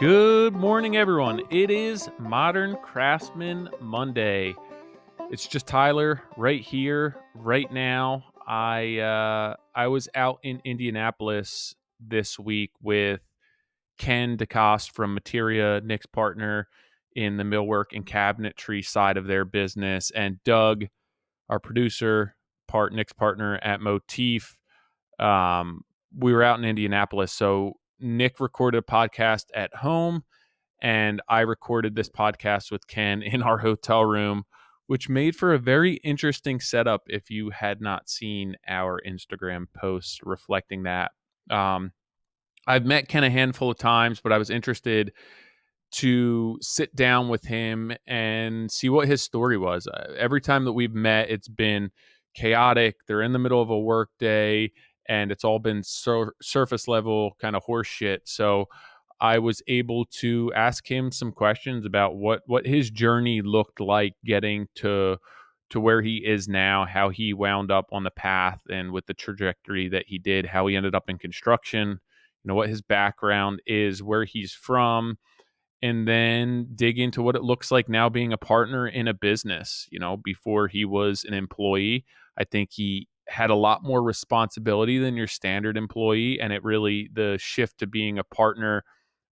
Good morning, everyone. It is Modern Craftsman Monday. It's just Tyler right here, right now. I was out in Indianapolis this week with Ken DeCost from Materia, Nick's partner in the millwork and cabinetry side of their business, and Doug, our producer, Nick's partner at Motif. We were out in Indianapolis, so Nick recorded a podcast at home and I recorded this podcast with Ken in our hotel room, which made for a very interesting setup if you had not seen our Instagram posts reflecting that. Um, I've met Ken a handful of times, but I was interested to sit down with him and see what his story was. Every time that we've met, it's been chaotic. They're in the middle of a work day, and it's all been surface level kind of horse shit. So I was able to ask him some questions about what his journey looked like getting to where he is now, how he wound up on the path and with the trajectory that he did, how he ended up in construction, what his background is, where he's from, and then dig into what it looks like now being a partner in a business. Before he was an employee, I think he had a lot more responsibility than your standard employee, and the shift to being a partner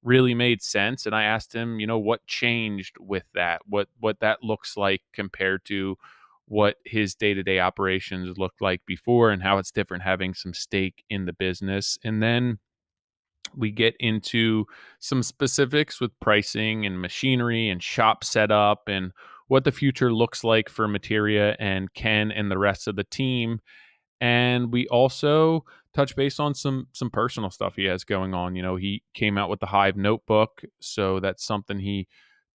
really made sense. And I asked him, what changed with that, what that looks like compared to what his day-to-day operations looked like before, and how it's different having some stake in the business. And then we get into some specifics with pricing and machinery and shop setup and what the future looks like for Materia and Ken and the rest of the team. And we also touch base on some personal stuff he has going on. He came out with the Hive notebook, so that's something he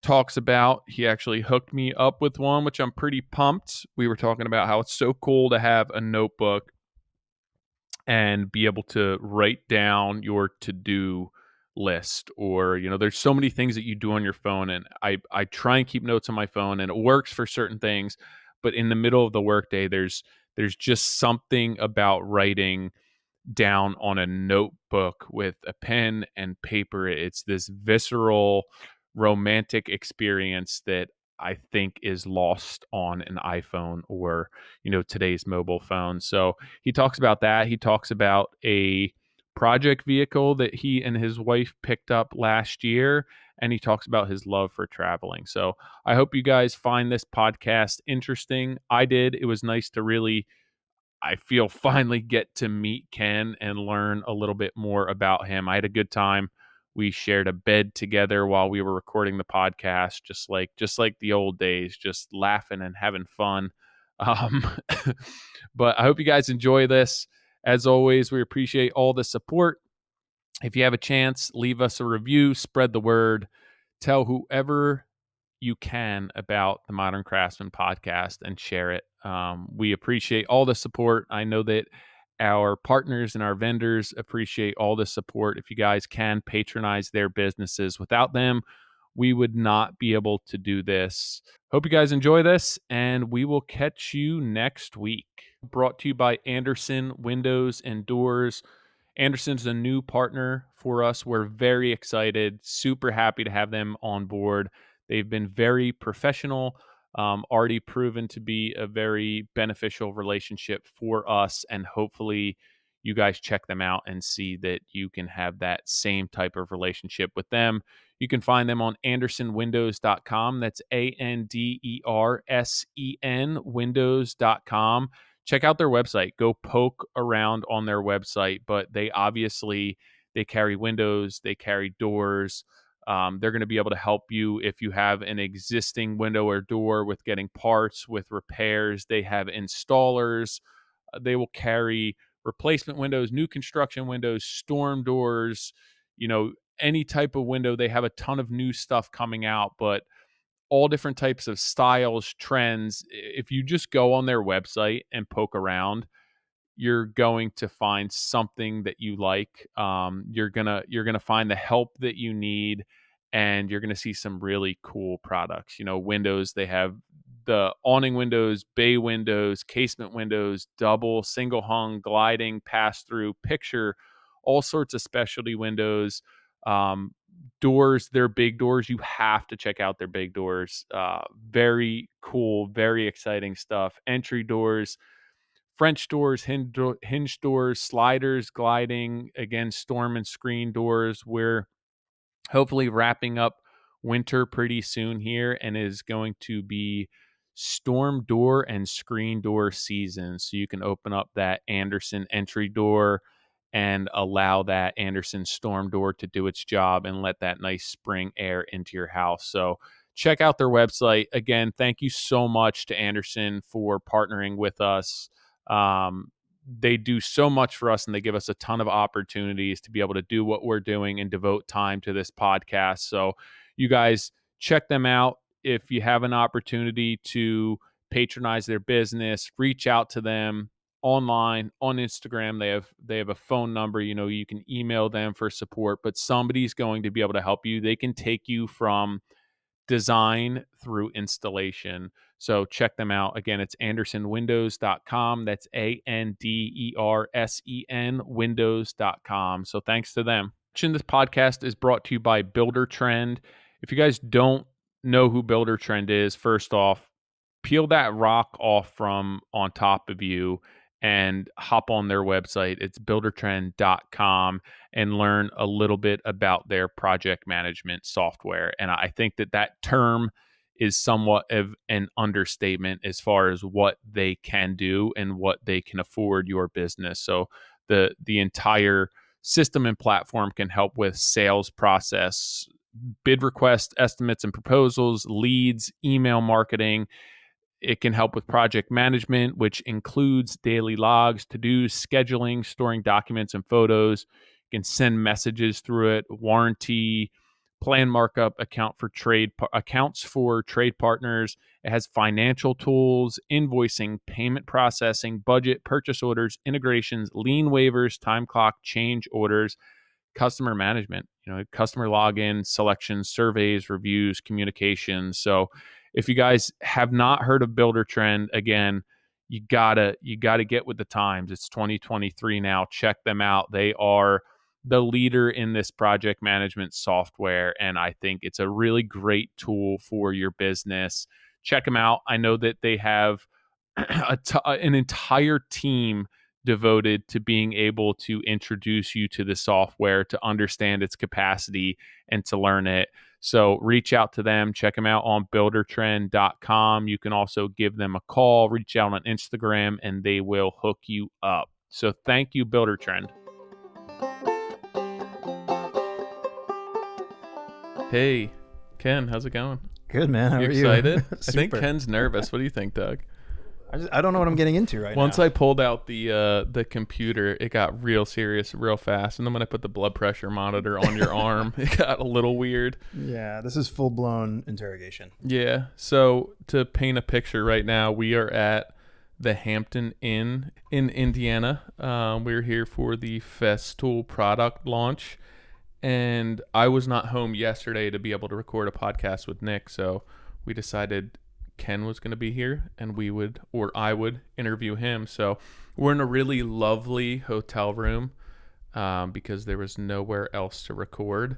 talks about. He actually hooked me up with one, which I'm pretty pumped. We were talking about how it's so cool to have a notebook and be able to write down your to-do list, or there's so many things that you do on your phone, and I try and keep notes on my phone, and it works for certain things, but in the middle of the workday there's just something about writing down on a notebook with a pen and paper. It's this visceral, romantic experience that I think is lost on an iPhone or, today's mobile phone. So he talks about that. He talks about a project vehicle that he and his wife picked up last year. And he talks about his love for traveling. So I hope you guys find this podcast interesting. I did. It was nice to really, I feel, finally get to meet Ken and learn a little bit more about him. I had a good time. We shared a bed together while we were recording the podcast, just like the old days, just laughing and having fun. Um, but I hope you guys enjoy this. As always, we appreciate all the support. If you have a chance, leave us a review, spread the word, tell whoever you can about the Modern Craftsman podcast and share it. We appreciate all the support. I know that our partners and our vendors appreciate all the support. If you guys can patronize their businesses, without them, we would not be able to do this. Hope you guys enjoy this, and we will catch you next week. Brought to you by Andersen Windows and Doors. Andersen's a new partner for us. We're very excited, super happy to have them on board. They've been very professional, already proven to be a very beneficial relationship for us, and hopefully you guys check them out and see that you can have that same type of relationship with them. You can find them on andersenwindows.com. That's ANDERSEN windows.com. Check out their website. Go poke around on their website, but they carry windows, they carry doors. They're going to be able to help you if you have an existing window or door with getting parts, with repairs. They have installers. They will carry replacement windows, new construction windows, storm doors, any type of window. They have a ton of new stuff coming out, but all different types of styles, trends. If you just go on their website and poke around, you're going to find something that you like. You're gonna find the help that you need, and you're gonna see some really cool products. Windows. They have the awning windows, bay windows, casement windows, double, single hung, gliding, pass through, picture, all sorts of specialty windows. Doors, their big doors, you have to check out their big doors. Very cool, very exciting stuff. Entry doors, French doors, hinge doors, sliders, gliding, again, storm and screen doors. We're hopefully wrapping up winter pretty soon here, and is going to be storm door and screen door season. So you can open up that Andersen entry door and allow that Andersen storm door to do its job and let that nice spring air into your house. So check out their website. Again, thank you so much to Andersen for partnering with us. They do so much for us, and they give us a ton of opportunities to be able to do what we're doing and devote time to this podcast. So you guys check them out. If you have an opportunity to patronize their business, reach out to them online on Instagram. They have a phone number. You can email them for support, but somebody's going to be able to help you. They can take you from design through installation. So check them out. Again, it's andersenwindows.com. That's ANDERSEN windows.com. So thanks to them. This podcast is brought to you by Buildertrend. If you guys don't know who Buildertrend is, first off, peel that rock off from on top of you and hop on their website. It's buildertrend.com and learn a little bit about their project management software. And I think that term is somewhat of an understatement as far as what they can do and what they can afford your business. So the entire system and platform can help with sales process, bid request, estimates and proposals, leads, email marketing. It can help with project management, which includes daily logs, to-dos, scheduling, storing documents and photos. You can send messages through it, warranty, plan markup, accounts for trade partners. It has financial tools, invoicing, payment processing, budget, purchase orders, integrations, lien waivers, time clock, change orders, customer management, customer login, selections, surveys, reviews, communications. So if you guys have not heard of Buildertrend, again, you gotta get with the times. It's 2023 now. Check them out. They are the leader in this project management software, and I think it's a really great tool for your business. Check them out. I know that they have an entire team devoted to being able to introduce you to the software, to understand its capacity, and to learn it. So reach out to them. Check them out on buildertrend.com. You can also give them a call, reach out on Instagram, and they will hook you up. So thank you, Buildertrend. Hey, Ken, how's it going? Good, man. How are you? Excited? I think Ken's nervous. What do you think, Doug? I don't know what I'm getting into right now. Once I pulled out the computer, it got real serious real fast. And then when I put the blood pressure monitor on your arm, it got a little weird. Yeah, this is full-blown interrogation. Yeah. So to paint a picture right now, we are at the Hampton Inn in Indiana. We're here for the Festool product launch. And I was not home yesterday to be able to record a podcast with Nick. So we decided Ken was going to be here and I would interview him. So we're in a really lovely hotel room because there was nowhere else to record.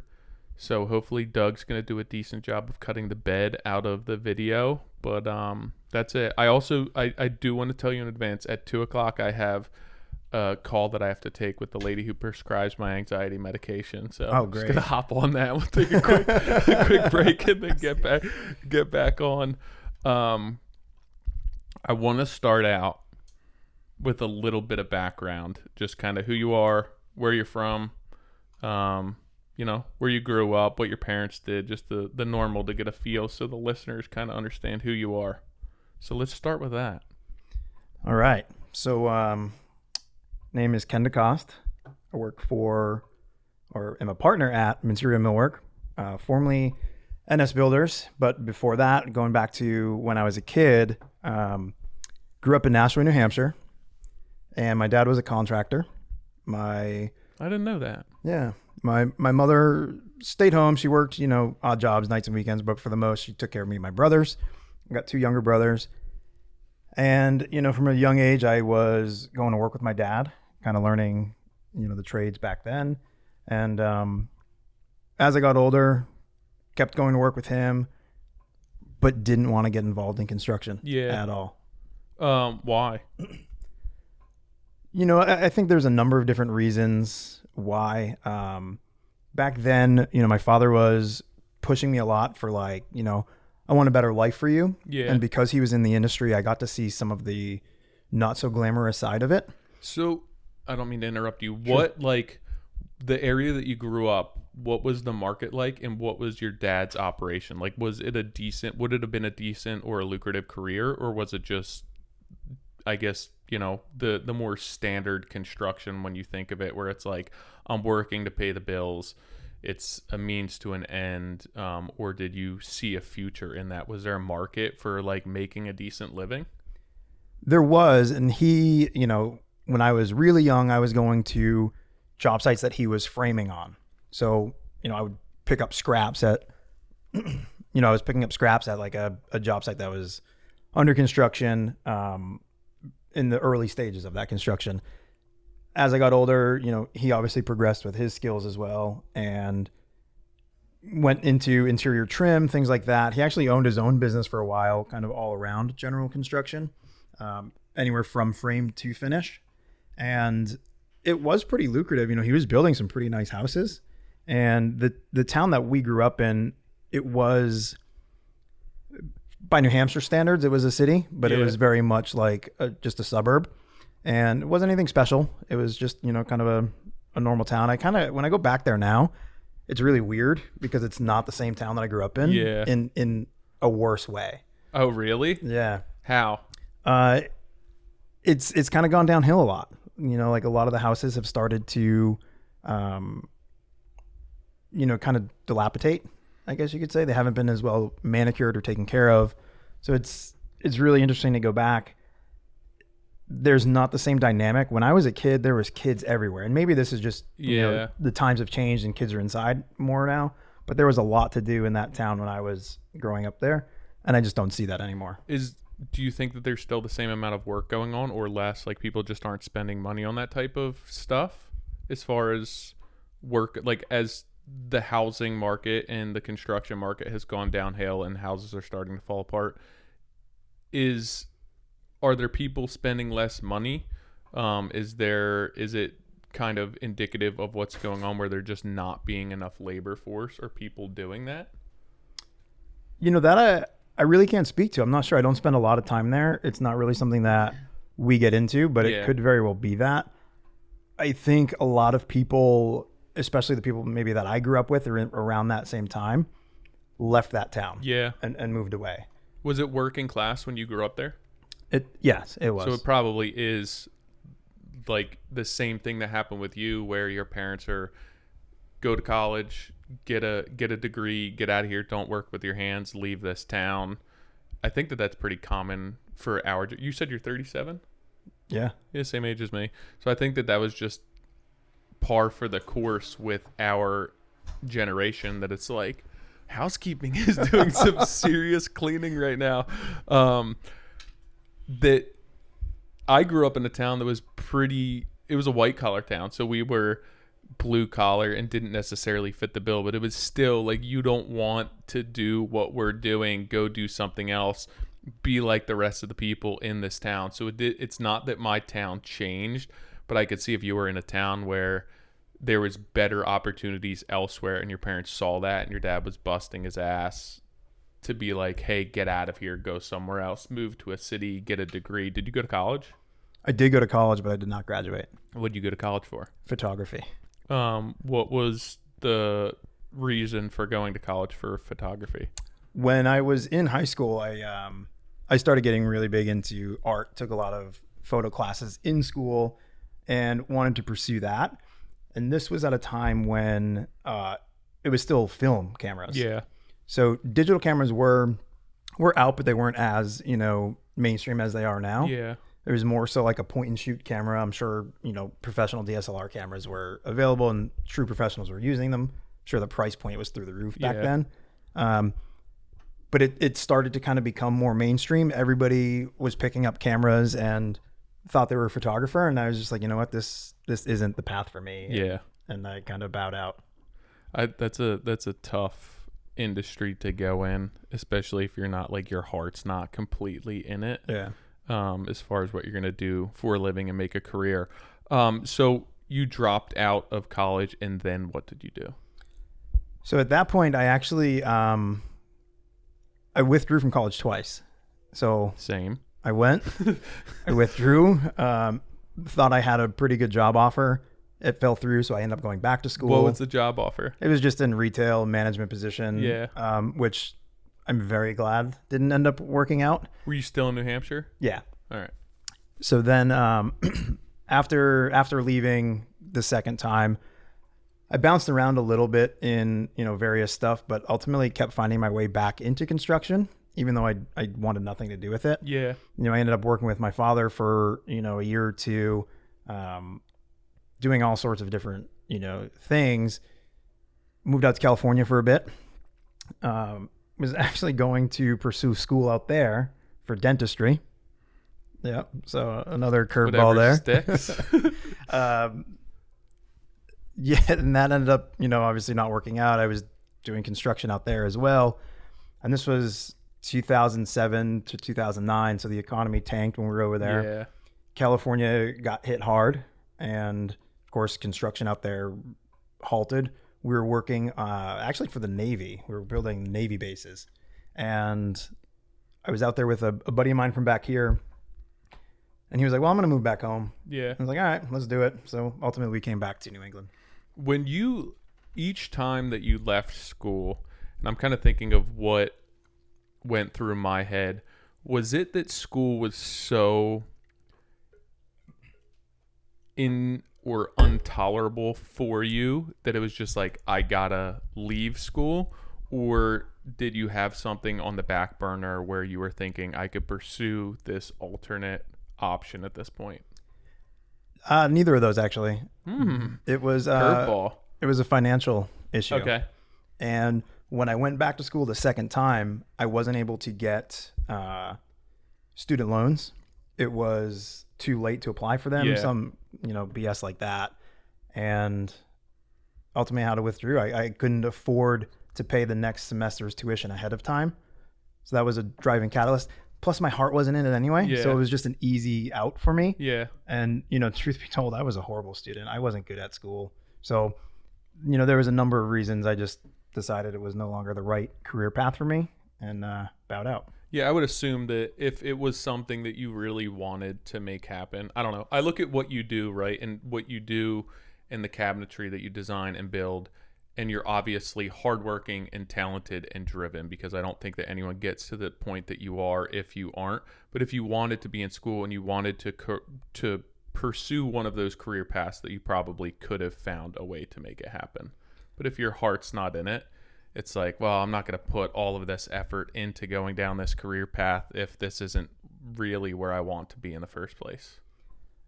So hopefully Doug's going to do a decent job of cutting the bed out of the video. But that's it. I do want to tell you in advance, at 2:00 I have a call that I have to take with the lady who prescribes my anxiety medication. So I'm just going to hop on that. We'll take a quick break and then get back on. I want to start out with a little bit of background, just kind of who you are, where you're from, where you grew up, what your parents did, just the normal, to get a feel so the listeners kind of understand who you are. So let's start with that. All right. So, name is Ken DeCost. I work am a partner at Materia Millwork, formerly NS Builders, but before that, going back to when I was a kid, grew up in Nashua, New Hampshire, and my dad was a contractor. I didn't know that. Yeah. My mother stayed home. She worked, odd jobs, nights and weekends, but for the most, she took care of me and my brothers. I got two younger brothers. And, from a young age, I was going to work with my dad, kind of learning, the trades back then. And as I got older, kept going to work with him, but didn't want to get involved in construction at all. Why? I think there's a number of different reasons why. Back then, my father was pushing me a lot for like, I want a better life for you. Yeah. And because he was in the industry, I got to see some of the not so glamorous side of it. So I don't mean to interrupt you. Sure. What, like, the area that you grew up, what was the market like, and what was your dad's operation? Like, would it have been a decent or a lucrative career, or was it just, I guess, the more standard construction when you think of it, where it's like, I'm working to pay the bills, it's a means to an end, or did you see a future in that? Was there a market for like making a decent living? There was, and he, when I was really young, I was going to job sites that he was framing on. So, I would pick up scraps at, I was picking up scraps at like a job site that was under construction, in the early stages of that construction. As I got older, he obviously progressed with his skills as well and went into interior trim, things like that. He actually owned his own business for a while, kind of all around general construction, anywhere from frame to finish. And it was pretty lucrative. He was building some pretty nice houses. And the town that we grew up in, it was, by New Hampshire standards, it was a city, but it was very much like just a suburb. And it wasn't anything special. It was just, kind of a normal town. When I go back there now, it's really weird because it's not the same town that I grew up in. Yeah. In a worse way. Oh, really? Yeah. How? It's kind of gone downhill a lot. Like a lot of the houses have started to, kind of dilapidate, I guess you could say. They haven't been as well manicured or taken care of. So it's really interesting to go back. There's not the same dynamic. When I was a kid, there was kids everywhere. And maybe this is just, the times have changed and kids are inside more now. But there was a lot to do in that town when I was growing up there. And I just don't see that anymore. Do you think that there's still the same amount of work going on or less? Like people just aren't spending money on that type of stuff as far as work, like as the housing market and the construction market has gone downhill and houses are starting to fall apart. Are there people spending less money? Is it kind of indicative of what's going on where there just not being enough labor force or people doing that? That I really can't speak to. I'm not sure. I don't spend a lot of time there. It's not really something that we get into, but it could very well be that. I think a lot of people, especially the people maybe that I grew up with or around that same time, left that town. Yeah. And moved away. Was it working class when you grew up there? Yes, it was. So it probably is like the same thing that happened with you where your parents go to college, get a degree, get out of here, don't work with your hands, leave this town. I think that's pretty common for you said you're 37? Yeah. Yeah, same age as me. So I think that was just par for the course with our generation, that it's like housekeeping is doing some serious cleaning right now. That I grew up in a town that was it was a white collar town. So we were blue collar and didn't necessarily fit the bill, but it was still like, you don't want to do what we're doing, go do something else, be like the rest of the people in this town. So it's not that my town changed, but I could see if you were in a town where there was better opportunities elsewhere and your parents saw that and your dad was busting his ass to be like, hey, get out of here, go somewhere else, move to a city, get a degree. Did you go to college? I did go to college, but I did not graduate. What did you go to college for? Photography. What was the reason for going to college for photography? When I was in high school, I started getting really big into art, took a lot of photo classes in school and wanted to pursue that. And this was at a time when it was still film cameras. Yeah. So digital cameras were out, but they weren't as, mainstream as they are now. Yeah. There was more so like a point and shoot camera. I'm sure, professional DSLR cameras were available and true professionals were using them. I'm sure the price point was through the roof back then. But it started to kind of become more mainstream. Everybody was picking up cameras and thought they were a photographer. And I was just like, you know what, this isn't the path for me. Yeah. And I kind of bowed out. That's a tough industry to go in, especially if you're not like your heart's not completely in it. Yeah. As far as what you're gonna do for a living and make a career. So you dropped out of college, and then what did you do? So at that point, I actually I withdrew from college twice. So Same. I went, I withdrew, thought I had a pretty good job offer. It fell through, so I ended up going back to school. What was the job offer? It was just in retail management position. Yeah. Which I'm very glad didn't end up working out. Were you still in New Hampshire? Yeah. All right. So then after leaving the second time, I bounced around a little bit in, various stuff, but ultimately kept finding my way back into construction, even though I wanted nothing to do with it. Yeah. I ended up working with my father for, a year or two, doing all sorts of different, things. Moved out to California for a bit. Was actually going to pursue school out there for dentistry. Yeah. So another curveball there. Sticks. Yeah, and that ended up, obviously not working out. I was doing construction out there as well. And this was 2007 to 2009. So the economy tanked when we were over there. Yeah. California got hit hard. And of course, construction out there halted. We were working actually for the Navy. We were building Navy bases. And I was out there with a buddy of mine from back here. And he was like, well, I'm going to move back home. Yeah. I was like, all right, let's do it. So ultimately we came back to New England. When each time that you left school, and I'm kind of thinking of what went through my head, was it that school was so intolerable for you that it was just like, I gotta leave school? Or did you have something on the back burner where you were thinking, I could pursue this alternate option at this point? Neither of those, actually. It was curveball. It was a financial issue. Okay. And when I went back to school the second time, I wasn't able to get student loans. It was too late to apply for them. Yeah. Some BS like that. And ultimately, I had to withdraw. I couldn't afford to pay the next semester's tuition ahead of time, so that was a driving catalyst. Plus, my heart wasn't in it anyway. Yeah. So it was just an easy out for me. Yeah. And, truth be told, I was a horrible student. I wasn't good at school. So, there was a number of reasons I just decided it was no longer the right career path for me and bowed out. Yeah, I would assume that if it was something that you really wanted to make happen, I don't know. I look at what you do, right? And what you do in the cabinetry that you design and build, and you're obviously hardworking and talented and driven, because I don't think that anyone gets to the point that you are if you aren't. But if you wanted to be in school and you wanted to pursue one of those career paths, that you probably could have found a way to make it happen. But if your heart's not in it, it's like, well, I'm not going to put all of this effort into going down this career path if this isn't really where I want to be in the first place.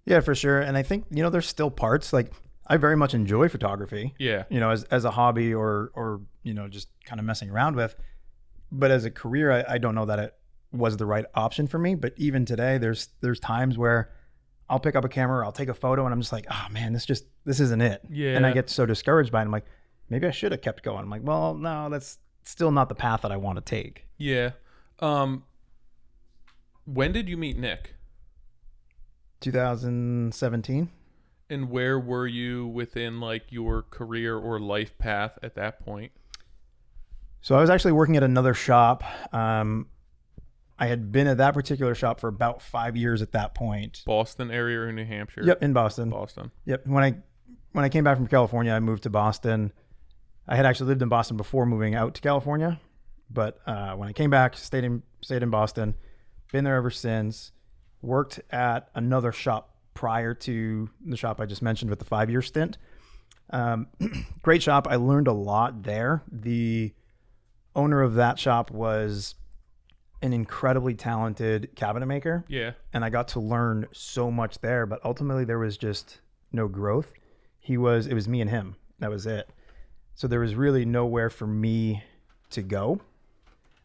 Yeah, for sure. And I think, there's still parts, like, I very much enjoy photography. Yeah. As a hobby or just kind of messing around with. But as a career, I don't know that it was the right option for me. But even today, there's times where I'll pick up a camera, I'll take a photo, and I'm just like, oh man, this isn't it. Yeah. And I get so discouraged by it. I'm like, maybe I should have kept going. I'm like, well, no, that's still not the path that I want to take. Yeah. When did you meet Nick? 2017. And where were you within like your career or life path at that point? So I was actually working at another shop. I had been at that particular shop for about 5 years at that point. Boston area or New Hampshire? Yep, in Boston. Boston. Yep. When I came back from California, I moved to Boston. I had actually lived in Boston before moving out to California, but when I came back, stayed in Boston. Been there ever since. Worked at another shop prior to the shop I just mentioned with the 5-year stint. Great shop. I learned a lot there. The owner of that shop was an incredibly talented cabinet maker. Yeah. And I got to learn so much there, but ultimately there was just no growth. It was me and him. That was it. So there was really nowhere for me to go.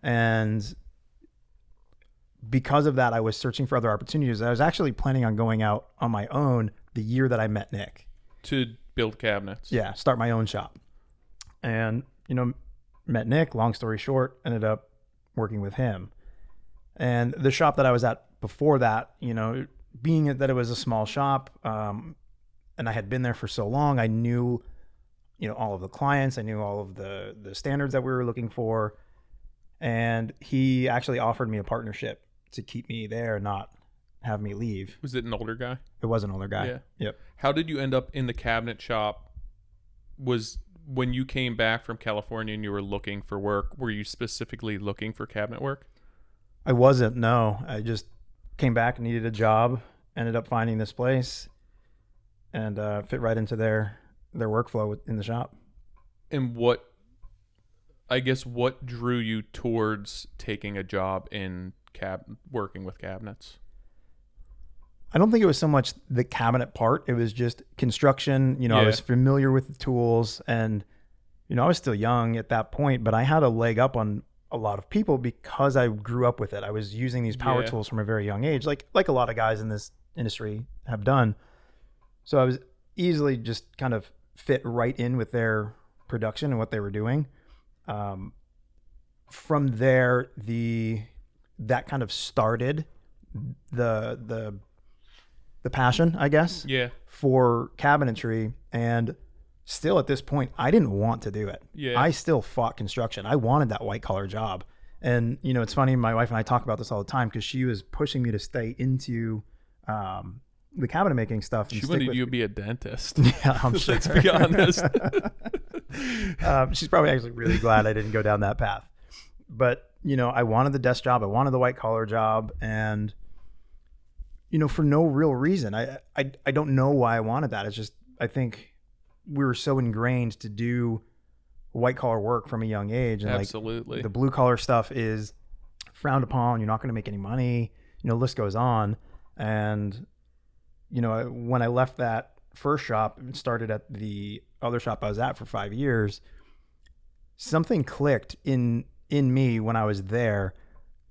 And because of that, I was searching for other opportunities. I was actually planning on going out on my own the year that I met Nick. To build cabinets. Yeah, start my own shop. and, met Nick, long story short, ended up working with him. And the shop that I was at before that, being that it was a small shop, and I had been there for so long, I knew, all of the clients, I knew all of the standards that we were looking for. And he actually offered me a partnership to keep me there, not have me leave. Was it an older guy? It was an older guy. Yeah. Yep. How did you end up in the cabinet shop? Was when you came back from California and you were looking for work, were you specifically looking for cabinet work? I wasn't, no. I just came back, needed a job, ended up finding this place, and fit right into their workflow in the shop. And what drew you towards taking a job in working with cabinets? I don't think it was so much the cabinet part. It was just construction. I was familiar with the tools, and, I was still young at that point, but I had a leg up on a lot of people because I grew up with it. I was using these power tools from a very young age, like a lot of guys in this industry have done. So I was easily just kind of fit right in with their production and what they were doing. From there, that kind of started the passion, I guess, for cabinetry. And still at this point, I didn't want to do it. Yeah. I still fought construction. I wanted that white collar job. And, it's funny, my wife and I talk about this all the time because she was pushing me to stay into the cabinet making stuff. She wanted you to be a dentist. Yeah, I'm sure. Let's be honest. She's probably actually really glad I didn't go down that path. But, I wanted the desk job. I wanted the white collar job. And, for no real reason. I don't know why I wanted that. It's just, I think we were so ingrained to do white collar work from a young age. And absolutely. Like the blue collar stuff is frowned upon. You're not going to make any money. List goes on. And, when I left that first shop and started at the other shop I was at for 5 years, something clicked in me when I was there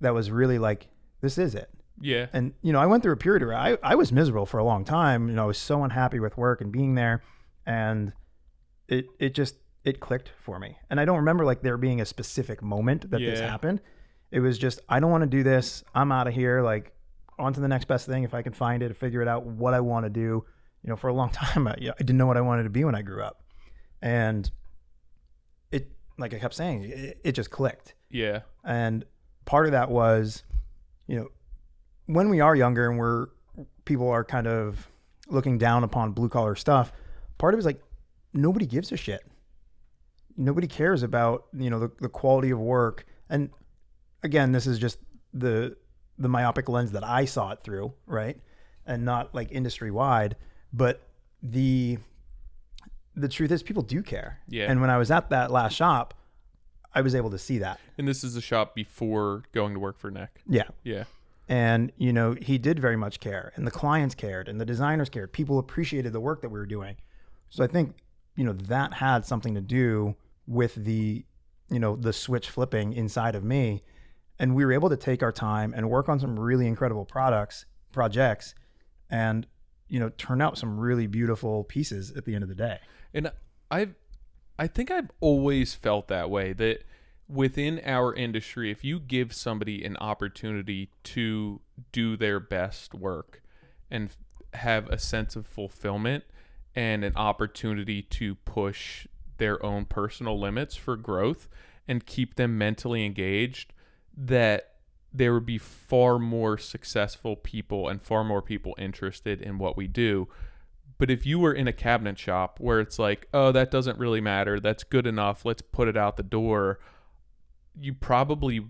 that was really like, this is it. Yeah. And, I went through a period where I was miserable for a long time. I was so unhappy with work and being there, and it clicked for me. And I don't remember like there being a specific moment that this happened. It was just, I don't want to do this. I'm out of here. Like, on to the next best thing. If I can find it, figure it out what I want to do. For a long time, I didn't know what I wanted to be when I grew up. And it, like I kept saying, it just clicked. Yeah. And part of that was, when we are younger and people are kind of looking down upon blue collar stuff, part of it is like, nobody gives a shit. Nobody cares about, the quality of work. And again, this is just the myopic lens that I saw it through, right? And not like industry wide, but the truth is people do care. Yeah. And when I was at that last shop, I was able to see that. And this is a shop before going to work for Nick. Yeah. Yeah. And, he did very much care, and the clients cared, and the designers cared. People appreciated the work that we were doing. So I think, that had something to do with the switch flipping inside of me. And we were able to take our time and work on some really incredible projects, and, turn out some really beautiful pieces at the end of the day. And I think I've always felt that way, that within our industry, if you give somebody an opportunity to do their best work and have a sense of fulfillment and an opportunity to push their own personal limits for growth and keep them mentally engaged, that there would be far more successful people and far more people interested in what we do. But if you were in a cabinet shop where it's like, oh, that doesn't really matter, that's good enough, let's put it out the door, you probably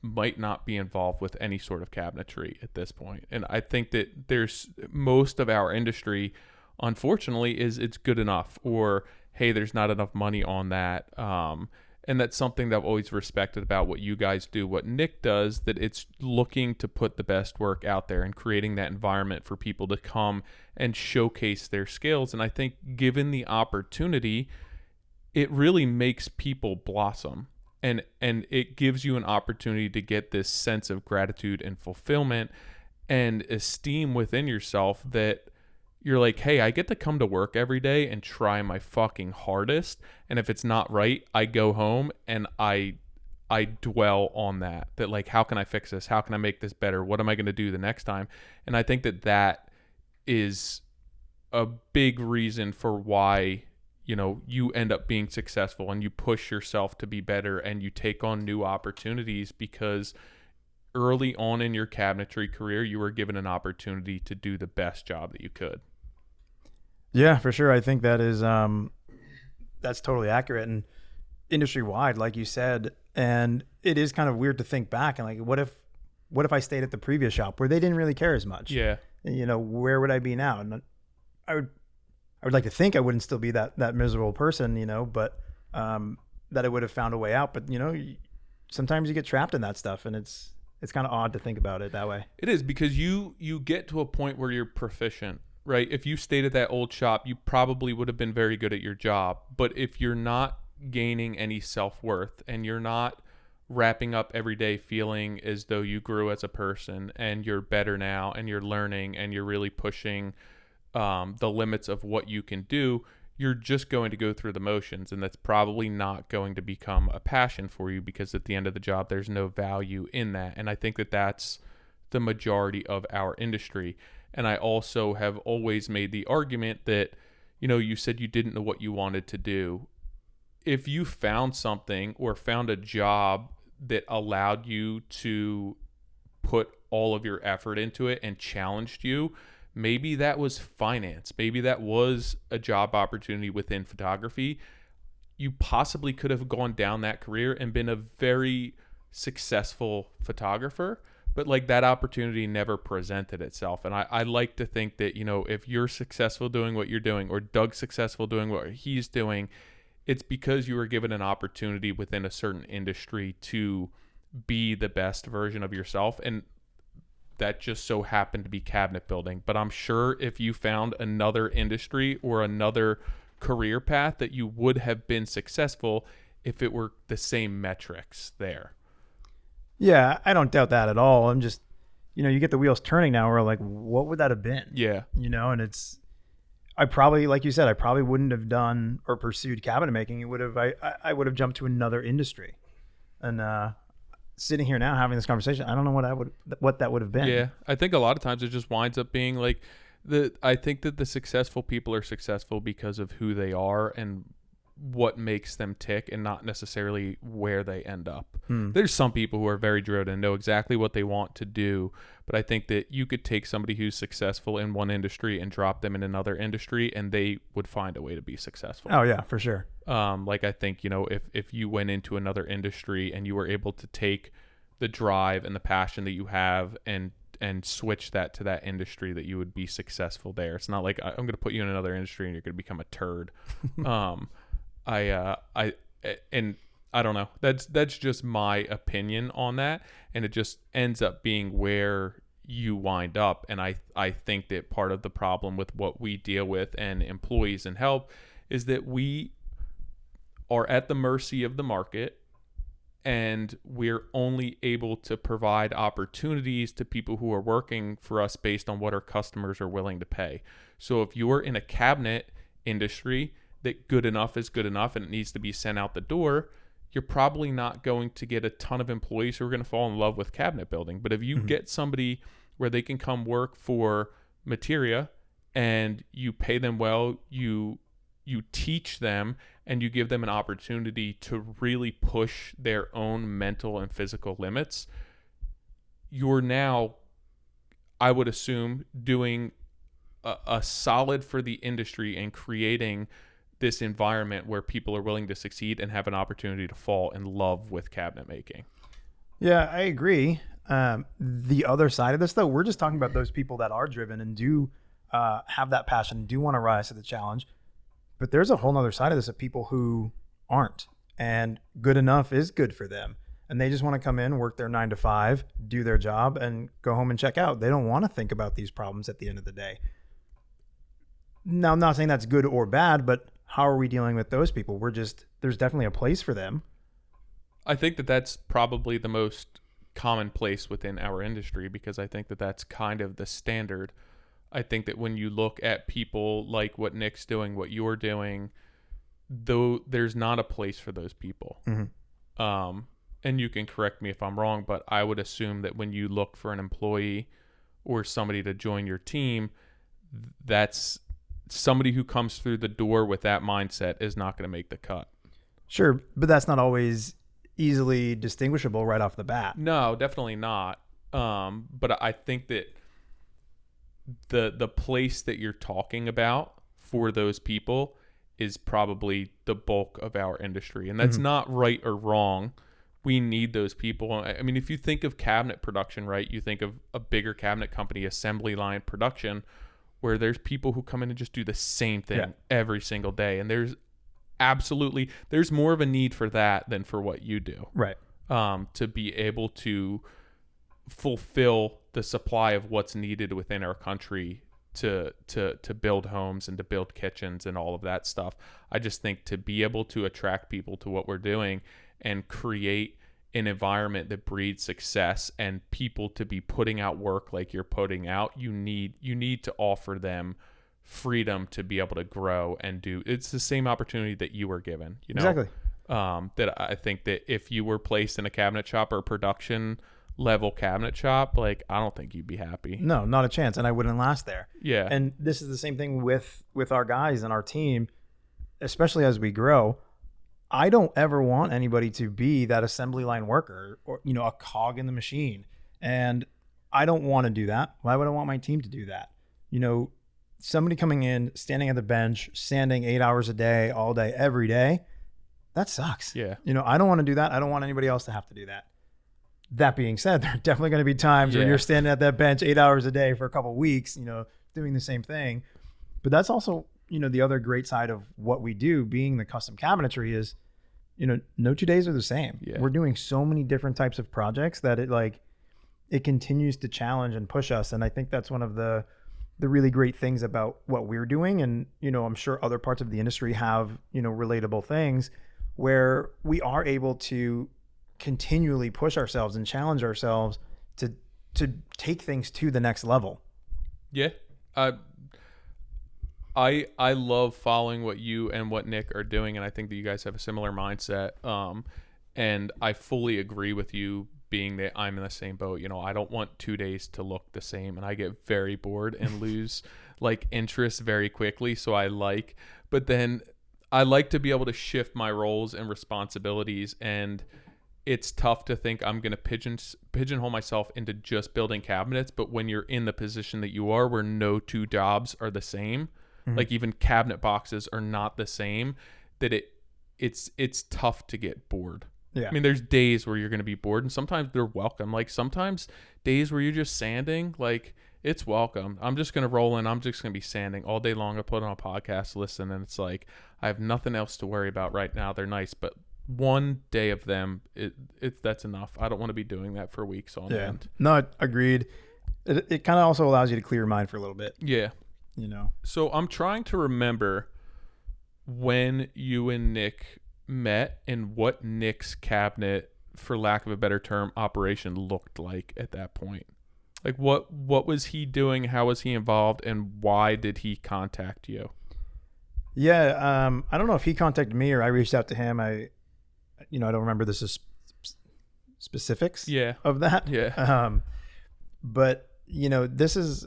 might not be involved with any sort of cabinetry at this point. And I think that there's most of our industry, unfortunately, is it's good enough, or hey, there's not enough money on that. And that's something that I've always respected about what you guys do, what Nick does, that it's looking to put the best work out there and creating that environment for people to come and showcase their skills. And I think given the opportunity, it really makes people blossom. And it gives you an opportunity to get this sense of gratitude and fulfillment and esteem within yourself that you're like, hey, I get to come to work every day and try my fucking hardest. And if it's not right, I go home and I dwell on that like, how can I fix this? How can I make this better? What am I going to do the next time? And I think that is a big reason for why, you end up being successful and you push yourself to be better and you take on new opportunities, because early on in your cabinetry career, you were given an opportunity to do the best job that you could. Yeah, for sure. I think that is that's totally accurate and industry wide, like you said. And it is kind of weird to think back and like, what if I stayed at the previous shop where they didn't really care as much? Yeah. Where would I be now? And I would like to think I wouldn't still be that miserable person, but that I would have found a way out. But sometimes you get trapped in that stuff, and it's kind of odd to think about it that way. It is, because you get to a point where you're proficient, right? If you stayed at that old shop, you probably would have been very good at your job. But if you're not gaining any self-worth and you're not wrapping up every day feeling as though you grew as a person and you're better now and you're learning and you're really pushing the limits of what you can do, you're just going to go through the motions, and that's probably not going to become a passion for you, because at the end of the job, there's no value in that. And I think that that's the majority of our industry. And I also have always made the argument that, you said you didn't know what you wanted to do. If you found something or found a job that allowed you to put all of your effort into it and challenged you, maybe that was finance. Maybe that was a job opportunity within photography. You possibly could have gone down that career and been a very successful photographer, but like that opportunity never presented itself. And I like to think that, if you're successful doing what you're doing, or Doug's successful doing what he's doing, it's because you were given an opportunity within a certain industry to be the best version of yourself. And that just so happened to be cabinet building. But I'm sure if you found another industry or another career path, that you would have been successful if it were the same metrics there. Yeah, I don't doubt that at all. I'm just, you get the wheels turning now. We're like, what would that have been? Yeah. And I probably, like you said, I probably wouldn't have done or pursued cabinet making. I would have jumped to another industry. And sitting here now having this conversation, I don't know what that would have been. Yeah, I think a lot of times it just winds up being like I think that the successful people are successful because of who they are and what makes them tick, and not necessarily where they end up. There's some people who are very driven and know exactly what they want to do, but I think that you could take somebody who's successful in one industry and drop them in another industry, and they would find a way to be successful. Oh yeah, for sure. Like I think, if you went into another industry and you were able to take the drive and the passion that you have and switch that to that industry, that you would be successful there. It's not like I'm going to put you in another industry and you're going to become a turd. I don't know. That's just my opinion on that, and it just ends up being where you wind up. And I think that part of the problem with what we deal with and employees and help is that we are at the mercy of the market, and we're only able to provide opportunities to people who are working for us based on what our customers are willing to pay. So if you're in a cabinet industry that good enough is good enough and it needs to be sent out the door, you're probably not going to get a ton of employees who are going to fall in love with cabinet building. But if you get somebody where they can come work for Materia and you pay them well, you teach them, and you give them an opportunity to really push their own mental and physical limits, you're now, I would assume, doing a solid for the industry and creating this environment where people are willing to succeed and have an opportunity to fall in love with cabinet making. Yeah, I agree. The other side of this, though, we're just talking about those people that are driven and do have that passion, do want to rise to the challenge. But there's a whole nother side of this of people who aren't, and good enough is good for them. And they just want to come in, work their 9 to 5, do their job, and go home and check out. They don't want to think about these problems at the end of the day. Now, I'm not saying that's good or bad, but how are we dealing with those people? There's definitely a place for them. I think that that's probably the most commonplace within our industry, because I think that that's kind of the standard. I think that when you look at people like what Nick's doing, what you're doing, though there's not a place for those people. And you can correct me if I'm wrong, but I would assume that when you look for an employee or somebody to join your team, that's somebody who comes through the door with that mindset is not going to make the cut. Sure, but that's not always easily distinguishable right off the bat. No, definitely not. But I think that the place that you're talking about for those people is probably the bulk of our industry. And that's not right or wrong. We need those people. I mean, if you think of cabinet production, right, you think of a bigger cabinet company, assembly line production, where there's people who come in and just do the same thing every single day. And there's more of a need for that than for what you do. Right. To be able to fulfill the supply of what's needed within our country to build homes and to build kitchens and all of that stuff. I just think to be able to attract people to what we're doing and create an environment that breeds success and people to be putting out work like you're putting out, you need to offer them freedom to be able to grow and do. It's the same opportunity that you were given, you know. Exactly. That I think that if you were placed in a cabinet shop or a production level cabinet shop, like, I don't think you'd be happy. No, not a chance. And I wouldn't last there. Yeah. And this is the same thing with our guys and our team, especially as we grow. I don't ever want anybody to be that assembly line worker or, you know, a cog in the machine. And I don't want to do that. Why would I want my team to do that? You know, somebody coming in, standing at the bench, sanding 8 hours a day, all day, every day, that sucks. Yeah. You know, I don't want to do that. I don't want anybody else to have to do that. That being said, there are definitely going to be times when you're standing at that bench 8 hours a day for a couple of weeks, you know, doing the same thing. But that's also, you know, the other great side of what we do, being the custom cabinetry, is, you know, no 2 days are the same. Yeah. We're doing so many different types of projects that it continues to challenge and push us. And I think that's one of the really great things about what we're doing. And, you know, I'm sure other parts of the industry have, you know, relatable things where we are able to continually push ourselves and challenge ourselves to take things to the next level. Yeah. I love following what you and what Nick are doing, and I think that you guys have a similar mindset. And I fully agree with you, being that I'm in the same boat. You know, I don't want 2 days to look the same, and I get very bored and lose like interest very quickly. But then I like to be able to shift my roles and responsibilities, and it's tough to think I'm going to pigeonhole myself into just building cabinets. But when you're in the position that you are, where no two jobs are the same, like even cabinet boxes are not the same, that it's tough to get bored. Yeah. I mean, there's days where you're going to be bored, and sometimes they're welcome. Like sometimes days where you're just sanding, like it's welcome. I'm just going to roll in. I'm just going to be sanding all day long. I put on a podcast, listen, and it's like, I have nothing else to worry about right now. They're nice, but one day of them, that's enough. I don't want to be doing that for weeks on end. No, agreed. It kind of also allows you to clear your mind for a little bit. Yeah. You know. So I'm trying to remember when you and Nick met and what Nick's cabinet, for lack of a better term, operation looked like at that point. Like what was he doing? How was he involved? And why did he contact you? Yeah. I don't know if he contacted me or I reached out to him. I don't remember the specifics of that. Yeah. But you know, this is,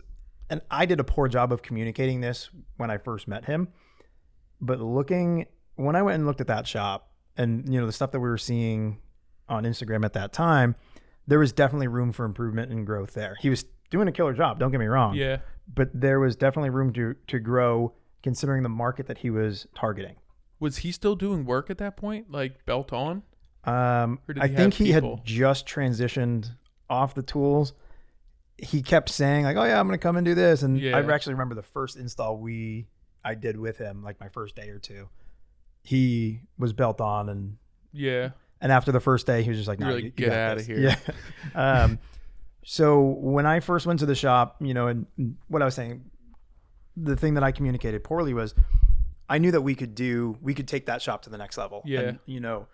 and I did a poor job of communicating this when I first met him, but when I went and looked at that shop and, you know, the stuff that we were seeing on Instagram at that time, there was definitely room for improvement and growth there. He was doing a killer job, don't get me wrong. Yeah. But there was definitely room to grow considering the market that he was targeting. Was he still doing work at that point, like belt on? I think he had just transitioned off the tools. He kept saying like, oh yeah, I'm going to come and do this. And I actually remember the first install I did with him, like my first day or two, he was belt on and after the first day, he was just like, no, you get out of here. Yeah. So when I first went to the shop, you know, and what I was saying, the thing that I communicated poorly was I knew that we could take that shop to the next level. Yeah. And, you know,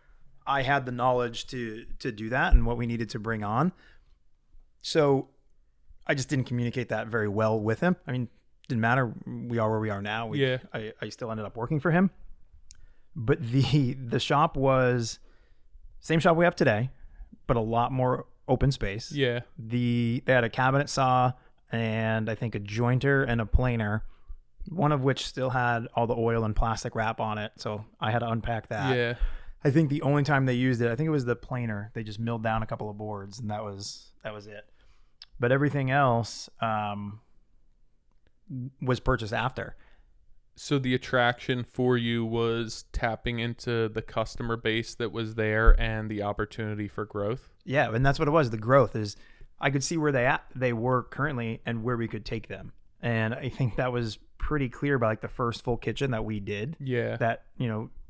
I had the knowledge to do that and what we needed to bring on. So I just didn't communicate that very well with him. I mean, didn't matter. We are where we are now. Yeah. I still ended up working for him. But the shop was same shop we have today, but a lot more open space. Yeah. They had a cabinet saw and I think a jointer and a planer, one of which still had all the oil and plastic wrap on it. So I had to unpack that. Yeah. I think the only time they used it, I think it was the planer. They just milled down a couple of boards and that was it. But everything else was purchased after. So the attraction for you was tapping into the customer base that was there and the opportunity for growth? Yeah, and that's what it was. The growth is I could see where they were currently and where we could take them. And I think that was pretty clear by like the first full kitchen that we did. Yeah. That,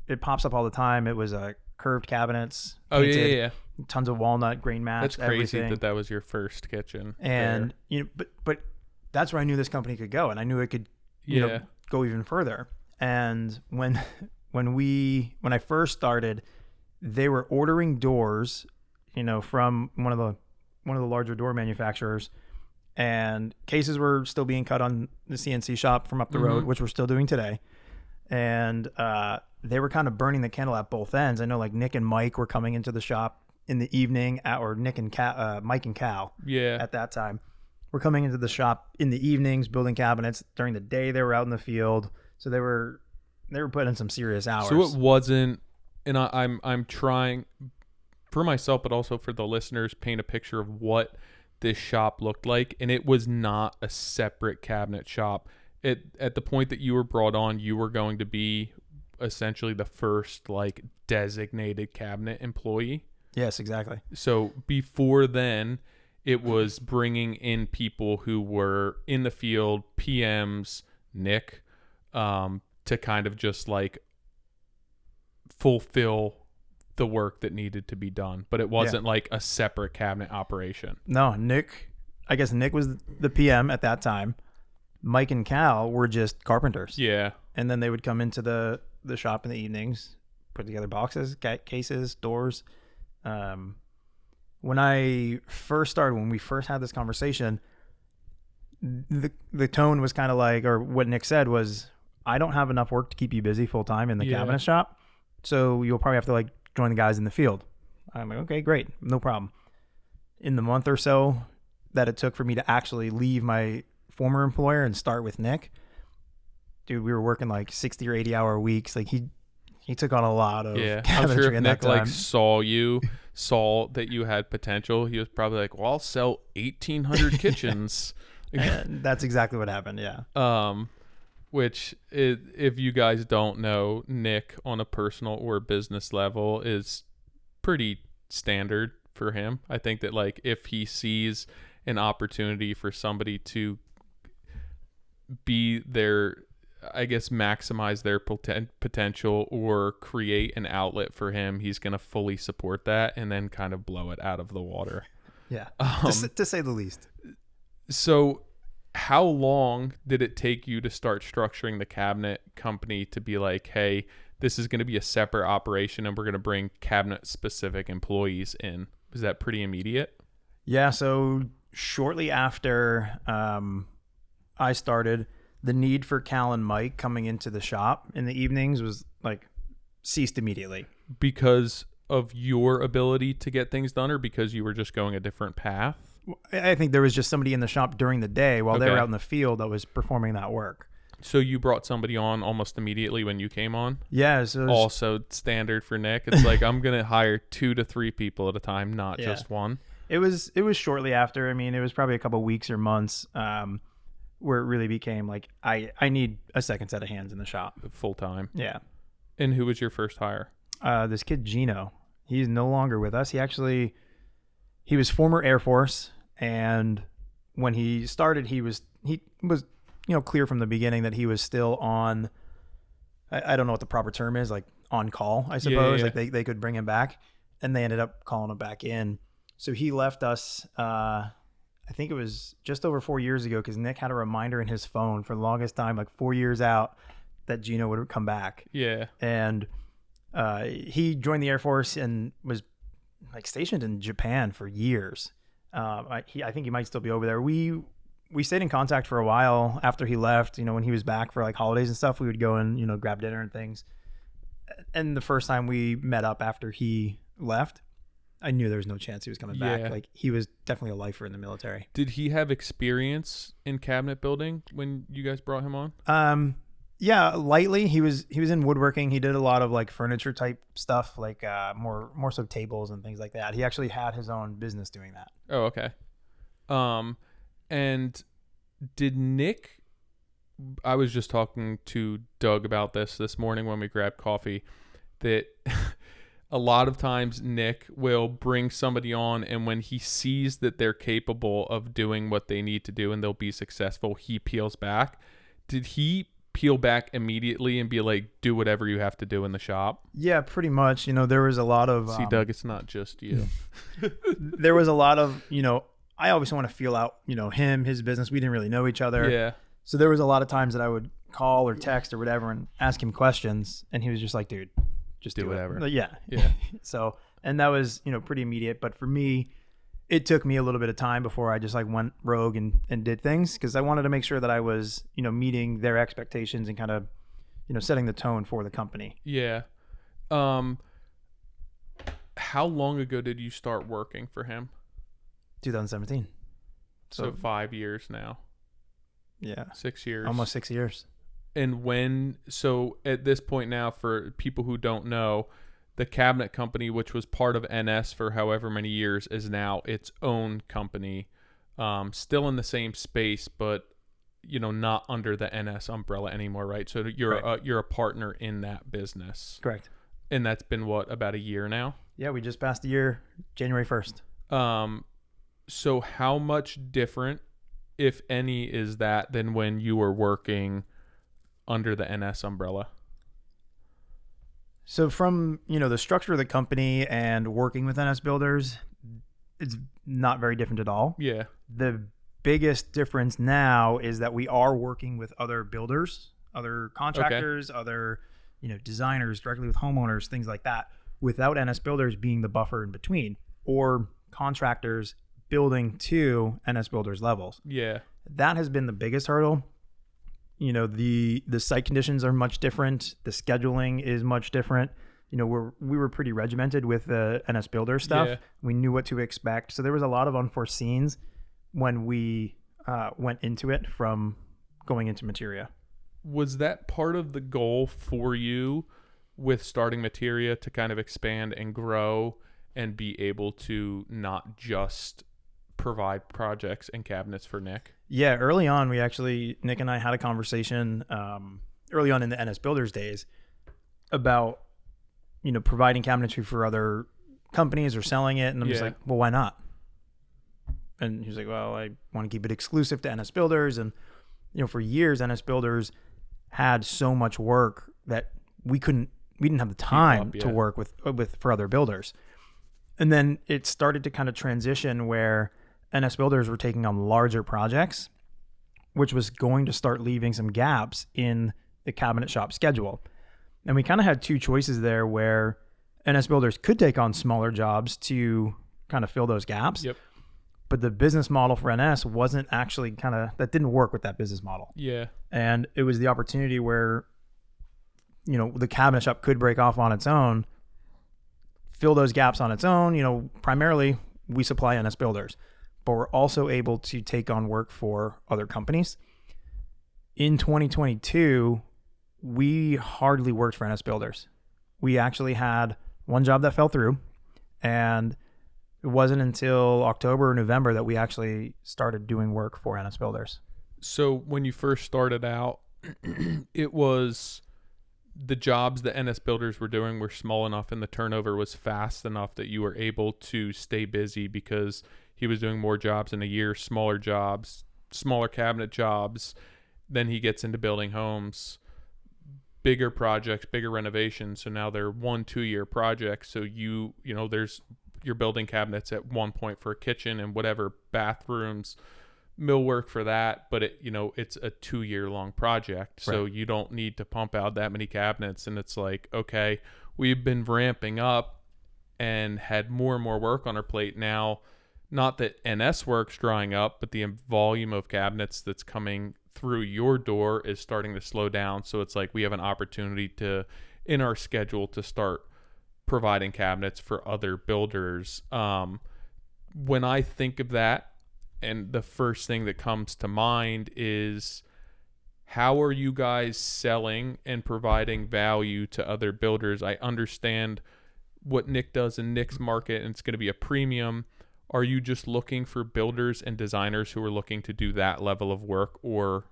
it pops up all the time. It was curved cabinets. Oh, painted, yeah. Tons of walnut, grain mats. That's crazy everything. that was your first kitchen. And, but that's where I knew this company could go. And I knew it could, go even further. And when I first started, they were ordering doors, from one of the larger door manufacturers, and cases were still being cut on the CNC shop from up the road, which we're still doing today. And they were kind of burning the candle at both ends. I know like Nick and Mike were coming into the shop in the evening, or Nick and Mike and Cal. Yeah. At that time, were coming into the shop in the evenings, building cabinets. During the day, they were out in the field. So they were putting in some serious hours. So it wasn't, and I'm trying for myself, but also for the listeners, paint a picture of what this shop looked like. And it was not a separate cabinet shop. At the point that you were brought on, you were going to be essentially the first like designated cabinet employee. Yes, exactly. So before then, it was bringing in people who were in the field, PMs, Nick, to kind of just like fulfill the work that needed to be done. But it wasn't like a separate cabinet operation. No, I guess Nick was the PM at that time. Mike and Cal were just carpenters. Yeah. And then they would come into the shop in the evenings, put together boxes, cases, doors. When we first had this conversation, the tone was kind of like, or what Nick said was, I don't have enough work to keep you busy full time in the cabinet shop. So you'll probably have to like join the guys in the field. I'm like, okay, great. No problem. In the month or so that it took for me to actually leave my former employer and start with Nick, dude, we were working like 60 or 80 hour weeks. Like he took on a lot of cabinetry. I'm sure if in Nick that time. like saw that you had potential, he was probably like, well, I'll sell 1,800 kitchens. And that's exactly what happened. Yeah. Which if you guys don't know, Nick on a personal or business level is pretty standard for him. I think that like if he sees an opportunity for somebody to be their, I guess, maximize their potential or create an outlet for him, he's going to fully support that and then kind of blow it out of the water. Yeah. To say the least. So how long did it take you to start structuring the cabinet company to be like, hey, this is going to be a separate operation and we're going to bring cabinet specific employees in? Was that pretty immediate? Yeah. So shortly after I started, the need for Cal and Mike coming into the shop in the evenings was like ceased immediately. Because of your ability to get things done, or because you were just going a different path? I think there was just somebody in the shop during the day while they were out in the field that was performing that work. So you brought somebody on almost immediately when you came on? Yeah. So also standard for Nick. It's like, I'm going to hire 2 to 3 people at a time, not just one. It was shortly after. I mean, it was probably a couple of weeks or months where it really became like, I need a second set of hands in the shop. Full time. Yeah. And who was your first hire? This kid, Gino. He's no longer with us. He was former Air Force. And when he started, he was clear from the beginning that he was still on, I don't know what the proper term is, like on call, I suppose. Yeah. Like they could bring him back, and they ended up calling him back in. So he left us, I think it was just over 4 years ago, because Nick had a reminder in his phone for the longest time, like 4 years out, that Gino would come back. Yeah. And he joined the Air Force and was like stationed in Japan for years. I think he might still be over there. We we stayed in contact for a while after he left. When he was back for like holidays and stuff, we would go and, grab dinner and things. And the first time we met up after he left, I knew there was no chance he was coming back. Like, he was definitely a lifer in the military. Did he have experience in cabinet building when you guys brought him on? Yeah, lightly. He was in woodworking. He did a lot of like furniture type stuff, like more so tables and things like that. He actually had his own business doing that. Oh, okay. And did Nick, I was just talking to Doug about this morning when we grabbed coffee, that a lot of times Nick will bring somebody on, and when he sees that they're capable of doing what they need to do and they'll be successful, he peels back. Did he peel back immediately and be like, do whatever you have to do in the shop? Yeah, pretty much. There was a lot of... See, Doug, it's not just you. There was a lot of, I always want to feel out, him, his business. We didn't really know each other. Yeah. So there was a lot of times that I would call or text or whatever and ask him questions. And he was just like, dude, just do whatever. It. Yeah. Yeah. So, and that was, pretty immediate. But for me, it took me a little bit of time before I just like went rogue and did things, because I wanted to make sure that I was, meeting their expectations and kind of, setting the tone for the company. Yeah. How long ago did you start working for him? 2017. So 5 years now. Yeah. 6 years. Almost 6 years. And so at this point now, for people who don't know, the cabinet company, which was part of NS for however many years, is now its own company, still in the same space, but not under the NS umbrella anymore, right? So you're a partner in that business. Correct. And that's been about a year now? Yeah, we just passed a year, January 1st. So how much different, if any, is that than when you were working under the NS umbrella? So from, the structure of the company and working with NS builders, it's not very different at all. Yeah. The biggest difference now is that we are working with other builders, other contractors, other, designers, directly with homeowners, things like that, without NS builders being the buffer in between, or contractors building to NS builders levels. Yeah. That has been the biggest hurdle. The site conditions are much different. The scheduling is much different. We were pretty regimented with the NS builder stuff. Yeah. We knew what to expect. So there was a lot of unforeseens when we went into it from going into Materia. Was that part of the goal for you with starting Materia, to kind of expand and grow and be able to not just provide projects and cabinets for Nick? Yeah, early on, Nick and I had a conversation early on in the NS Builders days about, providing cabinetry for other companies or selling it. And I'm just like, well, why not? And he was like, well, I want to keep it exclusive to NS Builders. And, for years, NS Builders had so much work that we didn't have the time to work with for other builders. And then it started to kind of transition where NS builders were taking on larger projects, which was going to start leaving some gaps in the cabinet shop schedule. And we kind of had two choices there, where NS builders could take on smaller jobs to kind of fill those gaps. Yep. But the business model for NS wasn't actually that didn't work with that business model. Yeah. And it was the opportunity where, the cabinet shop could break off on its own, fill those gaps on its own. Primarily we supply NS builders, but we're also able to take on work for other companies. In 2022, we hardly worked for NS builders. We actually had one job that fell through, and it wasn't until October or November that we actually started doing work for NS builders. So when you first started out, it was the jobs that NS builders were doing were small enough and the turnover was fast enough that you were able to stay busy, because he was doing more jobs in a year, smaller jobs, smaller cabinet jobs. Then he gets into building homes, bigger projects, bigger renovations. So now they're 1-2 year projects. So you're building cabinets at one point for a kitchen and whatever, bathrooms, millwork for that, but it's a 2 year long project. So you don't need to pump out that many cabinets. And it's like, okay, we've been ramping up and had more and more work on our plate. Now not that NS work's drying up, but the volume of cabinets that's coming through your door is starting to slow down. So it's like we have an opportunity to, in our schedule, to start providing cabinets for other builders. When I think of that, and the first thing that comes to mind is, how are you guys selling and providing value to other builders? I understand what Nick does in Nick's market, and it's going to be a premium. Are you just looking for builders and designers who are looking to do that level of work or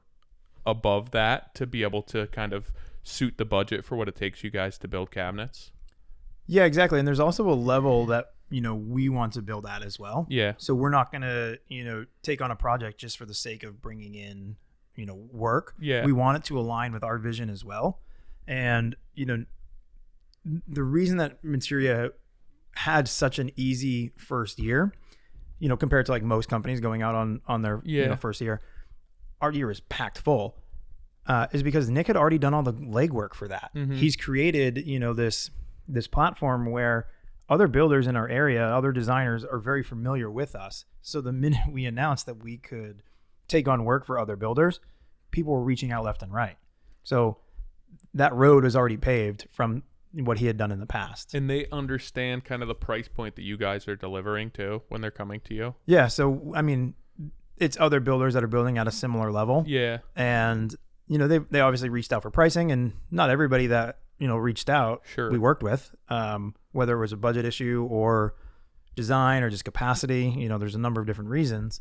above that to be able to kind of suit the budget for what it takes you guys to build cabinets? Yeah, exactly. And there's also a level that, we want to build at as well. Yeah. So we're not going to, take on a project just for the sake of bringing in, work. Yeah. We want it to align with our vision as well. And, the reason that Materia had such an easy first year, compared to like most companies going out on their first year, our year is packed full, is because Nick had already done all the legwork for that. Mm-hmm. He's created, this platform where other builders in our area, other designers are very familiar with us. So the minute we announced that we could take on work for other builders, people were reaching out left and right. So that road was already paved from what he had done in the past. And they understand kind of the price point that you guys are delivering to when they're coming to you. Yeah. So, I mean, it's other builders that are building at a similar level. Yeah. And, they obviously reached out for pricing, and not everybody that, reached out, sure, we worked with, whether it was a budget issue or design or just capacity, there's a number of different reasons.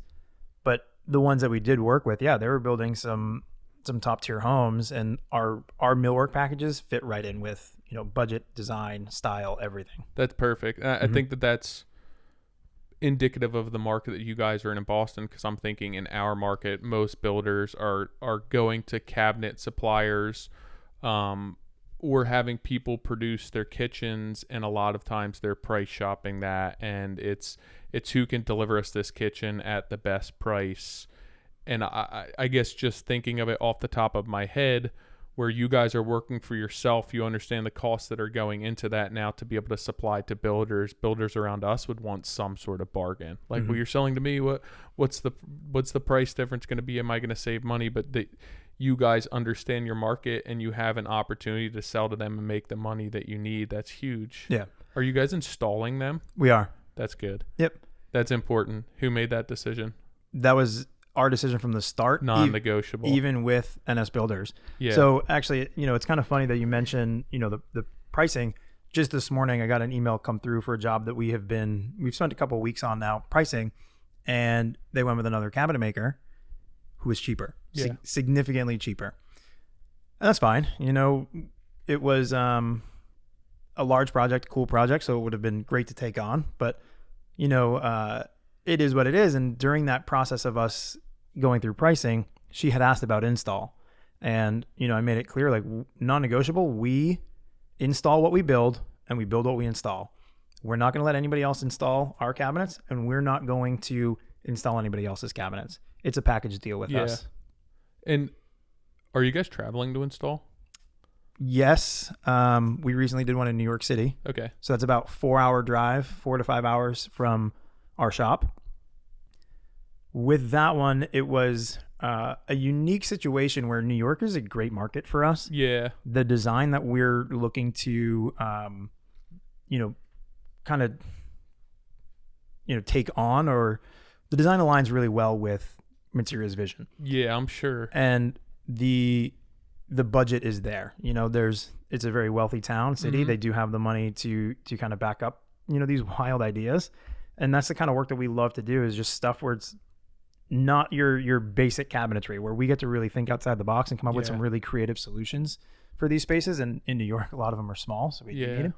But the ones that we did work with, they were building some top tier homes, and our millwork packages fit right in with, budget, design, style, everything. That's perfect. I think that's indicative of the market that you guys are in Boston, because I'm thinking in our market, most builders are going to cabinet suppliers, or having people produce their kitchens, and a lot of times they're price shopping that, and it's who can deliver us this kitchen at the best price. And I guess just thinking of it off the top of my head, where you guys are working for yourself, you understand the costs that are going into that now to be able to supply to builders. Builders around us would want some sort of bargain. Like, well, you're selling to me, what's the price difference going to be? Am I going to save money? But you guys understand your market, and you have an opportunity to sell to them and make the money that you need. That's huge. Yeah. Are you guys installing them? We are. That's good. Yep. That's important. Who made that decision? That was our decision from the start. Non-negotiable. Even with NS Builders. Yeah. So actually, it's kind of funny that you mentioned, the pricing. Just this morning, I got an email come through for a job that we've spent a couple of weeks on now pricing, and they went with another cabinet maker who was cheaper, significantly cheaper. And that's fine. It was a large project, cool project, so it would have been great to take on. But, it is what it is. And during that process of us going through pricing, she had asked about install. And, I made it clear, like, non-negotiable, we install what we build, and we build what we install. We're not going to let anybody else install our cabinets, and we're not going to install anybody else's cabinets. It's a package deal with us. And are you guys traveling to install? Yes. We recently did one in New York City. Okay. So that's about 4 drive, 4 to 5 hours from our shop. With that one, it was a unique situation where New York is a great market for us. Yeah. The design that we're looking to, kind of, take on, or the design aligns really well with Materia's vision. Yeah, I'm sure. And the budget is there. It's a very wealthy city. They do have the money to kind of back up, these wild ideas. And that's the kind of work that we love to do, is just stuff where it's not your basic cabinetry, where we get to really think outside the box and come up with some really creative solutions for these spaces. And in New York, a lot of them are small, so we need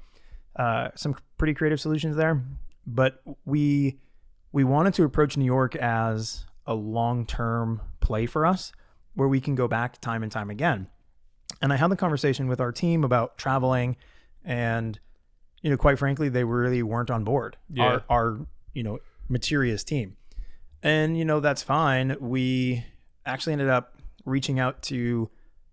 some pretty creative solutions there. But we wanted to approach New York as a long-term play for us, where we can go back time and time again. And I had the conversation with our team about traveling, and, quite frankly, they really weren't on board. Yeah. Our Materia's team. And, that's fine. We actually ended up reaching out to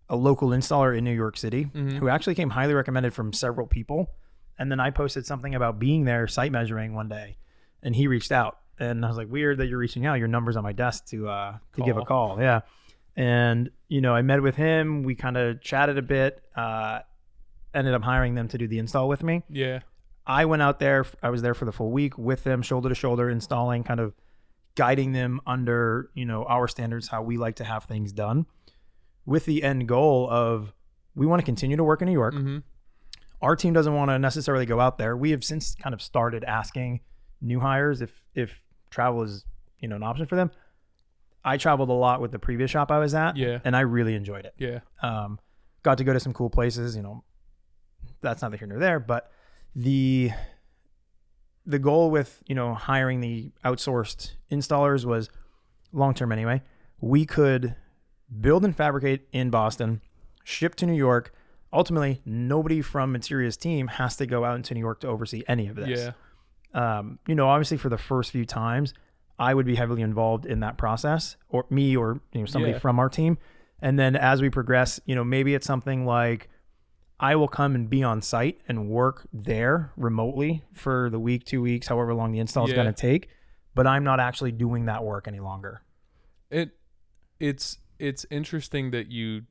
a local installer in New York City, who actually came highly recommended from several people. And then I posted something about being there site measuring one day, and he reached out. And I was like, weird that you're reaching out. Your number's on my desk to give a Call. call. Yeah. And, I met with him. We kind of chatted a bit, ended up hiring them to do the install with me. Yeah. I went out there. I was there for the full week with them, shoulder to shoulder, installing, kind of guiding them under, our standards, how we like to have things done, with the end goal of we want to continue to work in New York. Mm-hmm. Our team doesn't want to necessarily go out there. We have since kind of started asking new hires if travel is, an option for them. I traveled a lot with the previous shop I was at, and I really enjoyed it. Yeah. Got to go to some cool places, that's neither here nor there, but the goal with, hiring the outsourced installers was long-term anyway. We could build and fabricate in Boston, ship to New York. Ultimately, nobody from Materia's team has to go out into New York to oversee any of this. Yeah. Obviously for the first few times, I would be heavily involved in that process, or me, or somebody from our team. And then as we progress, maybe it's something like I will come and be on site and work there remotely for the week, 2 weeks, however long the install is going to take, but I'm not actually doing that work any longer. It's interesting that you,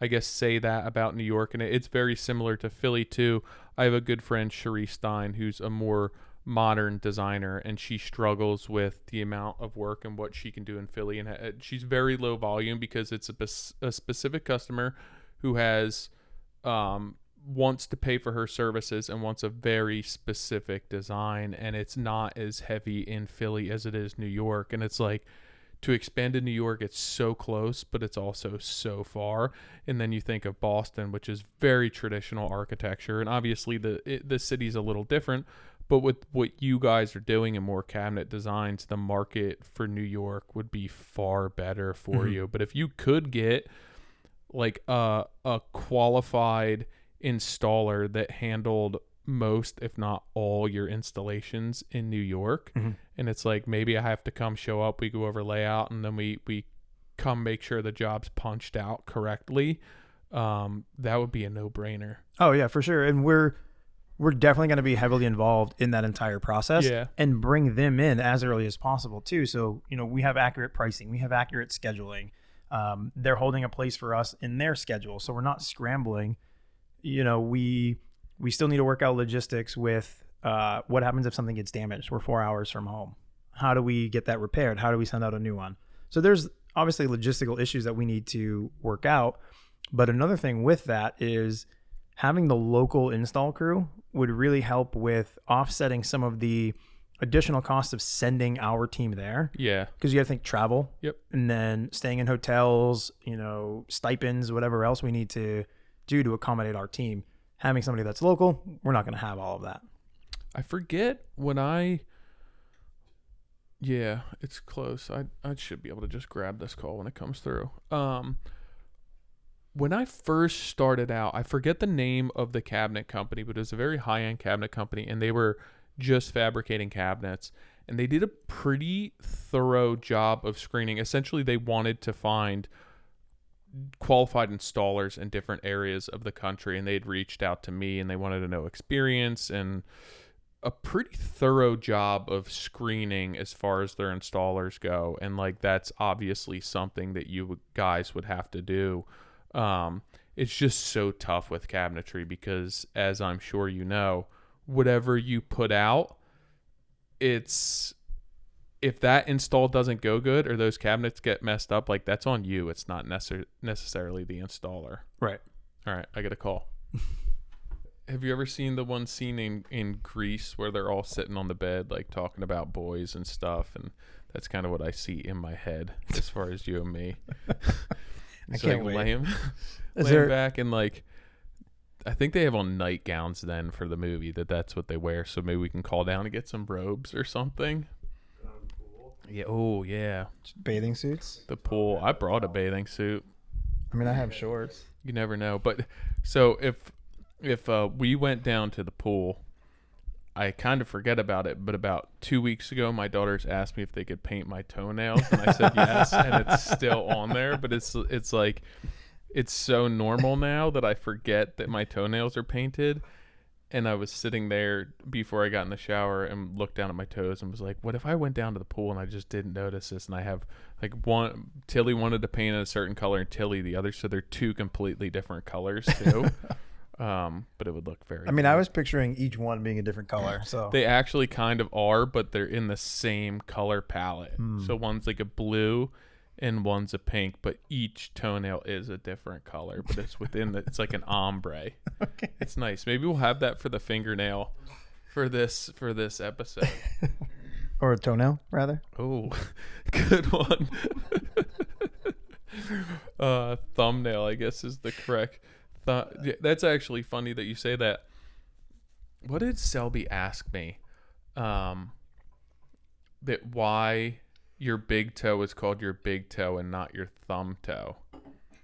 I guess, say that about New York, and it's very similar to Philly too. I have a good friend, Cherie Stein, who's a more modern designer, and she struggles with the amount of work and what she can do in Philly, and she's very low volume because it's a specific customer who has wants to pay for her services and wants a very specific design, and it's not as heavy in Philly as it is New York. And it's like, to expand in New York, it's so close, but it's also so far. And then you think of Boston, which is very traditional architecture, and obviously the city's a little different, but with what you guys are doing and more cabinet designs, the market for New York would be far better for you. But if you could get like a qualified installer that handled most, if not all, your installations in New York, and it's like, maybe I have to come show up, we go over layout, and then we come make sure the job's punched out correctly, that would be a no-brainer. Oh yeah, for sure. And we're definitely going to be heavily involved in that entire process, and bring them in as early as possible too. So we have accurate pricing, we have accurate scheduling. They're holding a place for us in their schedule, so we're not scrambling. We still need to work out logistics with what happens if something gets damaged. We're 4 hours from home. How do we get that repaired? How do we send out a new one? So there's obviously logistical issues that we need to work out. But another thing with that is having the local install crew would really help with offsetting some of the additional costs of sending our team there. Yeah. Because you got to think travel. Yep. And then staying in hotels, stipends, whatever else we need to do to accommodate our team. Having somebody that's local, we're not going to have all of that. I forget yeah, it's close. I should be able to just grab this call when it comes through. When I first started out, I forget the name of the cabinet company, but it was a very high-end cabinet company, and they were just fabricating cabinets, and they did a pretty thorough job of screening. Essentially, they wanted to find qualified installers in different areas of the country, and they'd reached out to me, and they wanted to know experience, and a pretty thorough job of screening as far as their installers go. And like, that's obviously something that you guys would have to do. It's just so tough with cabinetry because, as I'm sure you know, whatever you put out, if that install doesn't go good or those cabinets get messed up, like, that's on you. It's not necessarily the installer. Right. All right, I get a call. Have you ever seen the one scene in Greece where they're all sitting on the bed, like, talking about boys and stuff? And that's kind of what I see in my head as far as you and me. I can't wait. Laying back, and like, I think they have on nightgowns then for the movie, that's what they wear. So maybe we can call down and get some robes or something. Yeah. Oh yeah. Bathing suits. The pool. I brought a bathing suit. I mean, I have shorts. You never know. But so if we went down to the pool, I kind of forget about it, but about 2 weeks ago, my daughters asked me if they could paint my toenails, and I said yes, and it's still on there. But it's like, it's so normal now that I forget that my toenails are painted, And I was sitting there before I got in the shower and looked down at my toes and was like, what if I went down to the pool and I just didn't notice this? And I have like Tilly wanted to paint in a certain color and Tilly the other. So they're two completely different colors too. But it would look very I mean, good. I was picturing each one being a different color. So They actually kind of are, but they're in the same color palette. So one's like a blue and one's a pink, but each toenail is a different color, but it's it's like an ombre. Okay. It's nice. Maybe we'll have that for the fingernail for this episode. Or a toenail, rather. Oh, good one. Thumbnail, I guess, is the correct. Yeah, that's actually funny that you say that. What did Selby ask me? That why your big toe is called your big toe and not your thumb toe,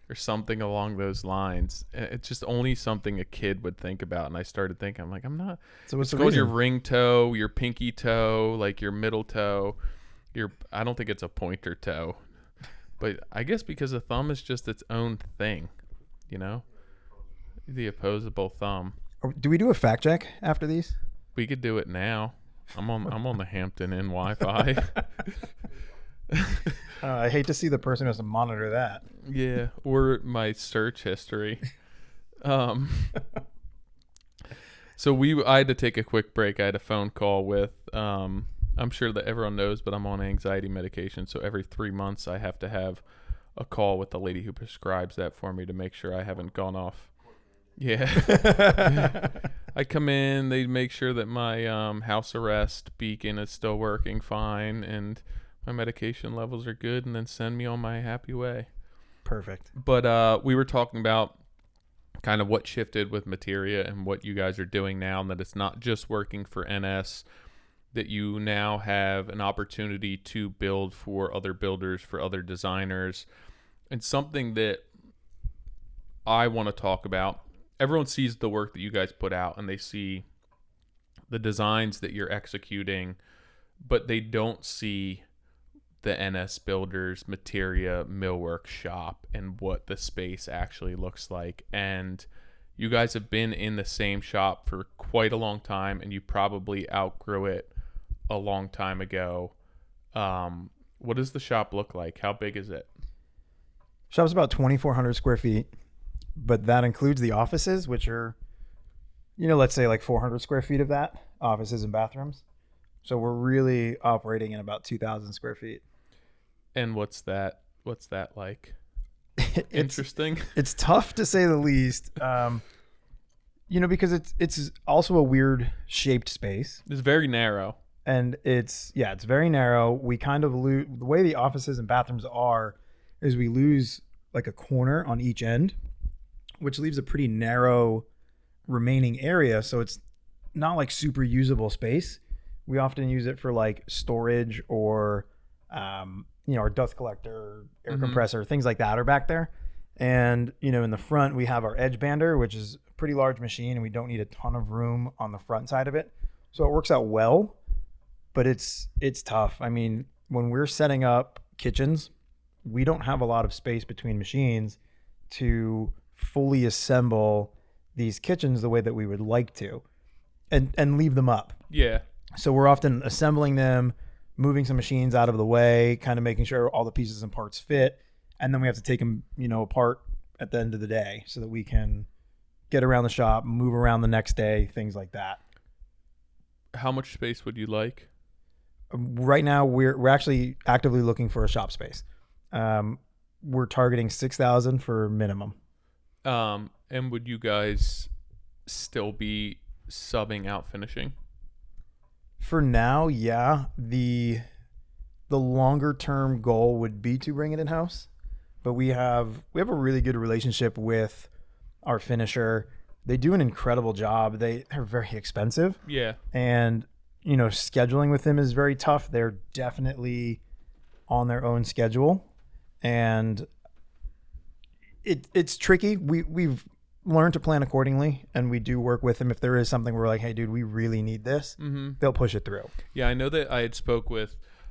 or something along those lines. It's just only something a kid would think about. And I started thinking, I'm like, I'm not. So what's It's the called your reason? ring toe, your pinky toe, like your middle toe. I don't think it's a pointer toe, but I guess because a thumb is just its own thing, you know, the opposable thumb. Do we do a fact check after these? We could do it now. I'm on the Hampton Inn Wi-Fi. I hate to see the person who has to monitor that. Yeah, or my search history. So I had to take a quick break. I had a phone call with I'm sure that everyone knows, but I'm on anxiety medication. So every 3 months I have to have a call with the lady who prescribes that for me to make sure I haven't gone off. Yeah. I come in, they make sure that my house arrest beacon is still working fine and my medication levels are good, and then send me on my happy way. Perfect. But we were talking about kind of what shifted with Materia and what you guys are doing now, and that it's not just working for NS, that you now have an opportunity to build for other builders, for other designers. And something that I want to talk about, everyone sees the work that you guys put out and they see the designs that you're executing, but they don't see the NS Builders Materia Millwork shop and what the space actually looks like. And you guys have been in the same shop for quite a long time, and you probably outgrew it a long time ago. What does the shop look like? How big is it? Shop's about 2,400 square feet, but that includes the offices, which are, let's say like 400 square feet of that, offices and bathrooms. So we're really operating in about 2,000 square feet. And what's that like? Interesting. It's tough to say the least, because it's also a weird shaped space. It's very narrow. And it's very narrow. We kind of lose the way the offices and bathrooms is we lose like a corner on each end, which leaves a pretty narrow remaining area. So it's not like super usable space. We often use it for like storage or, our dust collector, air compressor, things like that are back there. And, in the front, we have our edge bander, which is a pretty large machine, and we don't need a ton of room on the front side of it. So it works out well, but it's tough. I mean, when we're setting up kitchens, we don't have a lot of space between machines to fully assemble these kitchens the way that we would like to and leave them up. Yeah. So we're often assembling them, moving some machines out of the way, kind of making sure all the pieces and parts fit. And then we have to take them, apart at the end of the day so that we can get around the shop, move around the next day, things like that. How much space would you like? Right now, we're actually actively looking for a shop space. We're targeting 6,000 for minimum. And would you guys still be subbing out finishing? For now, yeah. The longer term goal would be to bring it in house, but we have a really good relationship with our finisher. They do an incredible job. They're very expensive. Yeah. And scheduling with them is very tough. They're definitely on their own schedule, and it's tricky. We've learned to plan accordingly, and we do work with them. If there is something we're like, hey dude, we really need this, they'll push it through. Yeah, I know that I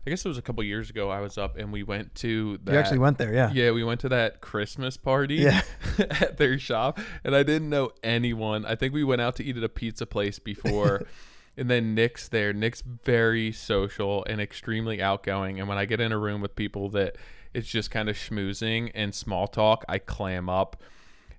I guess it was a couple years ago. I was up and we went to that. You actually went there, yeah. Yeah, we went to that Christmas party at their shop, and I didn't know anyone. I think we went out to eat at a pizza place before, and then Nick's there. Nick's very social and extremely outgoing, and when I get in a room with people that it's just kind of schmoozing and small talk, I clam up.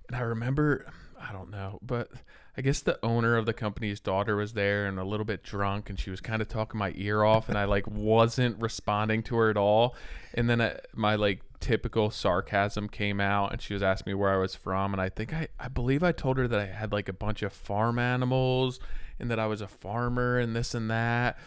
And I remember, I don't know, but I guess the owner of the company's daughter was there and a little bit drunk, and she was kind of talking my ear off, and I like wasn't responding to her at all. And then my like typical sarcasm came out, and she was asking me where I was from, and I think I believe I told her that I had like a bunch of farm animals and that I was a farmer and this and that.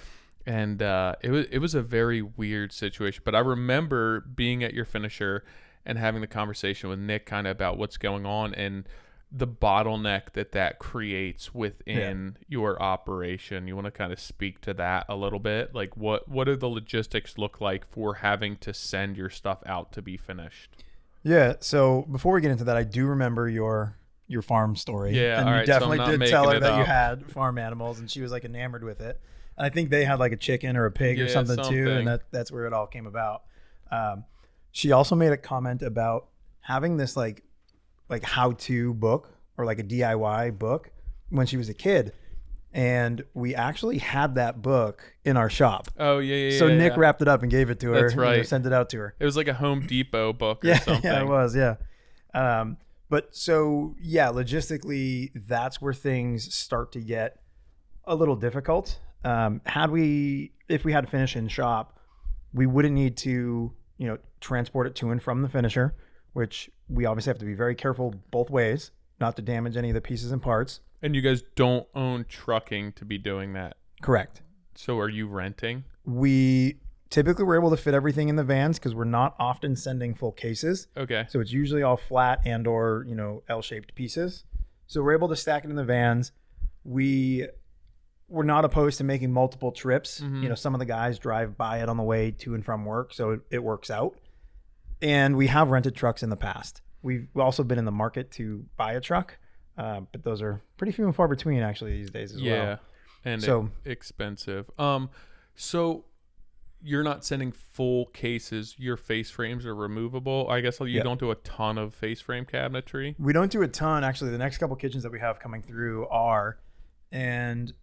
And it was a very weird situation. But I remember being at your finisher and having the conversation with Nick kind of about what's going on and the bottleneck that creates within your operation. You want to kind of speak to that a little bit? Like what do the logistics look like for having to send your stuff out to be finished? Yeah. So before we get into that, I do remember your farm story. Yeah. And all you right, definitely so did tell her that you had farm animals, and she was like enamored with it. And I think they had like a chicken or a pig or something too. And that's where it all came about. She also made a comment about having this like how-to book or like a DIY book when she was a kid. And we actually had that book in our shop. Oh, yeah. So Nick wrapped it up and gave it to her. That's right. Sent it out to her. It was like a Home Depot book or something. Yeah, it was, yeah. But so, yeah, logistically, that's where things start to get a little difficult. If we had to finish in shop, we wouldn't need to, transport it to and from the finisher, which we obviously have to be very careful both ways, not to damage any of the pieces and parts. And you guys don't own trucking to be doing that? Correct. So are you renting? We typically we're able to fit everything in the vans because we're not often sending full cases. Okay. So it's usually all flat and or, L-shaped pieces. So we're able to stack it in the vans. We're not opposed to making multiple trips. Mm-hmm. Some of the guys drive by it on the way to and from work, so it works out. And we have rented trucks in the past. We've also been in the market to buy a truck, but those are pretty few and far between actually these days as well. Yeah, and expensive. So you're not sending full cases. Your face frames are removable. I guess you don't do a ton of face frame cabinetry. We don't do a ton. Actually, the next couple kitchens that we have coming through are, and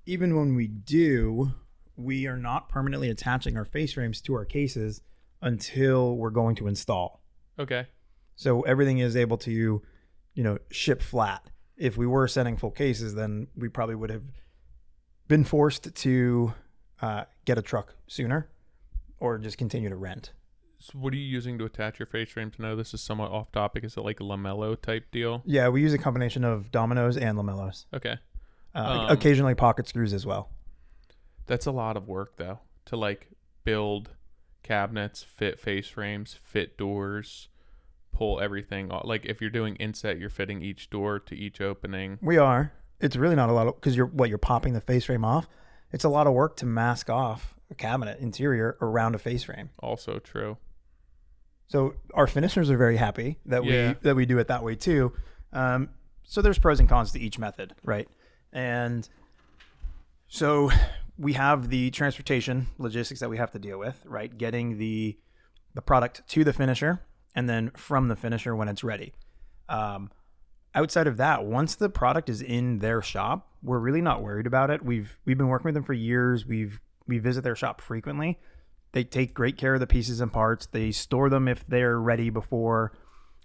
even when we do, we are not permanently attaching our face frames to our cases until we're going to install. Okay. So everything is able to, ship flat. If we were sending full cases, then we probably would have been forced to get a truck sooner or just continue to rent. So what are you using to attach your face frame? To know this is somewhat off topic. Is it like a lamello type deal? Yeah, we use a combination of dominoes and lamellos. Okay. Occasionally pocket screws as well. That's a lot of work though, to build cabinets, fit face frames, fit doors, pull everything. Like if you're doing inset, you're fitting each door to each opening. We are. It's really not a lot because you're popping the face frame off. It's a lot of work to mask off a cabinet interior around a face frame. Also true. So our finishers are very happy that we do it that way too. So there's pros and cons to each method, right? And so we have the transportation logistics that we have to deal with, right? Getting the product to the finisher and then from the finisher when it's ready. Outside of that, once the product is in their shop, we're really not worried about it. We've been working with them for years. We visit their shop frequently. They take great care of the pieces and parts. They store them if they're ready before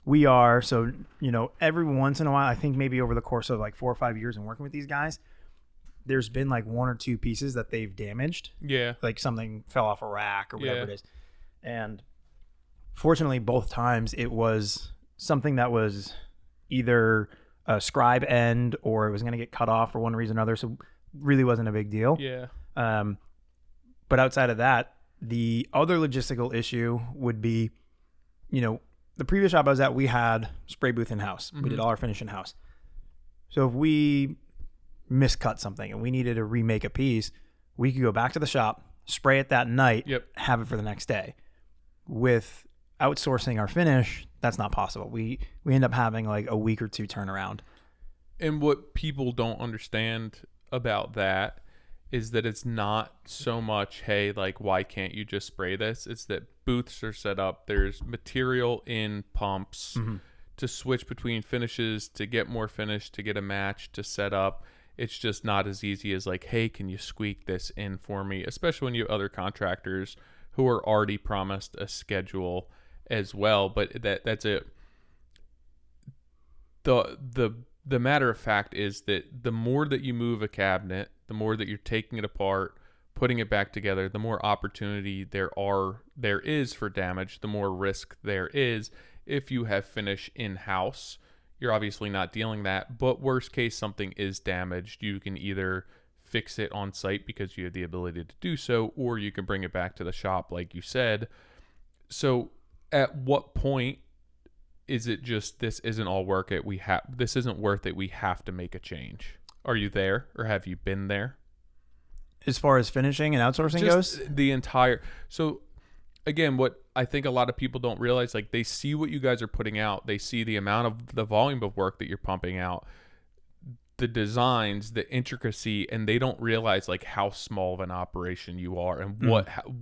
we are. So, every once in a while, I think maybe over the course of 4 or 5 years in working with these guys, there's been 1 or 2 pieces that they've damaged. Yeah. Like something fell off a rack or whatever it is. And fortunately, both times it was something that was either a scribe end or it was going to get cut off for one reason or another. So really wasn't a big deal. Yeah. But outside of that, the other logistical issue would be, the previous shop I was at, we had spray booth in-house. Mm-hmm. We did all our finish in-house. So if we miscut something and we needed to remake a piece, we could go back to the shop, spray it that night, have it for the next day. With outsourcing our finish, that's not possible. We end up having a week or 2 turnaround. And what people don't understand about that is that it's not so much, hey, like, why can't you just spray this? It's that booths are set up. There's material in pumps to switch between finishes, to get more finish, to get a match, to set up. It's just not as easy as like, hey, can you squeak this in for me? Especially when you have other contractors who are already promised a schedule as well. But that's it. The matter of fact is that the more that you move a cabinet, the more that you're taking it apart, putting it back together, the more opportunity there is for damage, the more risk there is. If you have finish in-house, you're obviously not dealing that, but worst case, something is damaged. You can either fix it on site because you have the ability to do so, or you can bring it back to the shop like you said. So at what point is it just, this isn't all worth it, this isn't worth it, we have to make a change? Are you there, or have you been there? As far as finishing and outsourcing just goes? The entire, so again, what I think a lot of people don't realize, like, they see what you guys are putting out, they see the amount of the volume of work that you're pumping out, the designs, the intricacy, and they don't realize like how small of an operation you are, and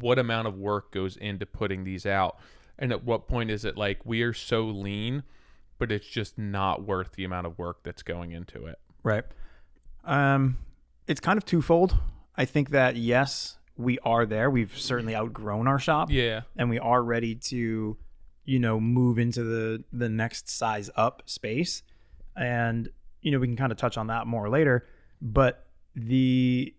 what amount of work goes into putting these out. And at what point is it like, we are so lean, but it's just not worth the amount of work that's going into it? Right. It's kind of twofold. I think that, yes, we are there. We've certainly outgrown our shop. Yeah. And we are ready to, move into the next size up space. And, we can kind of touch on that more later. But in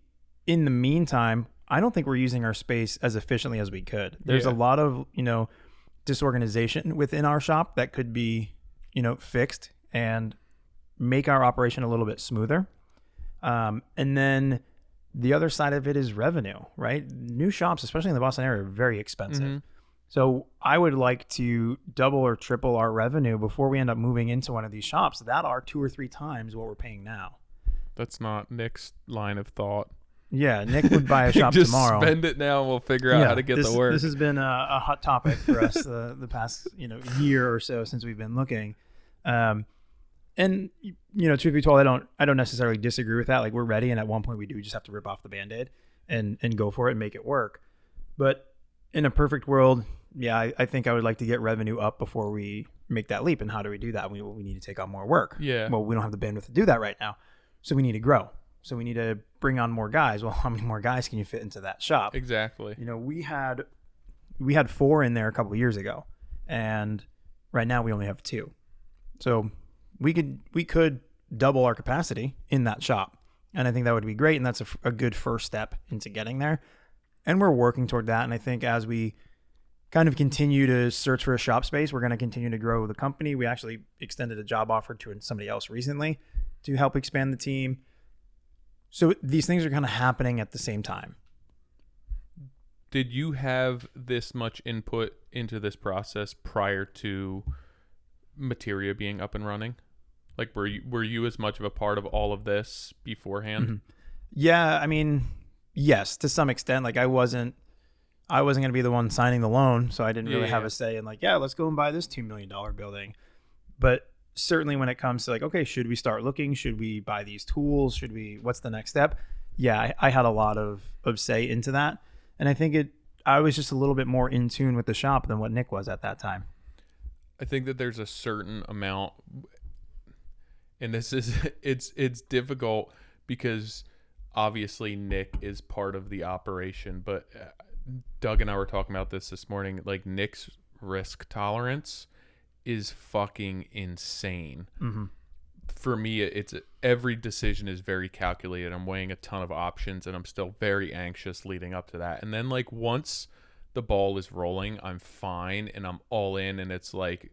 the meantime, I don't think we're using our space as efficiently as we could. There's a lot of, disorganization within our shop that could be, fixed and make our operation a little bit smoother. And then the other side of it is revenue, right? New shops, especially in the Boston area, are very expensive. Mm-hmm. So I would like to double or triple our revenue before we end up moving into one of these shops that are 2 or 3 times what we're paying now. That's not Nick's line of thought. Yeah, Nick would buy a shop just tomorrow. Spend it now, and we'll figure out how to get the work. This has been a hot topic for us the past year or so since we've been looking. And truth be told, I don't necessarily disagree with that. Like, we're ready, and at one point we do just have to rip off the Band-Aid and go for it and make it work. But in a perfect world, yeah, I think I would like to get revenue up before we make that leap. And how do we do that? We need to take on more work. Yeah. Well, we don't have the bandwidth to do that right now, so we need to grow. So we need to bring on more guys. Well, how many more guys can you fit into that shop? Exactly. We had 4 in there a couple of years ago, and right now we only have 2. So we could double our capacity in that shop, and I think that would be great. And that's a good first step into getting there. And we're working toward that. And I think as we kind of continue to search for a shop space, we're going to continue to grow the company. We actually extended a job offer to somebody else recently to help expand the team. So these things are kind of happening at the same time. Did you have this much input into this process prior to Materia being up and running? Like, were you as much of a part of all of this beforehand? Mm-hmm. Yeah, I mean, yes, to some extent. Like, I wasn't going to be the one signing the loan, so I didn't really have a say in like, let's go and buy this $2 million building. But certainly when it comes to like, okay, should we start looking? Should we buy these tools? What's the next step? Yeah, I had a lot of say into that. And I think I was just a little bit more in tune with the shop than what Nick was at that time. I think that there's a certain amount, and this is, it's difficult because obviously Nick is part of the operation, but Doug and I were talking about this morning. Like, Nick's risk tolerance is fucking insane. Mm-hmm. For me, it's every decision is very calculated. I'm weighing a ton of options, and I'm still very anxious leading up to that. And then, like, once the ball is rolling, I'm fine and I'm all in, and it's like,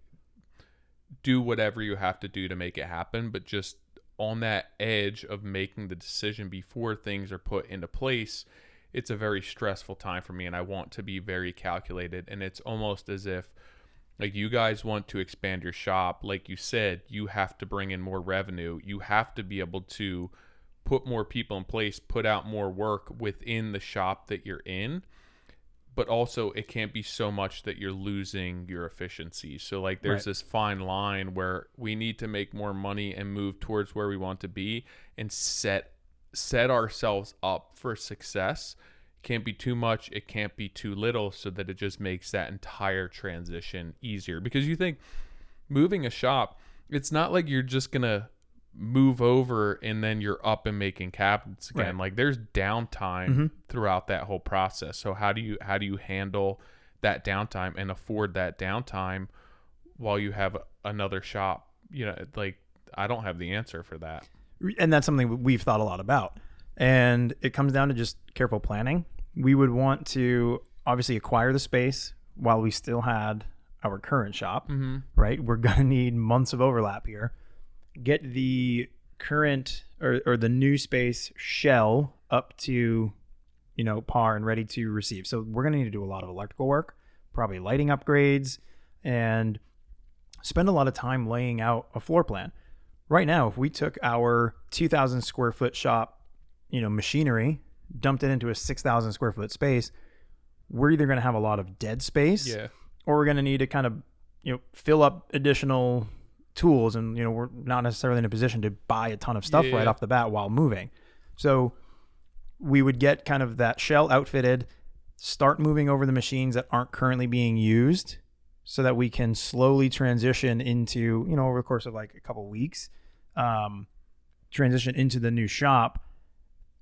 do whatever you have to do to make it happen. But just on that edge of making the decision before things are put into place, it's a very stressful time for me, and I want to be very calculated. And it's almost as if, like, you guys want to expand your shop. Like you said, you have to bring in more revenue. You have to be able to put more people in place, put out more work within the shop that you're in. But also, it can't be so much that you're losing your efficiency. So, like, there's this fine line where we need to make more money and move towards where we want to be and set set ourselves up for success. It can't be too much, it can't be too little, so that it just makes that entire transition easier. Because you think moving a shop, it's not like you're just gonna move over and then you're up and making cabinets again. Right. Like there's downtime throughout that whole process. So how do you handle that downtime and afford that downtime while you have another shop? Like I don't have the answer for that. And that's something we've thought a lot about. And it comes down to just careful planning. We would want to obviously acquire the space while we still had our current shop, right? We're going to need months of overlap here. Get the current or the new space shell up to, par and ready to receive. So we're going to need to do a lot of electrical work, probably lighting upgrades, and spend a lot of time laying out a floor plan. Right now, if we took our 2,000 square foot shop, machinery, dumped it into a 6,000 square foot space, we're either going to have a lot of dead space, or we're going to need to kind of, fill up additional tools, and we're not necessarily in a position to buy a ton of stuff right off the bat while moving. So we would get kind of that shell outfitted, start moving over the machines that aren't currently being used, so that we can slowly transition into, over the course of like a couple of weeks, transition into the new shop,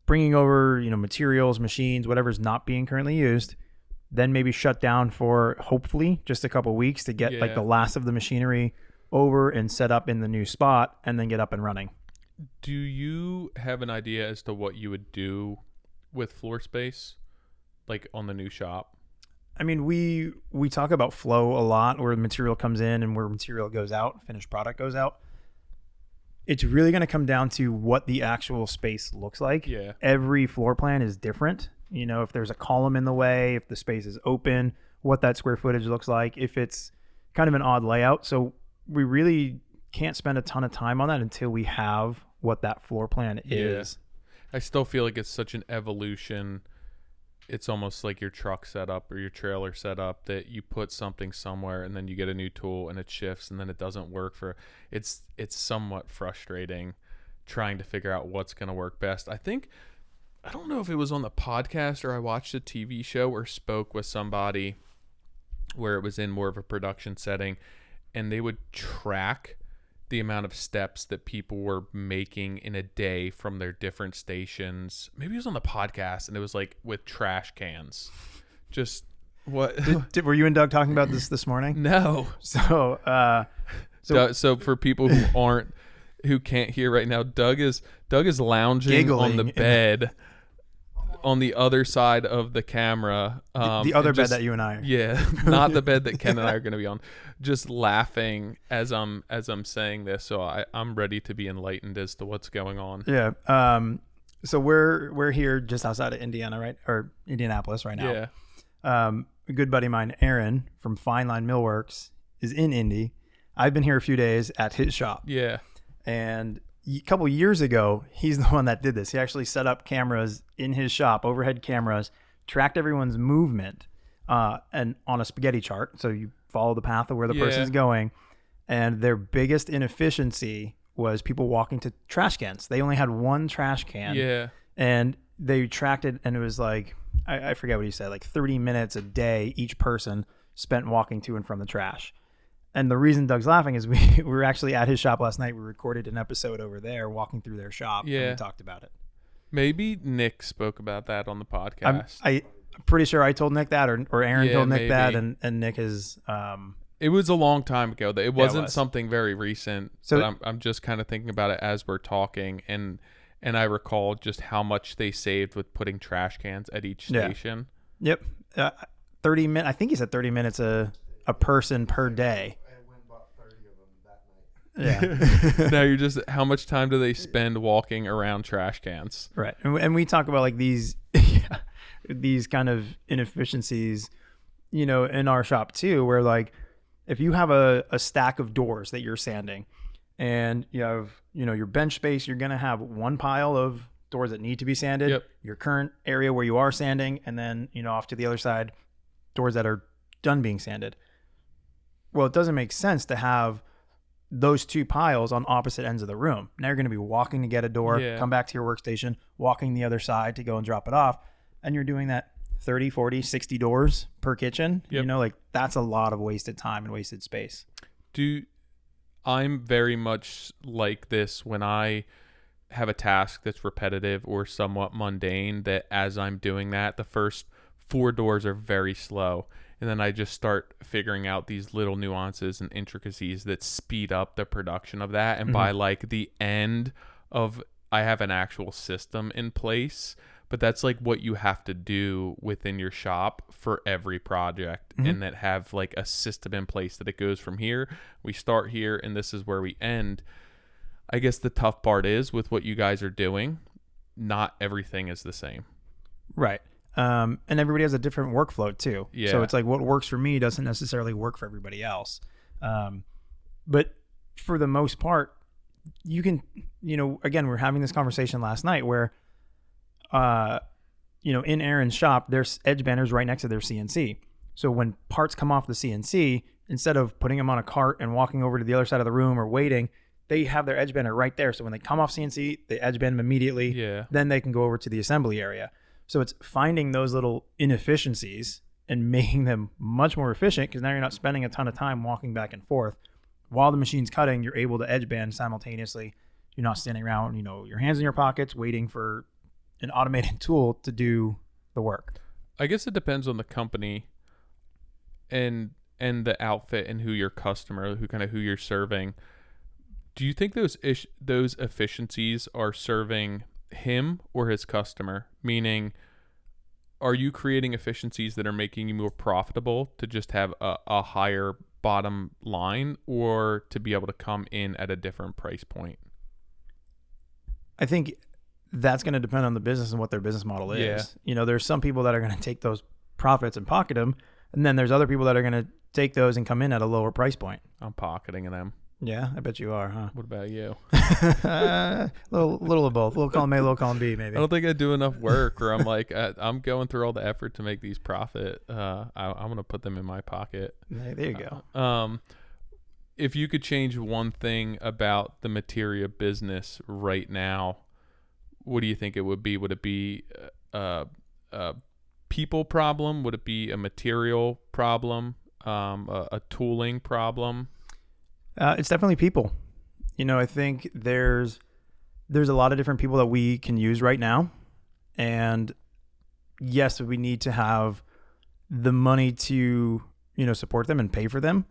bringing over, materials, machines, whatever's not being currently used, then maybe shut down for hopefully just a couple of weeks to get like the last of the machinery over and set up in the new spot, and then get up and running. Do you have an idea as to what you would do with floor space, like on the new shop? I mean, we talk about flow a lot, where material comes in and where material goes out, finished product goes out. It's really going to come down to what the actual space looks like. Yeah. Every floor plan is different. If there's a column in the way, if the space is open, what that square footage looks like, if it's kind of an odd layout. So we really can't spend a ton of time on that until we have what that floor plan is. I still feel like it's such an evolution. It's almost like your truck setup or your trailer setup, that you put something somewhere and then you get a new tool and it shifts and then it doesn't work it's somewhat frustrating trying to figure out what's going to work best. I don't know if it was on the podcast or I watched a TV show or spoke with somebody where it was in more of a production setting, and they would track the amount of steps that people were making in a day from their different stations. Maybe it was on the podcast, and it was like with trash cans. Just what? Were you and Doug talking about this morning? No. So for people who can't hear right now, Doug is lounging on the bed on the other side of the camera. The other bed that you and I are. Yeah, not the bed that Ken and I are going to be on. Just laughing as I'm saying this, so I'm ready to be enlightened as to what's going on. Yeah. So we're here just outside of Indiana, right? Or Indianapolis right now. Yeah. A good buddy of mine, Aaron from Fine Line Millworks, is in Indy. I've been here a few days at his shop. Yeah. And a couple years ago, he's the one that did this. He actually set up cameras in his shop, overhead cameras, tracked everyone's movement, and on a spaghetti chart. So you follow the path of where the person's going. And their biggest inefficiency was people walking to trash cans. They only had one trash can. Yeah. And they tracked it, and it was like, I forget what he said, like 30 minutes a day each person spent walking to and from the trash. And the reason Doug's laughing is we were actually at his shop last night. We recorded an episode over there walking through their shop, and we talked about it. Maybe Nick spoke about that on the podcast. I'm pretty sure I told Nick that, or Aaron told Nick that, and Nick is... It was a long time ago. It wasn't something very recent. So but I'm just kind of thinking about it as we're talking, and I recall just how much they saved with putting trash cans at each station. Yep. 30 minutes. I think he said 30 minutes a person per day. Yeah. Now you're just, how much time do they spend walking around trash cans? Right. And we talk about like these kind of inefficiencies, in our shop too, where like if you have a stack of doors that you're sanding and you have, your bench space, you're going to have one pile of doors that need to be sanded, your current area where you are sanding, and then, off to the other side, doors that are done being sanded. Well, it doesn't make sense to have those two piles on opposite ends of the room. Now you're going to be walking to get a door, come back to your workstation, walking the other side to go and drop it off. And you're doing that 30, 40, 60 doors per kitchen. Yep. Like that's a lot of wasted time and wasted space. I'm very much like this when I have a task that's repetitive or somewhat mundane, that as I'm doing that, the first 4 doors are very slow. And then I just start figuring out these little nuances and intricacies that speed up the production of that. And by like the end of, I have an actual system in place, but that's like what you have to do within your shop for every project, and that have like a system in place that it goes from here. We start here and this is where we end. I guess the tough part is with what you guys are doing, not everything is the same. Right. And everybody has a different workflow too. Yeah. So it's like what works for me doesn't necessarily work for everybody else. But for the most part, you can, again, we're having this conversation last night where, in Aaron's shop, there's edge banners right next to their CNC. So when parts come off the CNC, instead of putting them on a cart and walking over to the other side of the room or waiting, they have their edge banner right there. So when they come off CNC, they edge band them immediately. Yeah. Then they can go over to the assembly area. So it's finding those little inefficiencies and making them much more efficient, because now you're not spending a ton of time walking back and forth. While the machine's cutting, you're able to edge band simultaneously. You're not standing around, your hands in your pockets waiting for an automated tool to do the work. I guess it depends on the company and the outfit and who your customer, who you're serving. Do you think those efficiencies are serving him or his customer? Meaning, are you creating efficiencies that are making you more profitable to just have a higher bottom line, or to be able to come in at a different price point? I think that's going to depend on the business and what their business model is. Yeah. There's some people that are going to take those profits and pocket them, and then there's other people that are going to take those and come in at a lower price point. I'm pocketing them. Yeah, I bet you are, huh? What about you? little of both. Little column A, little column B, maybe. I don't think I do enough work, or I'm like, I'm going through all the effort to make these profit. I'm going to put them in my pocket. There you go. If you could change one thing about the materia business right now, what do you think it would be? Would it be a people problem? Would it be a material problem? A tooling problem? It's definitely people. I think there's a lot of different people that we can use right now. And yes, we need to have the money to, support them and pay for them.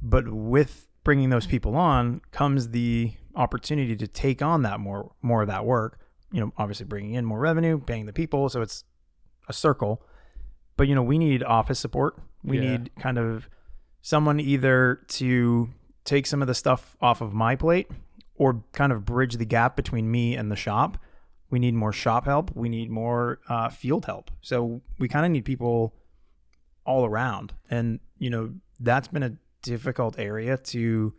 But with bringing those people on comes the opportunity to take on that more of that work, obviously bringing in more revenue, paying the people. So it's a circle. But, we need office support. We need kind of someone either to take some of the stuff off of my plate or kind of bridge the gap between me and the shop. We need more shop help. We need more field help. So we kind of need people all around. And, that's been a difficult area to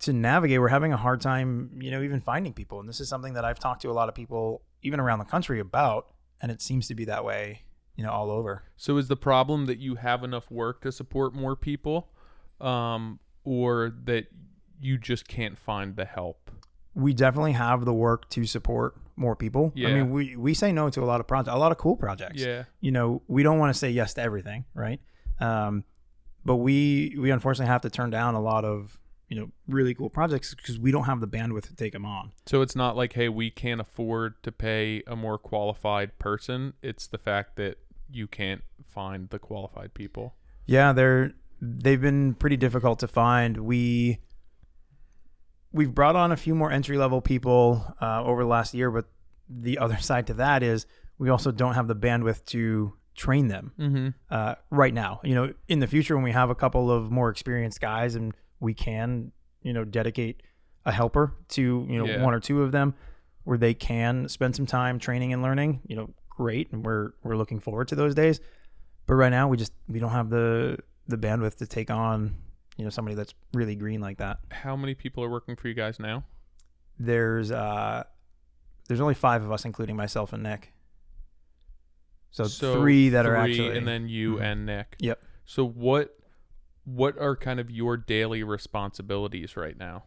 navigate. We're having a hard time, even finding people. And this is something that I've talked to a lot of people, even around the country, about. And it seems to be that way, all over. So is the problem that you have enough work to support more people? Or that you just can't find the help? We definitely have the work to support more people. Yeah. I mean, we say no to a lot of projects, a lot of cool projects. Yeah. We don't want to say yes to everything, right? But we unfortunately have to turn down a lot of, really cool projects because we don't have the bandwidth to take them on. So it's not like, hey, we can't afford to pay a more qualified person. It's the fact that you can't find the qualified people. Yeah, they've been pretty difficult to find. We've brought on a few more entry-level people over the last year, but the other side to that is we also don't have the bandwidth to train them right now. In the future, when we have a couple of more experienced guys and we can, dedicate a helper to, one or two of them where they can spend some time training and learning, great. And we're looking forward to those days. But right now we don't have the bandwidth to take on, somebody that's really green like that. How many people are working for you guys now? There's only 5 of us, including myself and Nick. So 3 that are actually, and then you and Nick. Yep. So what what are kind of your daily responsibilities right now?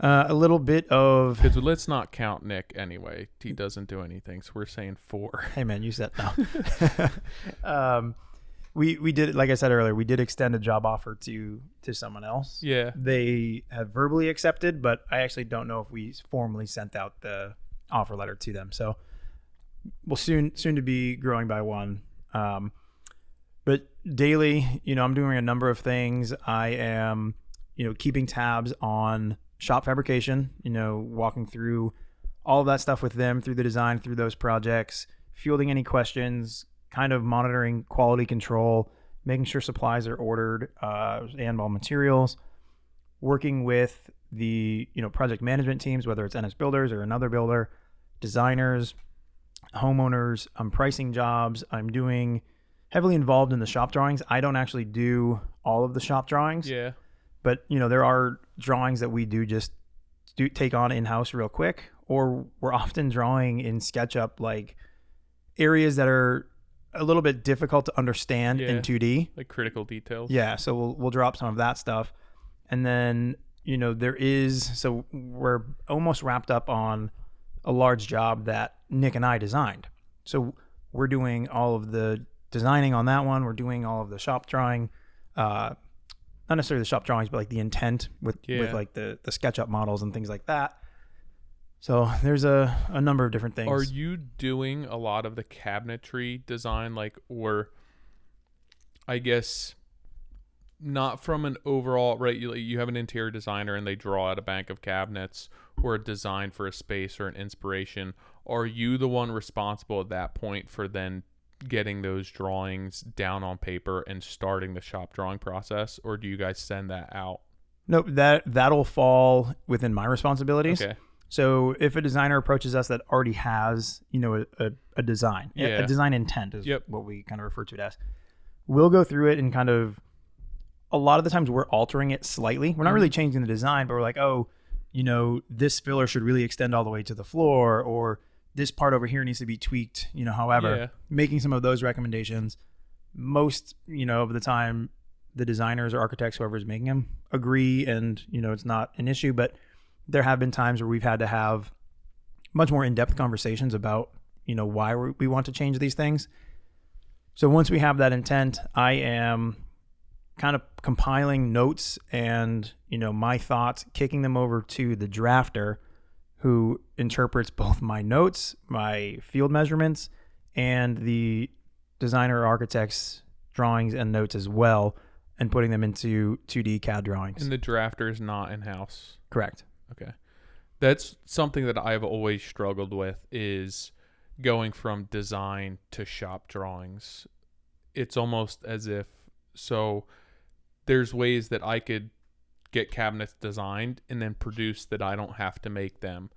A little bit of. Because let's not count Nick anyway. He doesn't do anything, so we're saying 4. Hey man, you said no. We did, like I said earlier, we did extend a job offer to someone else. Yeah. They have verbally accepted, but I actually don't know if we formally sent out the offer letter to them. So we'll soon to be growing by one. But daily, I'm doing a number of things. I am, keeping tabs on shop fabrication, walking through all of that stuff with them through the design, through those projects, fielding any questions, kind of monitoring quality control, making sure supplies are ordered, and all materials, working with the, project management teams, whether it's NS Builders or another builder, designers, homeowners. I'm pricing jobs. I'm doing heavily involved in the shop drawings. I don't actually do all of the shop drawings. Yeah. But, there are drawings that we take on in-house real quick, or we're often drawing in SketchUp, like areas that are a little bit difficult to understand in 2D. Like critical details. Yeah. So we'll drop some of that stuff. And then, so we're almost wrapped up on a large job that Nick and I designed. So we're doing all of the designing on that one. We're doing all of the shop drawing, not necessarily the shop drawings, but like the intent with like the SketchUp models and things like that. So there's a number of different things. Are you doing a lot of the cabinetry design, or I guess not from an overall, right? You have an interior designer and they draw out a bank of cabinets or a design for a space or an inspiration. Are you the one responsible at that point for then getting those drawings down on paper and starting the shop drawing process, or do you guys send that out? Nope, that'll fall within my responsibilities. Okay. So if a designer approaches us that already has, a design, a design intent is what we kind of refer to it as, we'll go through it and kind of, a lot of the times we're altering it slightly. We're not really changing the design, but we're like, this filler should really extend all the way to the floor, or this part over here needs to be tweaked, however, making some of those recommendations. Most, of the time, the designers or architects, whoever's making them, agree, and, it's not an issue. But there have been times where we've had to have much more in-depth conversations about, why we want to change these things. So once we have that intent, I am kind of compiling notes and, my thoughts, kicking them over to the drafter, who interprets both my notes, my field measurements, and the designer or architect's drawings and notes as well, and putting them into 2D CAD drawings. And the drafter is not in-house? Correct. Okay. That's something that I've always struggled with, is going from design to shop drawings. It's almost as if, so there's ways that I could get cabinets designed and then produce that I don't have to make them.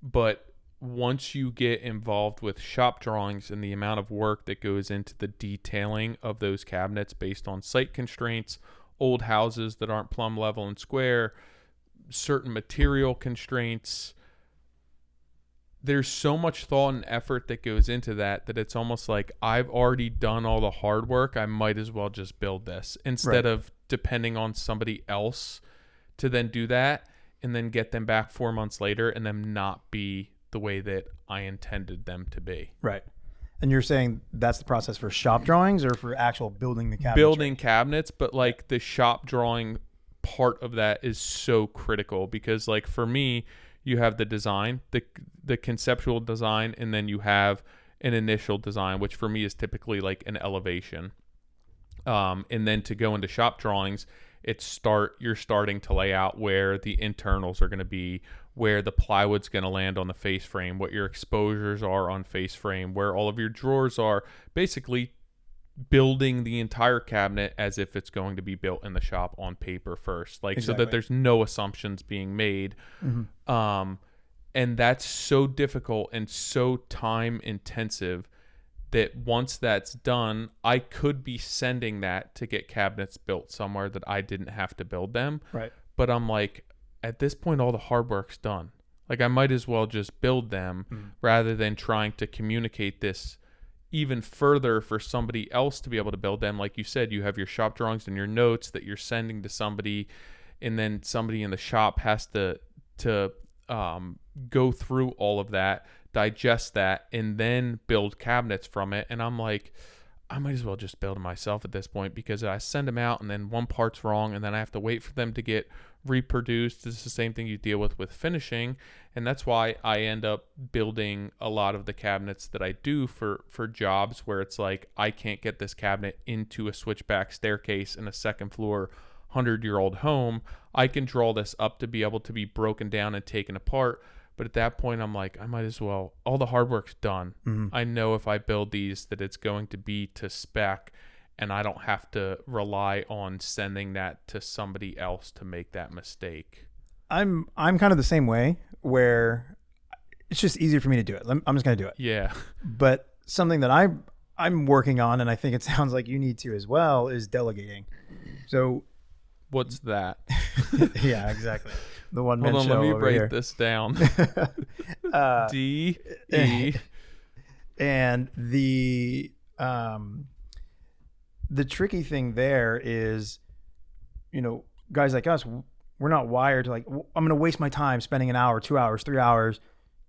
But once you get involved with shop drawings and the amount of work that goes into the detailing of those cabinets based on site constraints, old houses that aren't plumb level and square, certain material constraints, there's so much thought and effort that goes into that it's almost like I've already done all the hard work. I might as well just build this instead of depending on somebody else to then do that and then get them back 4 months later and them not be the way that I intended them to be. Right. And you're saying that's the process for shop drawings or for actual building the cabinet? Building cabinets, but like the shop drawing part of that is so critical because like for me, you have the design, the conceptual design, and then you have an initial design, which for me is typically like an elevation. And then to go into shop drawings, you're starting to lay out where the internals are going to be, where the plywood's going to land on the face frame, what your exposures are on face frame, where all of your drawers are, basically building the entire cabinet as if it's going to be built in the shop on paper first, like so that there's no assumptions being made. Mm-hmm. And that's so difficult and so time intensive that once that's done, I could be sending that to get cabinets built somewhere that I didn't have to build them. Right. But I'm like, at this point, all the hard work's done. Like I might as well just build them rather than trying to communicate this even further for somebody else to be able to build them. Like you said, you have your shop drawings and your notes that you're sending to somebody, and then somebody in the shop has to go through all of that, digest that, and then build cabinets from it. And I'm like, I might as well just build them myself at this point, because I send them out and then one part's wrong and then I have to wait for them to get reproduced. It's the same thing you deal with finishing. And that's why I end up building a lot of the cabinets that I do for jobs where it's like, I can't get this cabinet into a switchback staircase in a second floor 100-year-old home. I can draw this up to be able to be broken down and taken apart. But at that point, I'm like, I might as well. All the hard work's done. Mm-hmm. I know if I build these that it's going to be to spec, and I don't have to rely on sending that to somebody else to make that mistake. I'm kind of the same way, where it's just easier for me to do it. I'm just going to do it. Yeah. But something that I'm working on, and I think it sounds like you need to as well, is delegating. So what's that? Yeah, exactly. The one man show. Hold on, let me write write this down. DE. And the tricky thing there is, guys like us, we're not wired to like, I'm going to waste my time spending an hour, 2 hours, 3 hours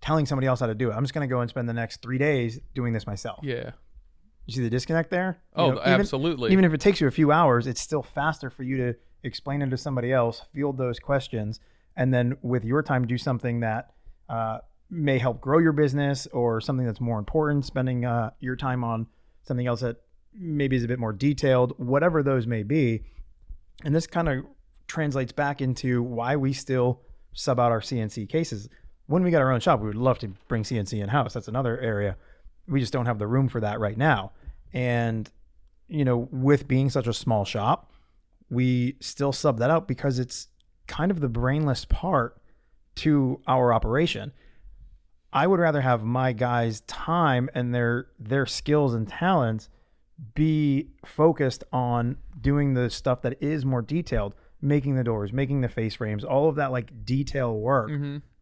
telling somebody else how to do it. I'm just going to go and spend the next 3 days doing this myself. Yeah. You see the disconnect there? Absolutely. Even if it takes you a few hours, it's still faster for you to explain it to somebody else, field those questions, and then with your time, do something that may help grow your business, or something that's more important, spending your time on something else that maybe is a bit more detailed, whatever those may be. And this kind of translates back into why we still sub out our CNC cases. When we got our own shop, we would love to bring CNC in-house. That's another area. We just don't have the room for that right now. And, with being such a small shop, we still sub that out because it's kind of the brainless part to our operation. I would rather have my guys' time and their skills and talents be focused on doing the stuff that is more detailed, making the doors, making the face frames, all of that like detail work,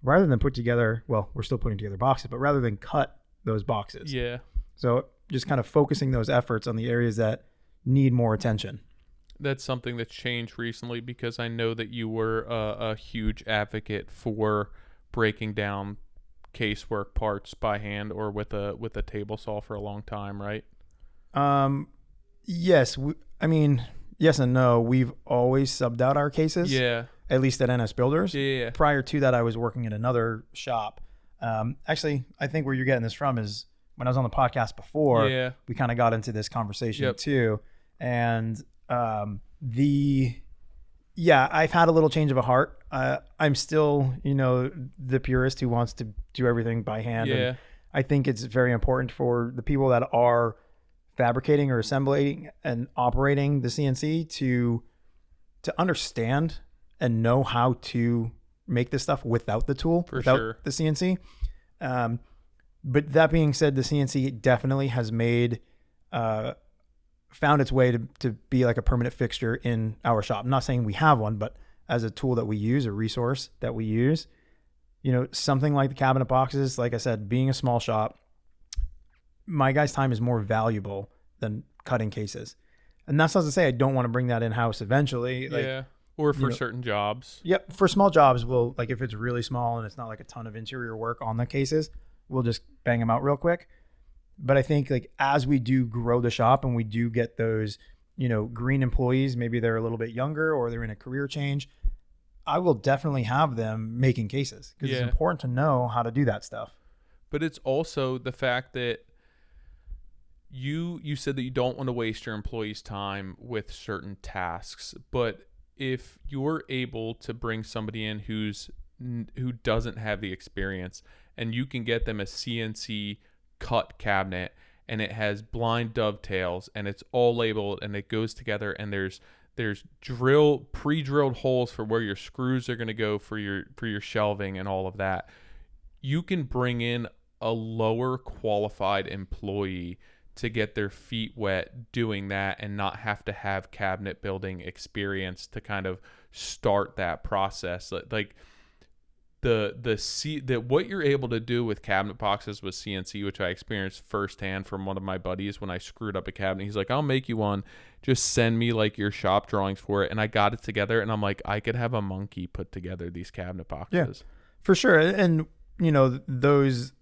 rather than put together, well, we're still putting together boxes, but rather than cut those boxes. Yeah. So just kind of focusing those efforts on the areas that need more attention. That's something that's changed recently, because I know that you were a huge advocate for breaking down casework parts by hand or with a table saw for a long time, right? Yes. Yes and no. We've always subbed out our cases. Yeah. At least at NS Builders. Yeah. Prior to that, I was working in another shop. Actually, I think where you're getting this from is when I was on the podcast before, we kind of got into this conversation too. And I've had a little change of a heart. I'm still, the purist who wants to do everything by hand. Yeah. And I think it's very important for the people that are fabricating or assembling and operating the CNC to understand and know how to make this stuff without the tool, without the CNC. But that being said, the CNC definitely has found its way to be like a permanent fixture in our shop. I'm not saying we have one, but as a tool that we use, a resource that we use, something like the cabinet boxes, like I said, being a small shop, my guys' time is more valuable than cutting cases. And that's not to say I don't want to bring that in-house eventually. Or for certain jobs. Yep. For small jobs, we'll, like if it's really small and it's not like a ton of interior work on the cases, we'll just bang them out real quick. But I think like as we do grow the shop and we do get those, green employees, maybe they're a little bit younger or they're in a career change, I will definitely have them making cases because it's important to know how to do that stuff. But it's also the fact that you said that you don't want to waste your employees' time with certain tasks, but if you're able to bring somebody in who doesn't have the experience, and you can get them a CNC cut cabinet and it has blind dovetails and it's all labeled and it goes together and there's pre-drilled holes for where your screws are going to go for your shelving and all of that, you can bring in a lower qualified employee to get their feet wet doing that and not have to have cabinet building experience to kind of start that process. Like what you're able to do with cabinet boxes with CNC, which I experienced firsthand from one of my buddies when I screwed up a cabinet. He's like, I'll make you one. Just send me like your shop drawings for it. And I got it together, and I'm like, I could have a monkey put together these cabinet boxes. Yeah, for sure. And, those,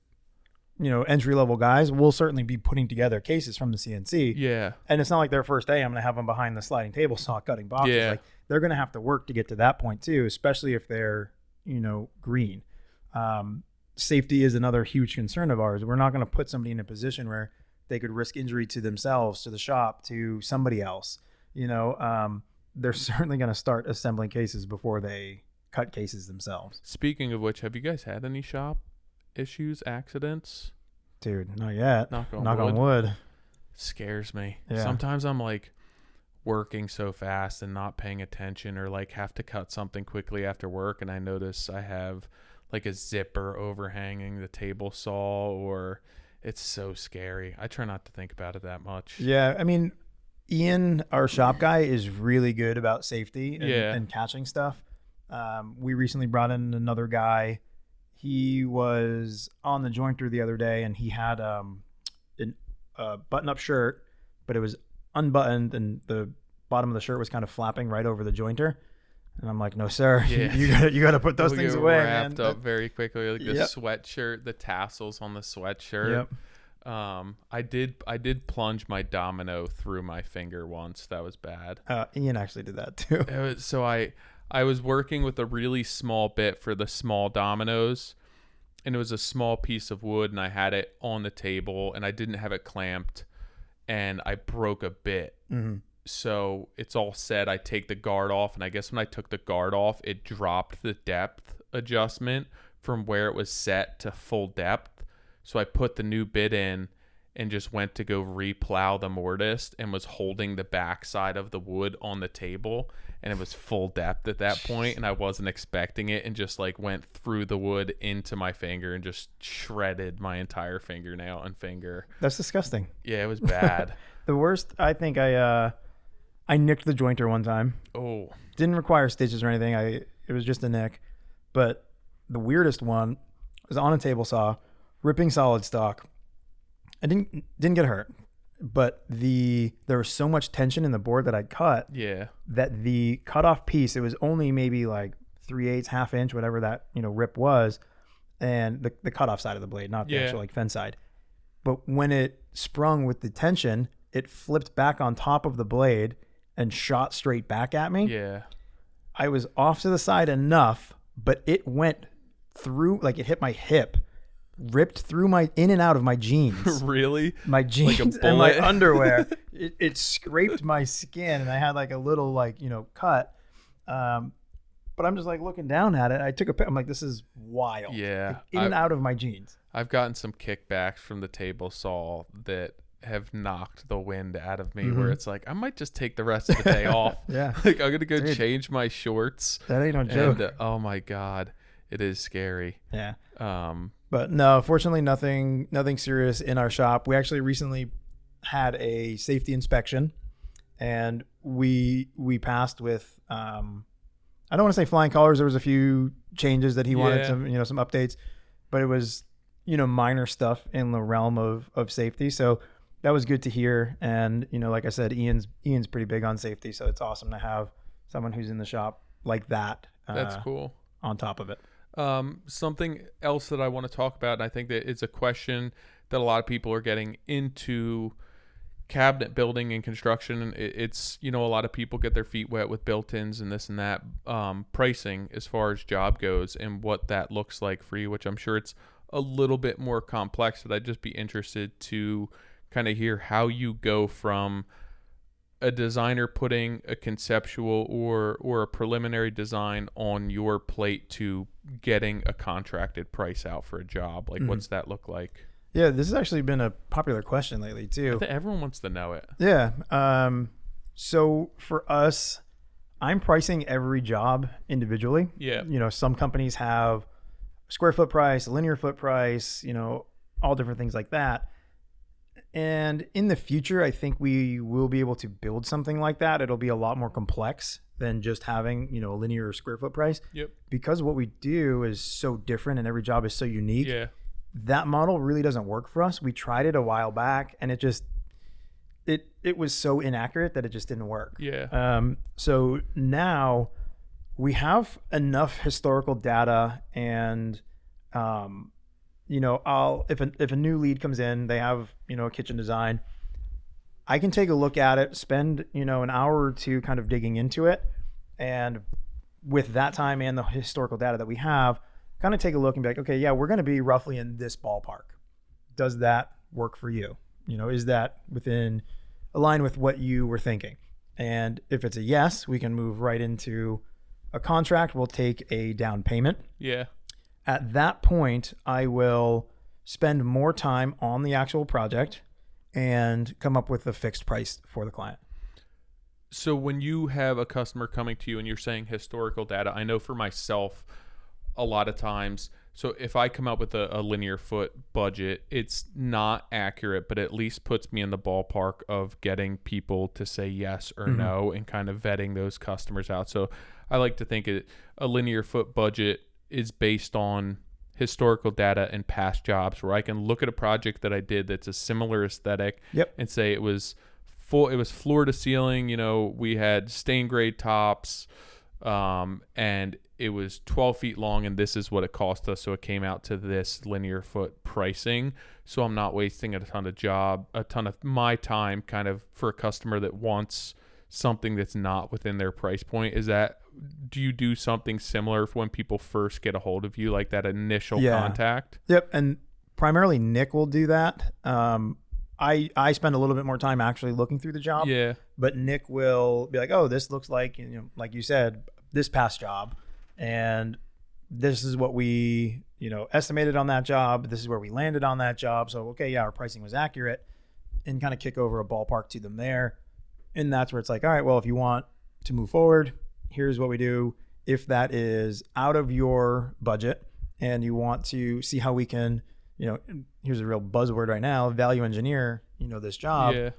entry-level guys will certainly be putting together cases from the CNC. Yeah. And it's not like their first day, I'm going to have them behind the sliding table saw cutting boxes. Yeah. Like, they're going to have to work to get to that point too, especially if they're, green. Safety is another huge concern of ours. We're not going to put somebody in a position where they could risk injury to themselves, to the shop, to somebody else. They're certainly going to start assembling cases before they cut cases themselves. Speaking of which, have you guys had any shop issues, accidents? Dude, not yet. Knock on wood. Scares me. Yeah. Sometimes I'm like working so fast and not paying attention, or like have to cut something quickly after work, and I notice I have like a zipper overhanging the table saw, or it's so scary. I try not to think about it that much. Yeah, I mean, Ian, our shop guy, is really good about safety and catching stuff. We recently brought in another guy. He was on the jointer the other day, and he had a button-up shirt, but it was unbuttoned, and the bottom of the shirt was kind of flapping right over the jointer. And I'm like, no, sir, you gotta put those things away, wrapped man. up very quickly, like the sweatshirt, the tassels on the sweatshirt. Yep. I did plunge my domino through my finger once. That was bad. Ian actually did that too. So I was working with a really small bit for the small dominoes, and it was a small piece of wood, and I had it on the table, and I didn't have it clamped, and I broke a bit. Mm-hmm. So it's all set. I take the guard off, and I guess when I took the guard off, it dropped the depth adjustment from where it was set to full depth. So I put the new bit in and just went to go re-plow the mortise, and was holding the backside of the wood on the table, and it was full depth at that point, and I wasn't expecting it, and just like went through the wood into my finger and just shredded my entire fingernail and finger. That's disgusting. Yeah, it was bad. The worst, I think I nicked the jointer one time. Oh. Didn't require stitches or anything. It was just a nick. But the weirdest one was on a table saw, ripping solid stock. I didn't get hurt, but there was so much tension in the board that I cut. Yeah. That the cutoff piece, it was only maybe like 3/8, half inch, whatever that rip was, and the cutoff side of the blade, not the actual like fence side. But when it sprung with the tension, it flipped back on top of the blade and shot straight back at me. Yeah. I was off to the side enough, but it went through, like it hit my hip, ripped through in and out of my jeans. Really? My jeans and my underwear. It scraped my skin, and I had like a little cut. But I'm just like looking down at it. I took a pic. I'm like, this is wild. Yeah. Like, in and out of my jeans. I've gotten some kickbacks from the table saw that have knocked the wind out of me, where it's like, I might just take the rest of the day off. Yeah. Like, I'm going to go change my shorts. That ain't no joke. And, oh my God. It is scary. Yeah. But no, fortunately, nothing serious in our shop. We actually recently had a safety inspection, and we passed with, I don't want to say flying colors. There was a few changes that he wanted, some updates, but it was, minor stuff in the realm of safety. So that was good to hear. And, like I said, Ian's pretty big on safety. So it's awesome to have someone who's in the shop like that. That's cool. On top of it. Something else that I want to talk about, and I think that it's a question that a lot of people are getting into cabinet building and construction. It's, a lot of people get their feet wet with built-ins and this and that, pricing as far as job goes and what that looks like for you, which I'm sure it's a little bit more complex, but I'd just be interested to kind of hear how you go from a designer putting a conceptual or a preliminary design on your plate to getting a contracted price out for a job. Like, what's that look like? Yeah, this has actually been a popular question lately too. I think everyone wants to know it. Yeah. So for us, I'm pricing every job individually. Yeah. Some companies have a square foot price, a linear foot price, all different things like that. And in the future, I think we will be able to build something like that. It'll be a lot more complex than just having, a linear square foot price. Yep. Because what we do is so different and every job is so unique. Yeah. That model really doesn't work for us. We tried it a while back and it was so inaccurate that it just didn't work. Yeah. So now we have enough historical data and, if a new lead comes in, they have, a kitchen design, I can take a look at it, spend, an hour or two kind of digging into it. And with that time and the historical data that we have, kind of take a look and be like, okay, yeah, we're going to be roughly in this ballpark. Does that work for you? Is that within align with what you were thinking? And if it's a yes, we can move right into a contract. We'll take a down payment. Yeah. At that point, I will spend more time on the actual project and come up with a fixed price for the client. So when you have a customer coming to you and you're saying historical data, I know for myself, a lot of times, so if I come up with a linear foot budget, it's not accurate, but at least puts me in the ballpark of getting people to say yes or no and kind of vetting those customers out. So I like to think a linear foot budget is based on historical data and past jobs, where I can look at a project that I did that's a similar aesthetic and say it was floor to ceiling, we had stain grade tops, and it was 12 feet long, and this is what it cost us. So it came out to this linear foot pricing. So I'm not wasting a ton of my time kind of for a customer that wants something that's not within their price point. Do you do something similar when people first get a hold of you, like that initial contact? Yep. And primarily Nick will do that. I spend a little bit more time actually looking through the job. Yeah. But Nick will be like, oh, this looks like, like you said, this past job. And this is what we, estimated on that job. This is where we landed on that job. So, okay, yeah, our pricing was accurate, and kind of kick over a ballpark to them there. And that's where it's like, all right, well, if you want to move forward, here's what we do. If that is out of your budget and you want to see how we can, here's a real buzzword right now, value engineer, this job,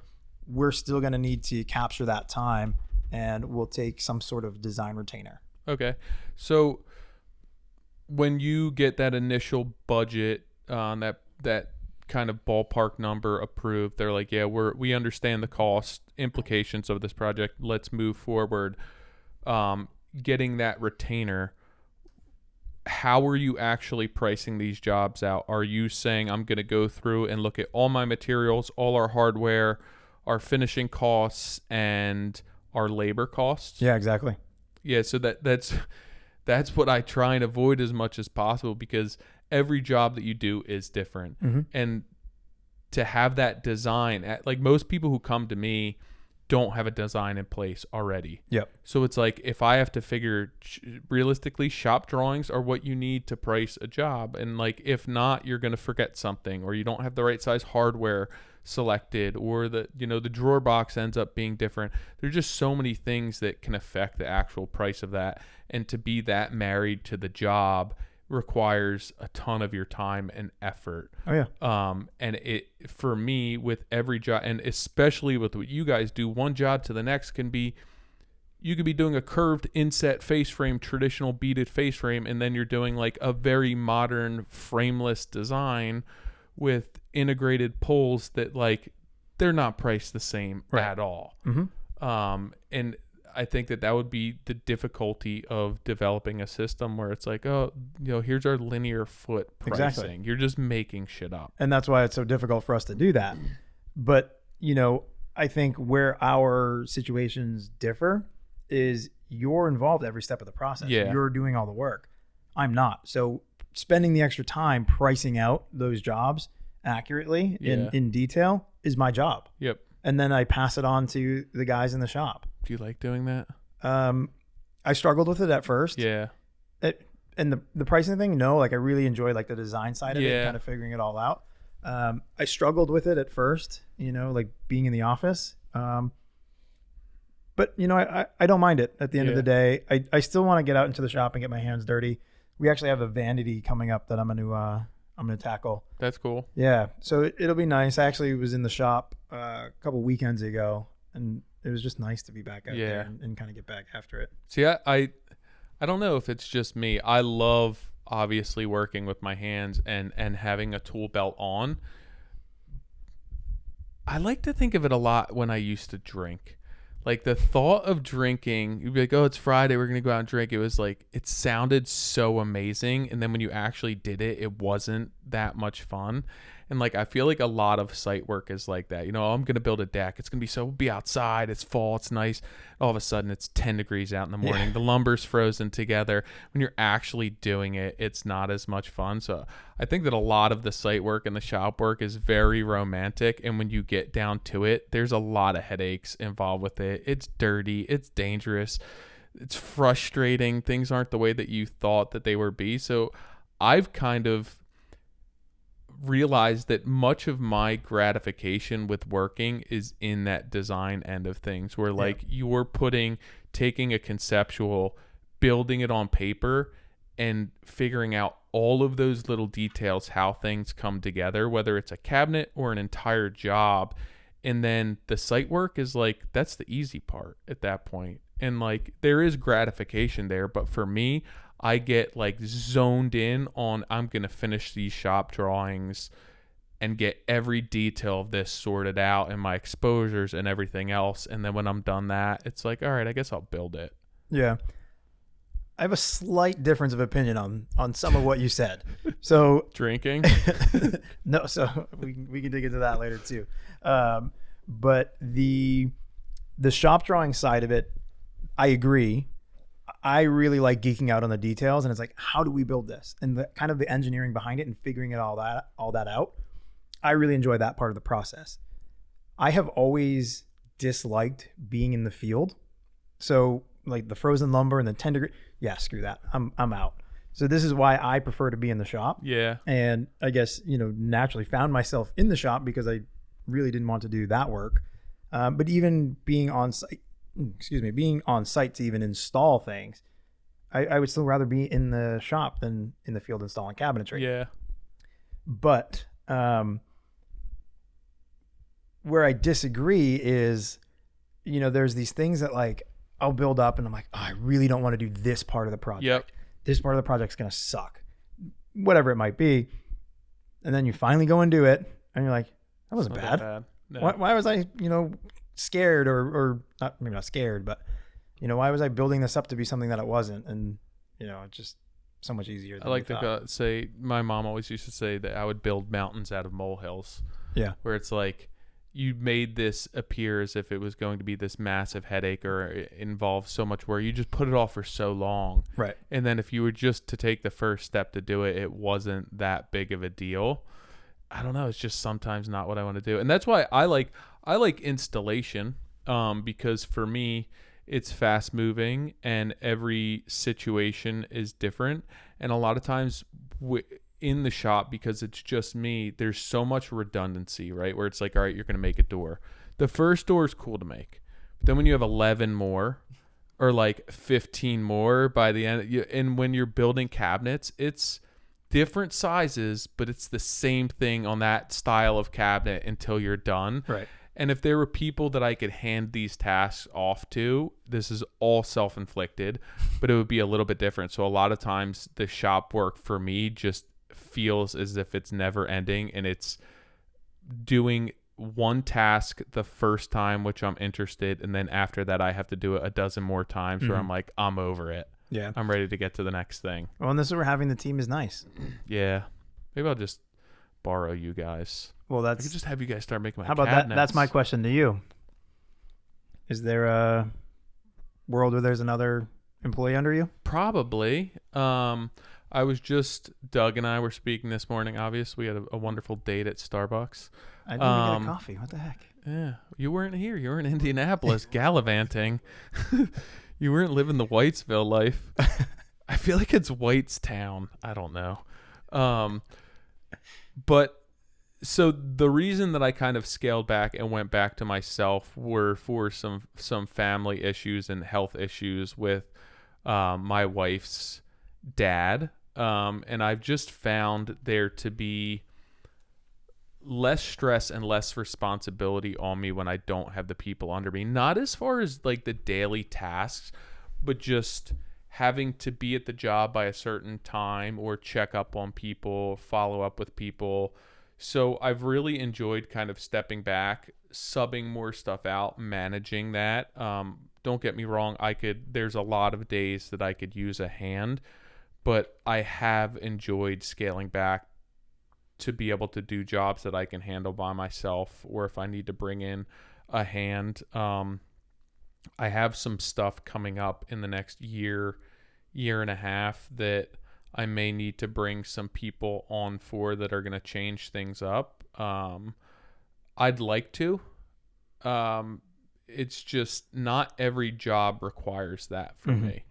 we're still going to need to capture that time, and we'll take some sort of design retainer. Okay. So when you get that initial budget, that kind of ballpark number approved, they're like, yeah, we understand the cost implications of this project. Let's move forward. Getting that retainer, how are you actually pricing these jobs out? Are you saying I'm going to go through and look at all my materials, all our hardware, our finishing costs, and our labor costs? Yeah, exactly. Yeah, so that's what I try and avoid as much as possible, because every job that you do is different. And to have that design, like most people who come to me don't have a design in place already. Yep. So it's like, if I have to figure realistically, shop drawings are what you need to price a job. And like, if not, you're going to forget something, or you don't have the right size hardware selected, or the drawer box ends up being different. There's just so many things that can affect the actual price of that. And to be that married to the job requires a ton of your time and effort. Oh yeah. And it, for me, with every job, and especially with what you guys do, one job to the next you could be doing a curved inset face frame, traditional beaded face frame, and then you're doing like a very modern frameless design with integrated pulls that, like, they're not priced the same at all. And I think that would be the difficulty of developing a system where it's like, oh, here's our linear foot pricing. Exactly. You're just making shit up. And that's why it's so difficult for us to do that. But, I think where our situations differ is you're involved every step of the process. Yeah. You're doing all the work. I'm not. So spending the extra time pricing out those jobs accurately in detail is my job. Yep. And then I pass it on to the guys in the shop. Do you like doing that? I struggled with it at first. Yeah. And the pricing thing, no, like I really enjoy like the design side of it, kind of figuring it all out. I struggled with it at first, like being in the office. But I don't mind it at the end of the day. I still want to get out into the shop and get my hands dirty. We actually have a vanity coming up that I'm going to tackle. That's cool. Yeah. So it'll be nice. I actually was in the shop a couple weekends ago, and it was just nice to be back out there and kind of get back after it. See, I don't know if it's just me. I love obviously working with my hands and having a tool belt on. I like to think of it a lot when I used to drink. Like the thought of drinking, you'd be like, oh, it's Friday, we're going to go out and drink. It was like, it sounded so amazing. And then when you actually did it, it wasn't that much fun. And like, I feel like a lot of site work is like that. You know, I'm going to build a deck. It's going to be outside. It's fall. It's nice. All of a sudden it's 10 degrees out in the morning. Yeah. The lumber's frozen together. When you're actually doing it, it's not as much fun. So I think that a lot of the site work and the shop work is very romantic. And when you get down to it, there's a lot of headaches involved with it. It's dirty. It's dangerous. It's frustrating. Things aren't the way that you thought that they would be. So I've kind of realized that much of my gratification with working is in that design end of things, where like you're taking a conceptual, building it on paper, and figuring out all of those little details, how things come together, whether it's a cabinet or an entire job. And then the site work is like, that's the easy part at that point. And like, there is gratification there. But for me, I get like zoned in on, I'm going to finish these shop drawings and get every detail of this sorted out and my exposures and everything else. And then when I'm done that, it's like, all right, I guess I'll build it. Yeah. I have a slight difference of opinion on some of what you said. So drinking? No, so we can dig into that later too. But the shop drawing side of it, I agree. I really like geeking out on the details, and it's like, how do we build this? And the kind of the engineering behind it and figuring all that out. I really enjoy that part of the process. I have always disliked being in the field. So like the frozen lumber and the 10 degree, yeah, screw that. I'm out. So this is why I prefer to be in the shop. Yeah. And I guess, naturally found myself in the shop because I really didn't want to do that work. But even being on site to even install things, I would still rather be in the shop than in the field installing cabinetry. Yeah. But where I disagree is, there's these things that like I'll build up and I'm like, oh, I really don't want to do this part of the project. Yep. This part of the project's going to suck, whatever it might be. And then you finally go and do it and you're like, that wasn't bad. No. Why was I, scared or not, maybe not scared, but why was I building this up to be something that it wasn't? And it's just so much easier than I like to say, my mom always used to say that I would build mountains out of molehills. Yeah. Where it's like, you made this appear as if it was going to be this massive headache or involve so much work. You just put it off for so long. Right. And then if you were just to take the first step to do it, it wasn't that big of a deal. I don't know. It's just sometimes not what I want to do. And that's why I like installation, because for me, it's fast moving and every situation is different. And a lot of times in the shop, because it's just me, there's so much redundancy, right? Where it's like, all right, you're going to make a door. The first door is cool to make. But then when you have 11 more or like 15 more by the end, and when you're building cabinets, it's different sizes, but it's the same thing on that style of cabinet until you're done. Right. And if there were people that I could hand these tasks off to, this is all self-inflicted, but it would be a little bit different. So a lot of times the shop work for me just feels as if it's never ending, and it's doing one task the first time, which I'm interested, and then after that I have to do it a dozen more times where I'm like, I'm over it. Yeah. I'm ready to get to the next thing. Well, and this is where having the team is nice. Yeah. Maybe I'll just borrow you guys. Well, I could just have you guys start making my How about cabinets. That? That's my question to you. Is there a world where there's another employee under you? Probably. Doug and I were speaking this morning, obviously. We had a wonderful date at Starbucks. I didn't even get a coffee. What the heck? Yeah. You weren't here. You were in Indianapolis gallivanting. You weren't living the Whitesville life. I feel like it's Whitestown. I don't know. But so the reason that I kind of scaled back and went back to myself were for some family issues and health issues with my wife's dad. And I've just found there to be less stress and less responsibility on me when I don't have the people under me. Not as far as like the daily tasks, but just having to be at the job by a certain time or check up on people, follow up with people. So I've really enjoyed kind of stepping back, subbing more stuff out, managing that. Don't get me wrong, there's a lot of days that I could use a hand, but I have enjoyed scaling back to be able to do jobs that I can handle by myself, or if I need to bring in a hand. I have some stuff coming up in the next year and a half that I may need to bring some people on for that are going to change things up. I'd like to. It's just not every job requires that for me.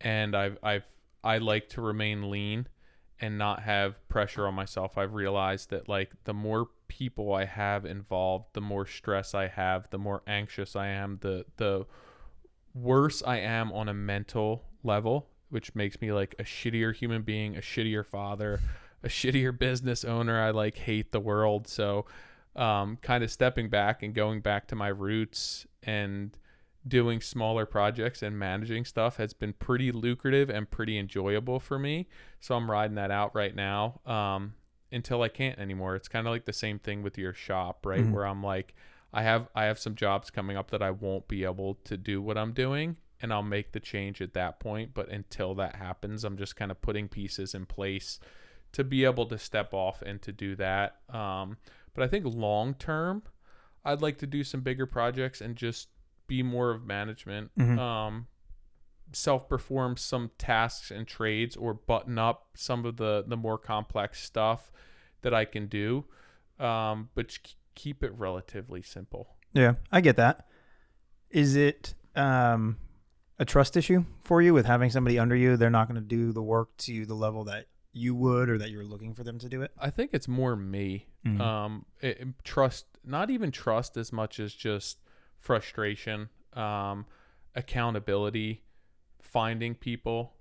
And I like to remain lean and not have pressure on myself. I've realized that like the more people I have involved, the more stress I have, the more anxious I am, the worse I am on a mental level, which makes me like a shittier human being, a shittier father, a shittier business owner. I like hate the world. So kind of stepping back and going back to my roots and doing smaller projects and managing stuff has been pretty lucrative and pretty enjoyable for me. So I'm riding that out right now until I can't anymore. It's kind of like the same thing with your shop, right? Where I'm like, I have some jobs coming up that I won't be able to do what I'm doing, and I'll make the change at that point. But until that happens, I'm just kind of putting pieces in place to be able to step off and to do that. But I think long term, I'd like to do some bigger projects and just be more of management, self-perform some tasks and trades, or button up some of the more complex stuff that I can do, but keep it relatively simple. Yeah, I get that. Is it a trust issue for you with having somebody under you? They're not going to do the work to the level that you would, or that you're looking for them to do it? I think it's more me. Trust, not even trust as much as just frustration, accountability, finding people.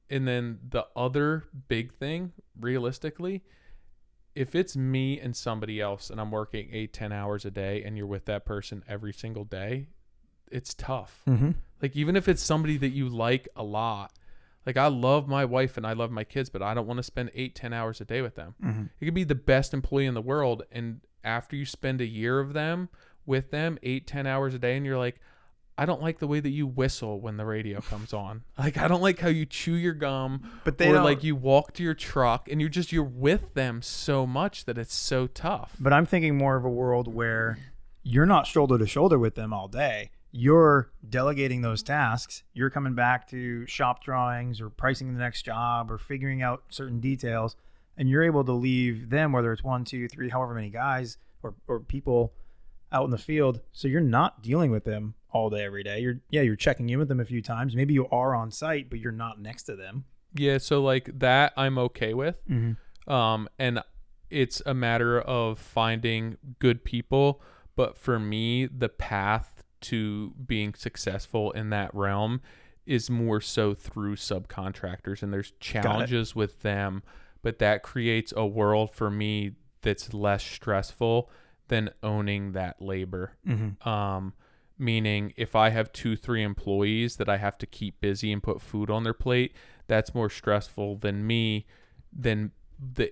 And then the other big thing, realistically, if it's me and somebody else and I'm working 8-10 hours a day and you're with that person every single day, it's tough. Like, even if it's somebody that you like a lot, like I love my wife and I love my kids, but I don't want to spend 8-10 hours a day with them. It could be the best employee in the world, and after you spend a year with them 8-10 hours a day, and you're like, I don't like the way that you whistle when the radio comes on. Like, I don't like how you chew your gum, but they or like you walk to your truck and you're with them so much that it's so tough. But I'm thinking more of a world where you're not shoulder to shoulder with them all day. You're delegating those tasks. You're coming back to shop drawings or pricing the next job or figuring out certain details, and you're able to leave them, whether it's 1, 2, 3, however many guys or people out in the field. So you're not dealing with them all day, every day. You're checking in with them a few times. Maybe you are on site, but you're not next to them. Yeah. So like that I'm okay with. And it's a matter of finding good people. But for me, the path to being successful in that realm is more so through subcontractors, and there's challenges with them, but that creates a world for me that's less stressful than owning that labor. Meaning if I have 2-3 employees that I have to keep busy and put food on their plate, that's more stressful than the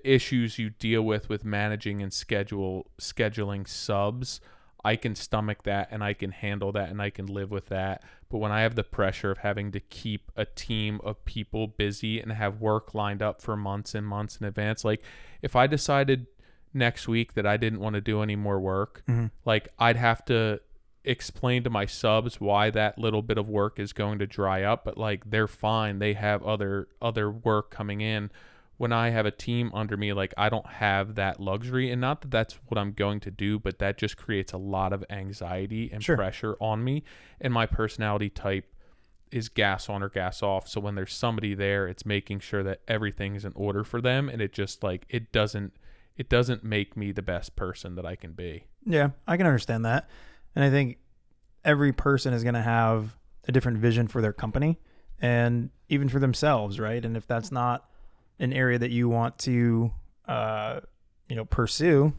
issues you deal with managing and scheduling subs. I can stomach that and I can handle that and I can live with that. But when I have the pressure of having to keep a team of people busy and have work lined up for months and months in advance, like if I decided next week that I didn't want to do any more work, like I'd have to explain to my subs why that little bit of work is going to dry up, but like they're fine. They have other work coming in. When I have a team under me, like I don't have that luxury, and not that that's what I'm going to do, but that just creates a lot of anxiety and pressure on me. And my personality type is gas on or gas off. So when there's somebody there, it's making sure that everything's in order for them. And it just like, it doesn't make me the best person that I can be. Yeah, I can understand that. And I think every person is going to have a different vision for their company and even for themselves, right? And if that's not an area that you want to, pursue,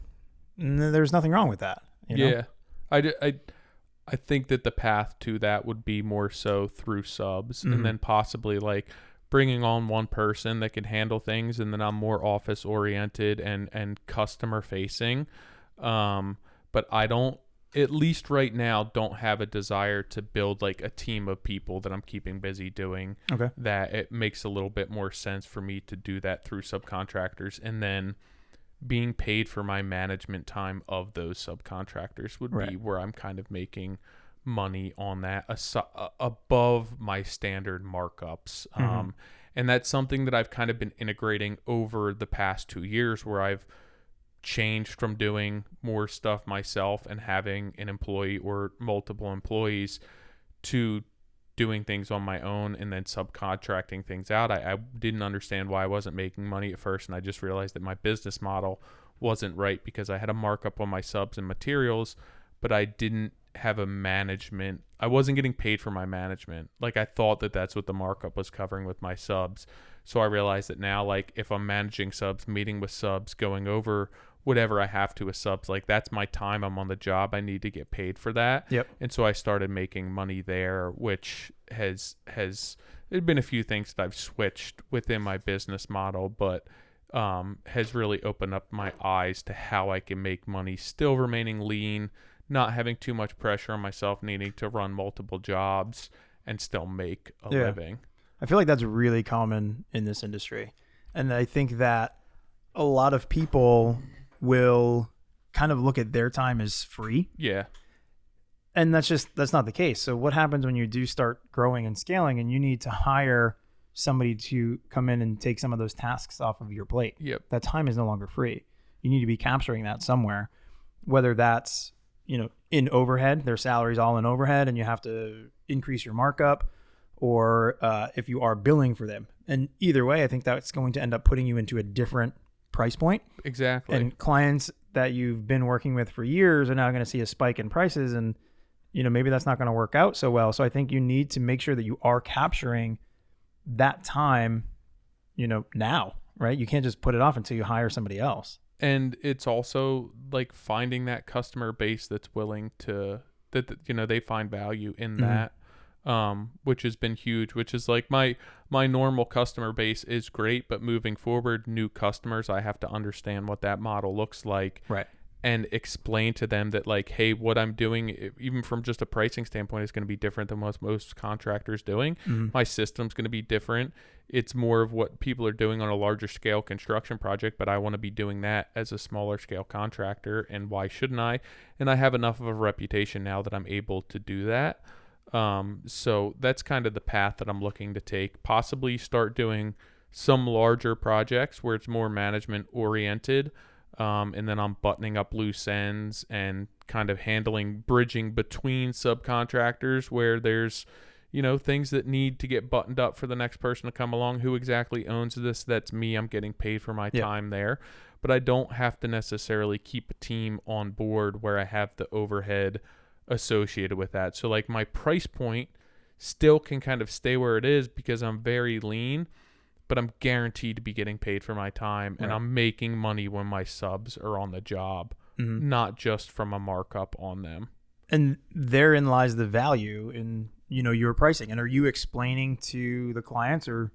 there's nothing wrong with that. You know? Yeah. I think that the path to that would be more so through subs, and then possibly like bringing on one person that can handle things, and then I'm more office oriented and customer facing. But I don't, at least right now, don't have a desire to build like a team of people that I'm keeping busy doing. Okay. That it makes a little bit more sense for me to do that through subcontractors, and then being paid for my management time of those subcontractors would be where I'm kind of making money on that above my standard markups. And that's something that I've kind of been integrating over the past 2 years, where I've changed from doing more stuff myself and having an employee or multiple employees to doing things on my own and then subcontracting things out. I didn't understand why I wasn't making money at first, and I just realized that my business model wasn't right because I had a markup on my subs and materials, but I didn't have a management. I wasn't getting paid for my management. Like, I thought that that's what the markup was covering with my subs. So I realized that now, like, if I'm managing subs, meeting with subs, going over whatever I have to with subs, like, that's my time. I'm on the job. I need to get paid for that. Yep. And so I started making money there, which has there's been a few things that I've switched within my business model, but has really opened up my eyes to how I can make money, still remaining lean, not having too much pressure on myself, needing to run multiple jobs and still make a living. I feel like that's really common in this industry. And I think that a lot of people will kind of look at their time as free. Yeah. And that's not the case. So what happens when you do start growing and scaling and you need to hire somebody to come in and take some of those tasks off of your plate? Yep. That time is no longer free. You need to be capturing that somewhere, whether that's, in overhead, their salary's all in overhead and you have to increase your markup, or if you are billing for them. And either way, I think that's going to end up putting you into a different price point. Exactly. And clients that you've been working with for years are now going to see a spike in prices, and maybe that's not going to work out so well. So I think you need to make sure that you are capturing that time, now, right? You can't just put it off until you hire somebody else. And it's also like finding that customer base that's willing to, that they find value in that, which has been huge, which is like my normal customer base is great, but moving forward, new customers, I have to understand what that model looks like. Right. And explain to them that, like, hey, what I'm doing, even from just a pricing standpoint, is going to be different than what most contractors doing. My system's going to be different. It's more of what people are doing on a larger scale construction project, but I want to be doing that as a smaller scale contractor, and why shouldn't I? And I have enough of a reputation now that I'm able to do that. So that's kind of the path that I'm looking to take. Possibly start doing some larger projects where it's more management oriented. And then I'm buttoning up loose ends and kind of bridging between subcontractors where there's, things that need to get buttoned up for the next person to come along. Who exactly owns this? That's me. I'm getting paid for my time there. But I don't have to necessarily keep a team on board where I have the overhead associated with that. So like my price point still can kind of stay where it is because I'm very lean, but I'm guaranteed to be getting paid for my time, and I'm making money when my subs are on the job, not just from a markup on them. And therein lies the value in, your pricing. And are you explaining to the clients or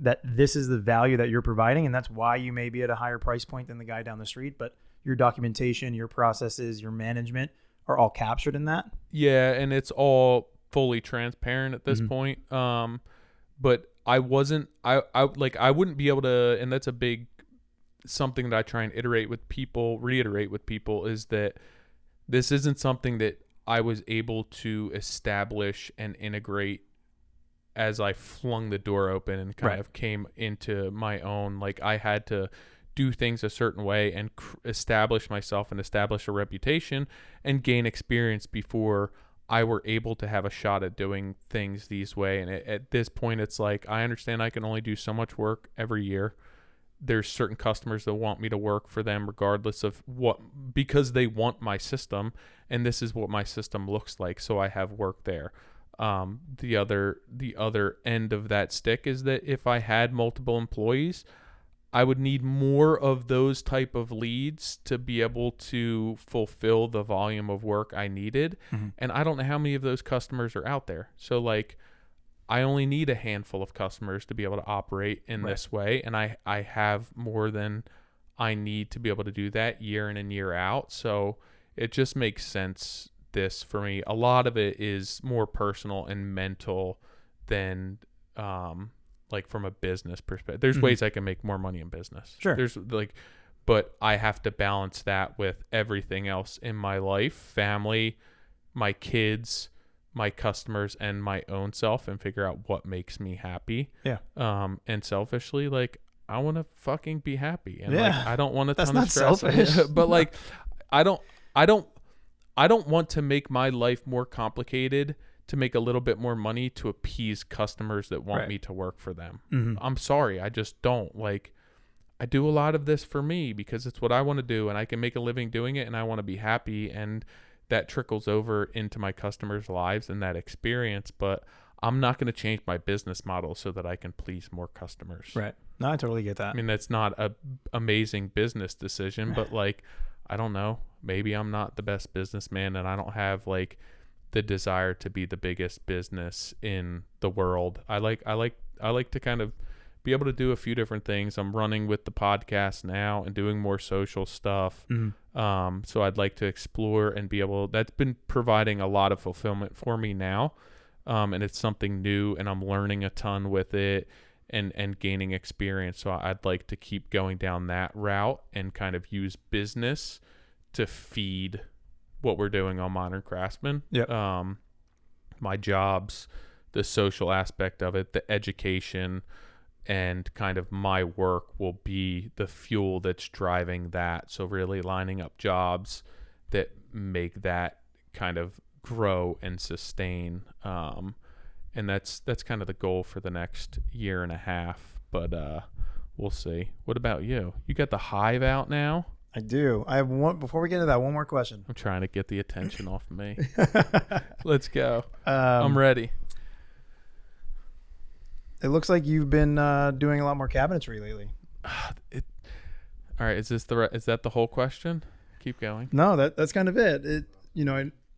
that this is the value that you're providing, and that's why you may be at a higher price point than the guy down the street, but your documentation, your processes, your management are all captured in that? Yeah, and it's all fully transparent at this point. But I wouldn't be able to, and that's a big something that I try and reiterate with people is that this isn't something that I was able to establish and integrate as I flung the door open and kind of came into my own. Like, I had to do things a certain way and establish myself and establish a reputation and gain experience before I were able to have a shot at doing things these way. And at this point, it's like, I understand I can only do so much work every year. There's certain customers that want me to work for them regardless of because they want my system, and this is what my system looks like. So I have work there. The other end of that stick is that if I had multiple employees, I would need more of those type of leads to be able to fulfill the volume of work I needed. And I don't know how many of those customers are out there. So like, I only need a handful of customers to be able to operate in this way. And I have more than I need to be able to do that year in and year out. So it just makes sense this for me. A lot of it is more personal and mental than like from a business perspective. There's ways I can make more money in business. Sure. There's like, but I have to balance that with everything else in my life, family, my kids, my customers, and my own self, and figure out what makes me happy. Yeah. And selfishly, like, I want to fucking be happy. And Yeah. like, I don't want a That's ton not of stress. selfish. But like, I don't want to make my life more complicated to make a little bit more money to appease customers that want me to work for them. I'm sorry. I just don't. Like, I do a lot of this for me because it's what I want to do, and I can make a living doing it, and I want to be happy, and that trickles over into my customers' lives and that experience. But I'm not going to change my business model so that I can please more customers. Right. No, I totally get that. I mean, that's not a amazing business decision, but like, I don't know, maybe I'm not the best businessman, and I don't have like the desire to be the biggest business in the world. I like to kind of be able to do a few different things. I'm running with the podcast now and doing more social stuff. So I'd like to explore and be able, that's been providing a lot of fulfillment for me now. And it's something new, and I'm learning a ton with it and gaining experience. So I'd like to keep going down that route and kind of use business to feed what we're doing on Modern Craftsman. My jobs, the social aspect of it, the education, and kind of my work will be the fuel that's driving that. So really lining up jobs that make that kind of grow and sustain. And that's kind of the goal for the next year and a half, but we'll see. What about you? You got the Hive out now? I do. I have one, before we get into that, one more question. I'm trying to get the attention off of me. Let's go. I'm ready. It looks like you've been doing a lot more cabinetry lately. All right. Is that the whole question? Keep going. No, that's kind of it.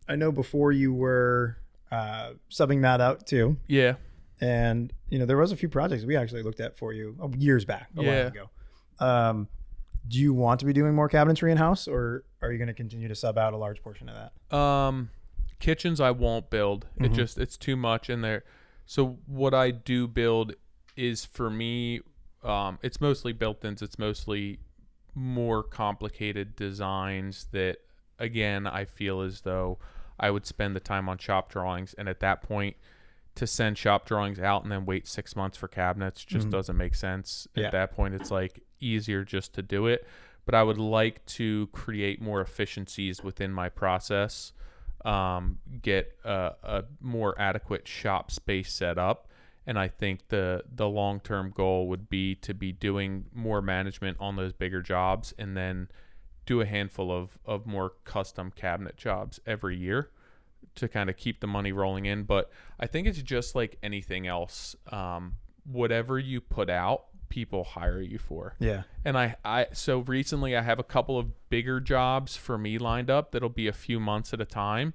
I know before you were subbing that out too. Yeah. And there was a few projects we actually looked at for you years back, a while ago. Do you want to be doing more cabinetry in house, or are you going to continue to sub out a large portion of that? Kitchens I won't build. It's too much in there. So what I do build is, for me, it's mostly built-ins. It's mostly more complicated designs that, again, I feel as though I would spend the time on shop drawings, and at that point, to send shop drawings out and then wait 6 months for cabinets just doesn't make sense. At that point, it's like easier just to do it. But I would like to create more efficiencies within my process, get a more adequate shop space set up. And I think the long-term goal would be to be doing more management on those bigger jobs, and then do a handful of more custom cabinet jobs every year to kind of keep the money rolling in. But I think it's just like anything else. Whatever you put out, people hire you for. Yeah. And so recently I have a couple of bigger jobs for me lined up that'll be a few months at a time.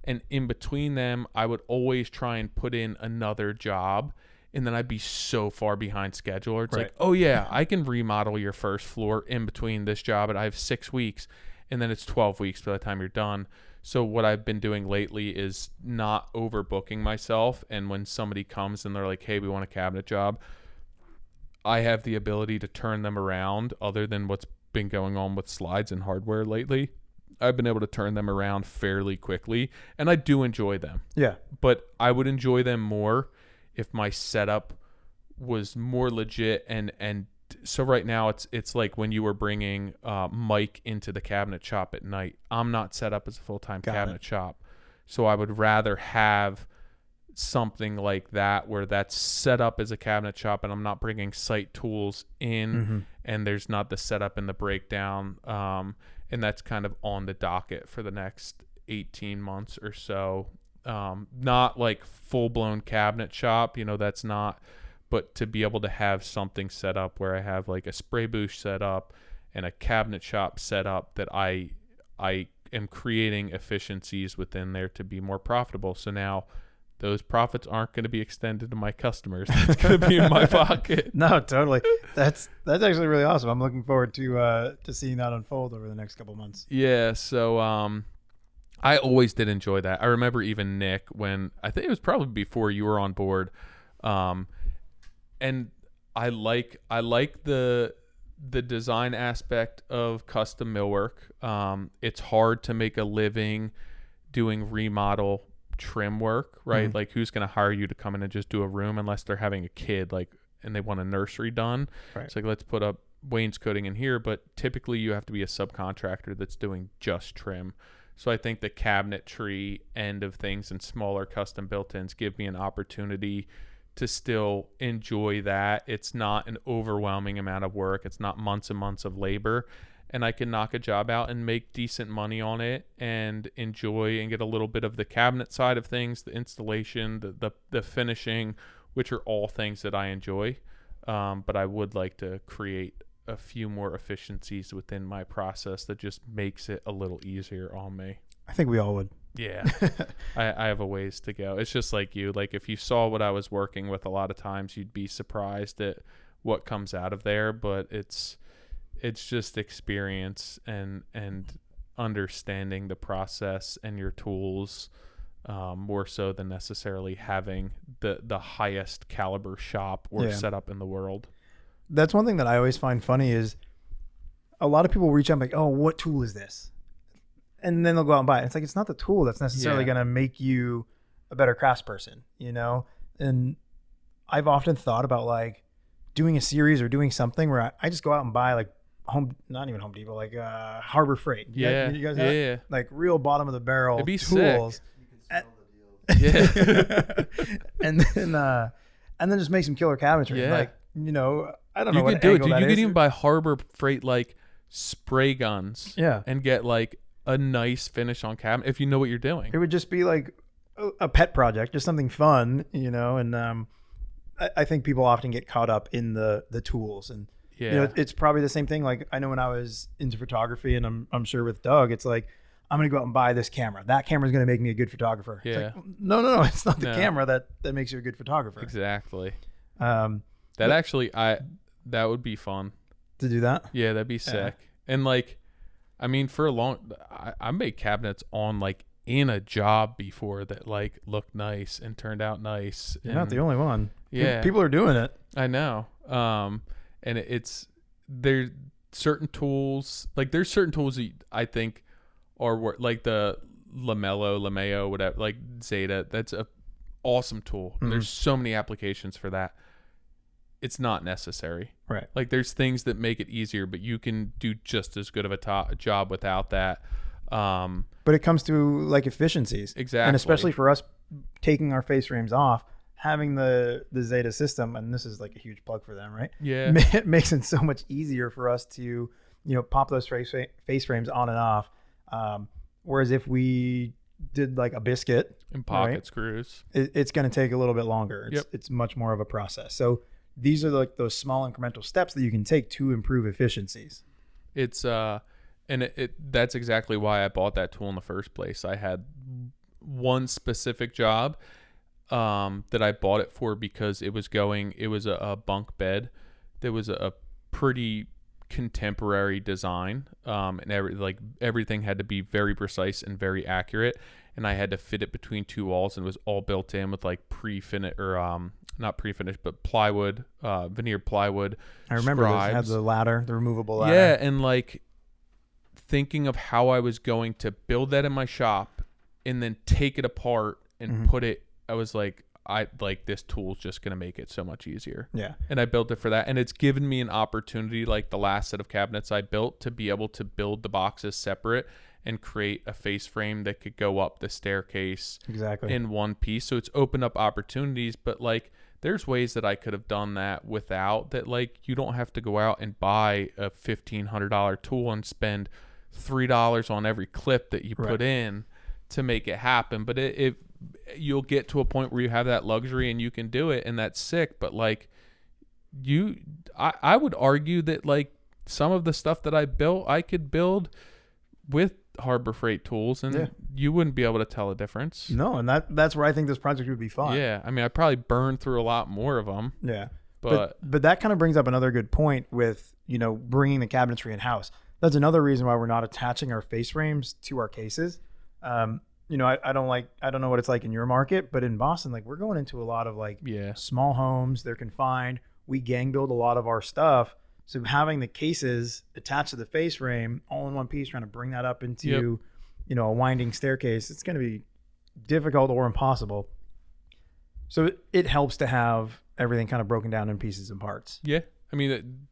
And in between them, I would always try and put in another job. And then I'd be so far behind schedule. It's like, oh yeah, I can remodel your first floor in between this job, and I have 6 weeks, and then it's 12 weeks by the time you're done. So what I've been doing lately is not overbooking myself. And when somebody comes and they're like, hey, we want a cabinet job, I have the ability to turn them around. Other than what's been going on with slides and hardware lately, I've been able to turn them around fairly quickly, and I do enjoy them. Yeah. But I would enjoy them more if my setup was more legit. And so right now it's like when you were bringing Mike into the cabinet shop at night. I'm not set up as a full-time cabinet shop. So I would rather have something like that where that's set up as a cabinet shop, and I'm not bringing site tools in, and there's not the setup and the breakdown. And that's kind of on the docket for the next 18 months or so. Not like full-blown cabinet shop, that's not, but to be able to have something set up where I have like a spray booth set up and a cabinet shop set up, that I am creating efficiencies within there to be more profitable. So now those profits aren't going to be extended to my customers. That's going to be in my pocket. No, totally. That's actually really awesome. I'm looking forward to seeing that unfold over the next couple months. Yeah. So I always did enjoy that. I remember even Nick, when I think it was probably before you were on board, and I like the design aspect of custom millwork. It's hard to make a living doing remodel trim work, right? Mm-hmm. Like, who's going to hire you to come in and just do a room unless they're having a kid, like, and they want a nursery done. Right. It's like, let's put up wainscoting in here, but typically you have to be a subcontractor that's doing just trim. So I think the cabinetry end of things and smaller custom built-ins give me an opportunity to still enjoy that. It's not an overwhelming amount of work. It's not months and months of labor. And I can knock a job out and make decent money on it and enjoy and get a little bit of the cabinet side of things, the installation, the finishing, which are all things that I enjoy. But I would like to create a few more efficiencies within my process that just makes it a little easier on me. I think we all would. Yeah. I have a ways to go. It's just like you. Like, if you saw what I was working with, a lot of times you'd be surprised at what comes out of there, but it's just experience and understanding the process and your tools, more so than necessarily having the highest caliber shop or setup in the world. That's one thing that I always find funny is a lot of people reach out and like, oh, what tool is this? And then they'll go out and buy it. It's like, it's not the tool that's necessarily going to make you a better craftsperson, you know? And I've often thought about like doing a series or doing something where I just go out and buy like not even Home Depot, like Harbor Freight. You guys have yeah. like real bottom of the barrel It'd be tools. Sick. You can smell the deals. Yeah. and then just make some killer cabinetry. Yeah. Like, you know, I don't know you what could do it, angle dude. that You is. could even buy Harbor Freight like spray guns. Yeah. And get like a nice finish on cabinet if you know what you're doing. It would just be like a pet project, just something fun, you know. And I think people often get caught up in the tools, and you know, it's probably the same thing. Like, I know when I was into photography, and I'm sure with Doug, it's like, I'm gonna go out and buy this camera. That camera's gonna make me a good photographer. Yeah. It's like, no, it's not the camera that makes you a good photographer. Exactly. That would be fun to do that. Yeah, that'd be sick. And like, I mean, for a long, I made cabinets on like in a job before that like looked nice and turned out nice. You're not the only one. Yeah, people are doing it. I know. And it's there's certain tools that I think are like the Lameo, whatever, like Zeta. That's a awesome tool. Mm-hmm. There's so many applications for that. It's not necessary. Right. Like, there's things that make it easier, but you can do just as good of a job without that. But it comes to like efficiencies. Exactly. And especially for us taking our face frames off, having the Zeta system, and this is like a huge plug for them, right? Yeah. It makes it so much easier for us to, you know, pop those face frames on and off. Whereas if we did like a biscuit and pocket screws, it's going to take a little bit longer. Yep. It's much more of a process. So these are like those small incremental steps that you can take to improve efficiencies. It's that's exactly why I bought that tool in the first place. I had one specific job that I bought it for because it was a bunk bed. There was a pretty contemporary design, and everything had to be very precise and very accurate, and I had to fit it between two walls, and it was all built in with like pre-finished or not pre-finished, but plywood, veneered plywood. I remember those had the ladder, the removable ladder. Yeah, and like thinking of how I was going to build that in my shop and then take it apart and put it, I was like, this tool's just going to make it so much easier. Yeah. And I built it for that. And it's given me an opportunity, like the last set of cabinets I built, to be able to build the boxes separate and create a face frame that could go up the staircase in one piece. So it's opened up opportunities, but like there's ways that I could have done that without that. Like, you don't have to go out and buy a $1,500 tool and spend $3 on every clip that you put in to make it happen. But you'll get to a point where you have that luxury and you can do it, and that's sick. But like, I would argue that like some of the stuff that I built, I could build with Harbor Freight tools, and you wouldn't be able to tell a difference. No, and that's where I think this project would be fun. Yeah, I mean, I probably burned through a lot more of them. Yeah, but that kind of brings up another good point with, you know, bringing the cabinetry in house. That's another reason why we're not attaching our face frames to our cases. You know, I don't know what it's like in your market, but in Boston, like we're going into a lot of like small homes. They're confined. We gang build a lot of our stuff. So having the cases attached to the face frame all in one piece, trying to bring that up into, you know, a winding staircase, it's going to be difficult or impossible. So it helps to have everything kind of broken down in pieces and parts. Yeah. I mean,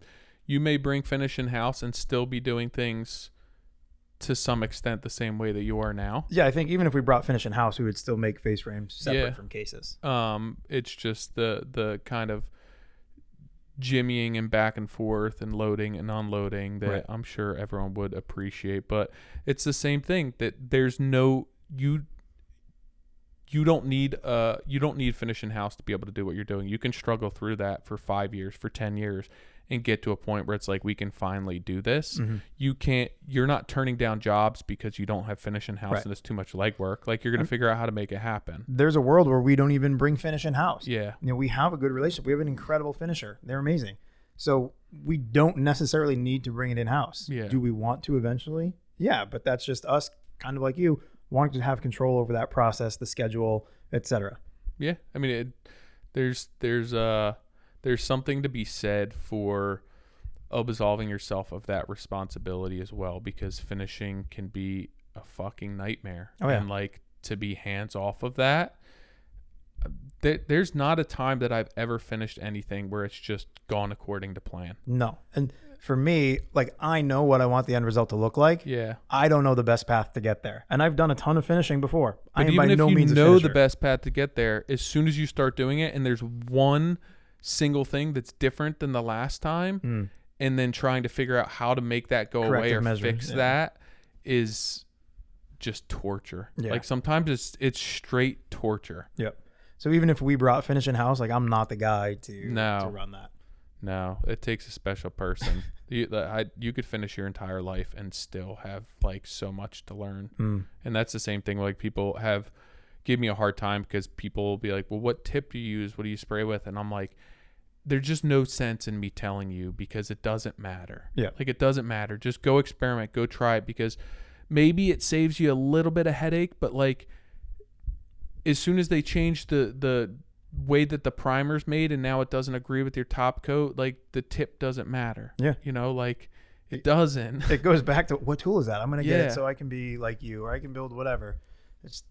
you may bring finish in house and still be doing things to some extent the same way that you are now. Yeah. I think even if we brought finish in house, we would still make face frames separate from cases. It's just the kind of jimmying and back and forth and loading and unloading that I'm sure everyone would appreciate, but it's the same thing that there's no, you don't need finish in house to be able to do what you're doing. You can struggle through that for 5 years, for 10 years and get to a point where it's like, we can finally do this. You're not turning down jobs because you don't have finish in house and it's too much legwork. Like you're going to figure out how to make it happen. There's a world where we don't even bring finish in house. Yeah. You know, we have a good relationship. We have an incredible finisher. They're amazing. So we don't necessarily need to bring it in house. Yeah. Do we want to eventually? Yeah. But that's just us, kind of like you, wanting to have control over that process, the schedule, etc. Yeah. I mean, there's something to be said for absolving yourself of that responsibility as well, because finishing can be a fucking nightmare. Oh, yeah. And like to be hands off of that, there's not a time that I've ever finished anything where it's just gone according to plan. No. And for me, like I know what I want the end result to look like. Yeah. I don't know the best path to get there. And I've done a ton of finishing before. But even if you know the best path to get there, as soon as you start doing it and there's one single thing that's different than the last time, and then trying to figure out how to make that go away or fix that is just torture. Yeah. Like sometimes it's straight torture. Yep. So even if we brought finish in house, like I'm not the guy to run that. No, it takes a special person. You could finish your entire life and still have like so much to learn. And that's the same thing. Like people give me a hard time because people will be like, well, what tip do you use? What do you spray with? And I'm like, there's just no sense in me telling you because it doesn't matter. Yeah. Like it doesn't matter. Just go experiment, go try it, because maybe it saves you a little bit of headache, but like as soon as they change the way that the primer's made and now it doesn't agree with your top coat, like the tip doesn't matter. Yeah. You know, like it doesn't. It goes back to what tool is that? I'm going to get it so I can be like you, or I can build whatever. It's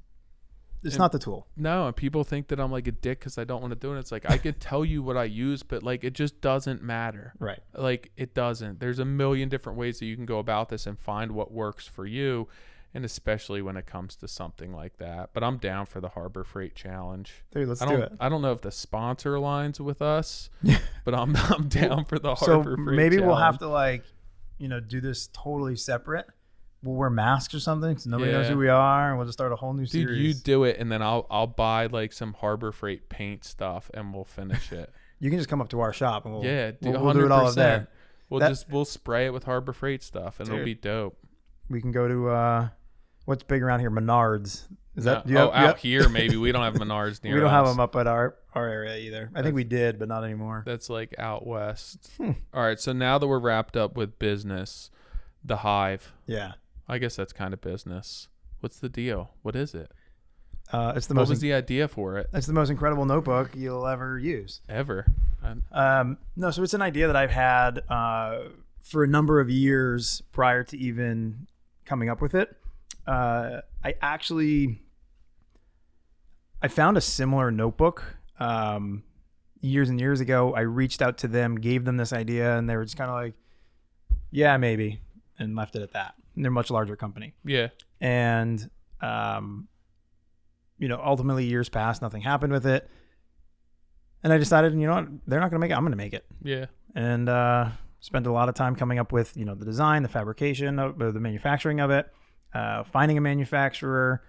not the tool. No, and people think that I'm like a dick because I don't want to do it. It's like I could tell you what I use, but like it just doesn't matter. Right. Like it doesn't. There's a million different ways that you can go about this and find what works for you, and especially when it comes to something like that. But I'm down for the Harbor Freight Challenge. Dude, let's do it. I don't know if the sponsor aligns with us, but I'm down for the Harbor Freight So maybe Challenge. we'll have to like, do this totally separate. We'll wear masks or something so nobody knows who we are, and we'll just start a whole new series. Dude, you do it, and then I'll buy like some Harbor Freight paint stuff, and we'll finish it. You can just come up to our shop, and we'll do it all up there. We'll spray it with Harbor Freight stuff, and it'll be dope. We can go to what's big around here, Menards. Is that out here? Maybe we don't have Menards near. We don't us. have them up at our area either. I think we did, but not anymore. That's like out west. All right, so now that we're wrapped up with business, the Hive. Yeah. I guess that's kind of business. What's the deal? What is it? What was the idea for it? It's the most incredible notebook you'll ever use. Ever? No, so it's an idea that I've had for a number of years prior to even coming up with it. I found a similar notebook years and years ago. I reached out to them, gave them this idea, and they were just kind of like, yeah, maybe, and left it at that. And they're a much larger company. Yeah. And, ultimately years passed, nothing happened with it. And I decided, you know what, they're not going to make it. I'm going to make it. Yeah. And spent a lot of time coming up with, the design, the fabrication, the manufacturing of it, finding a manufacturer,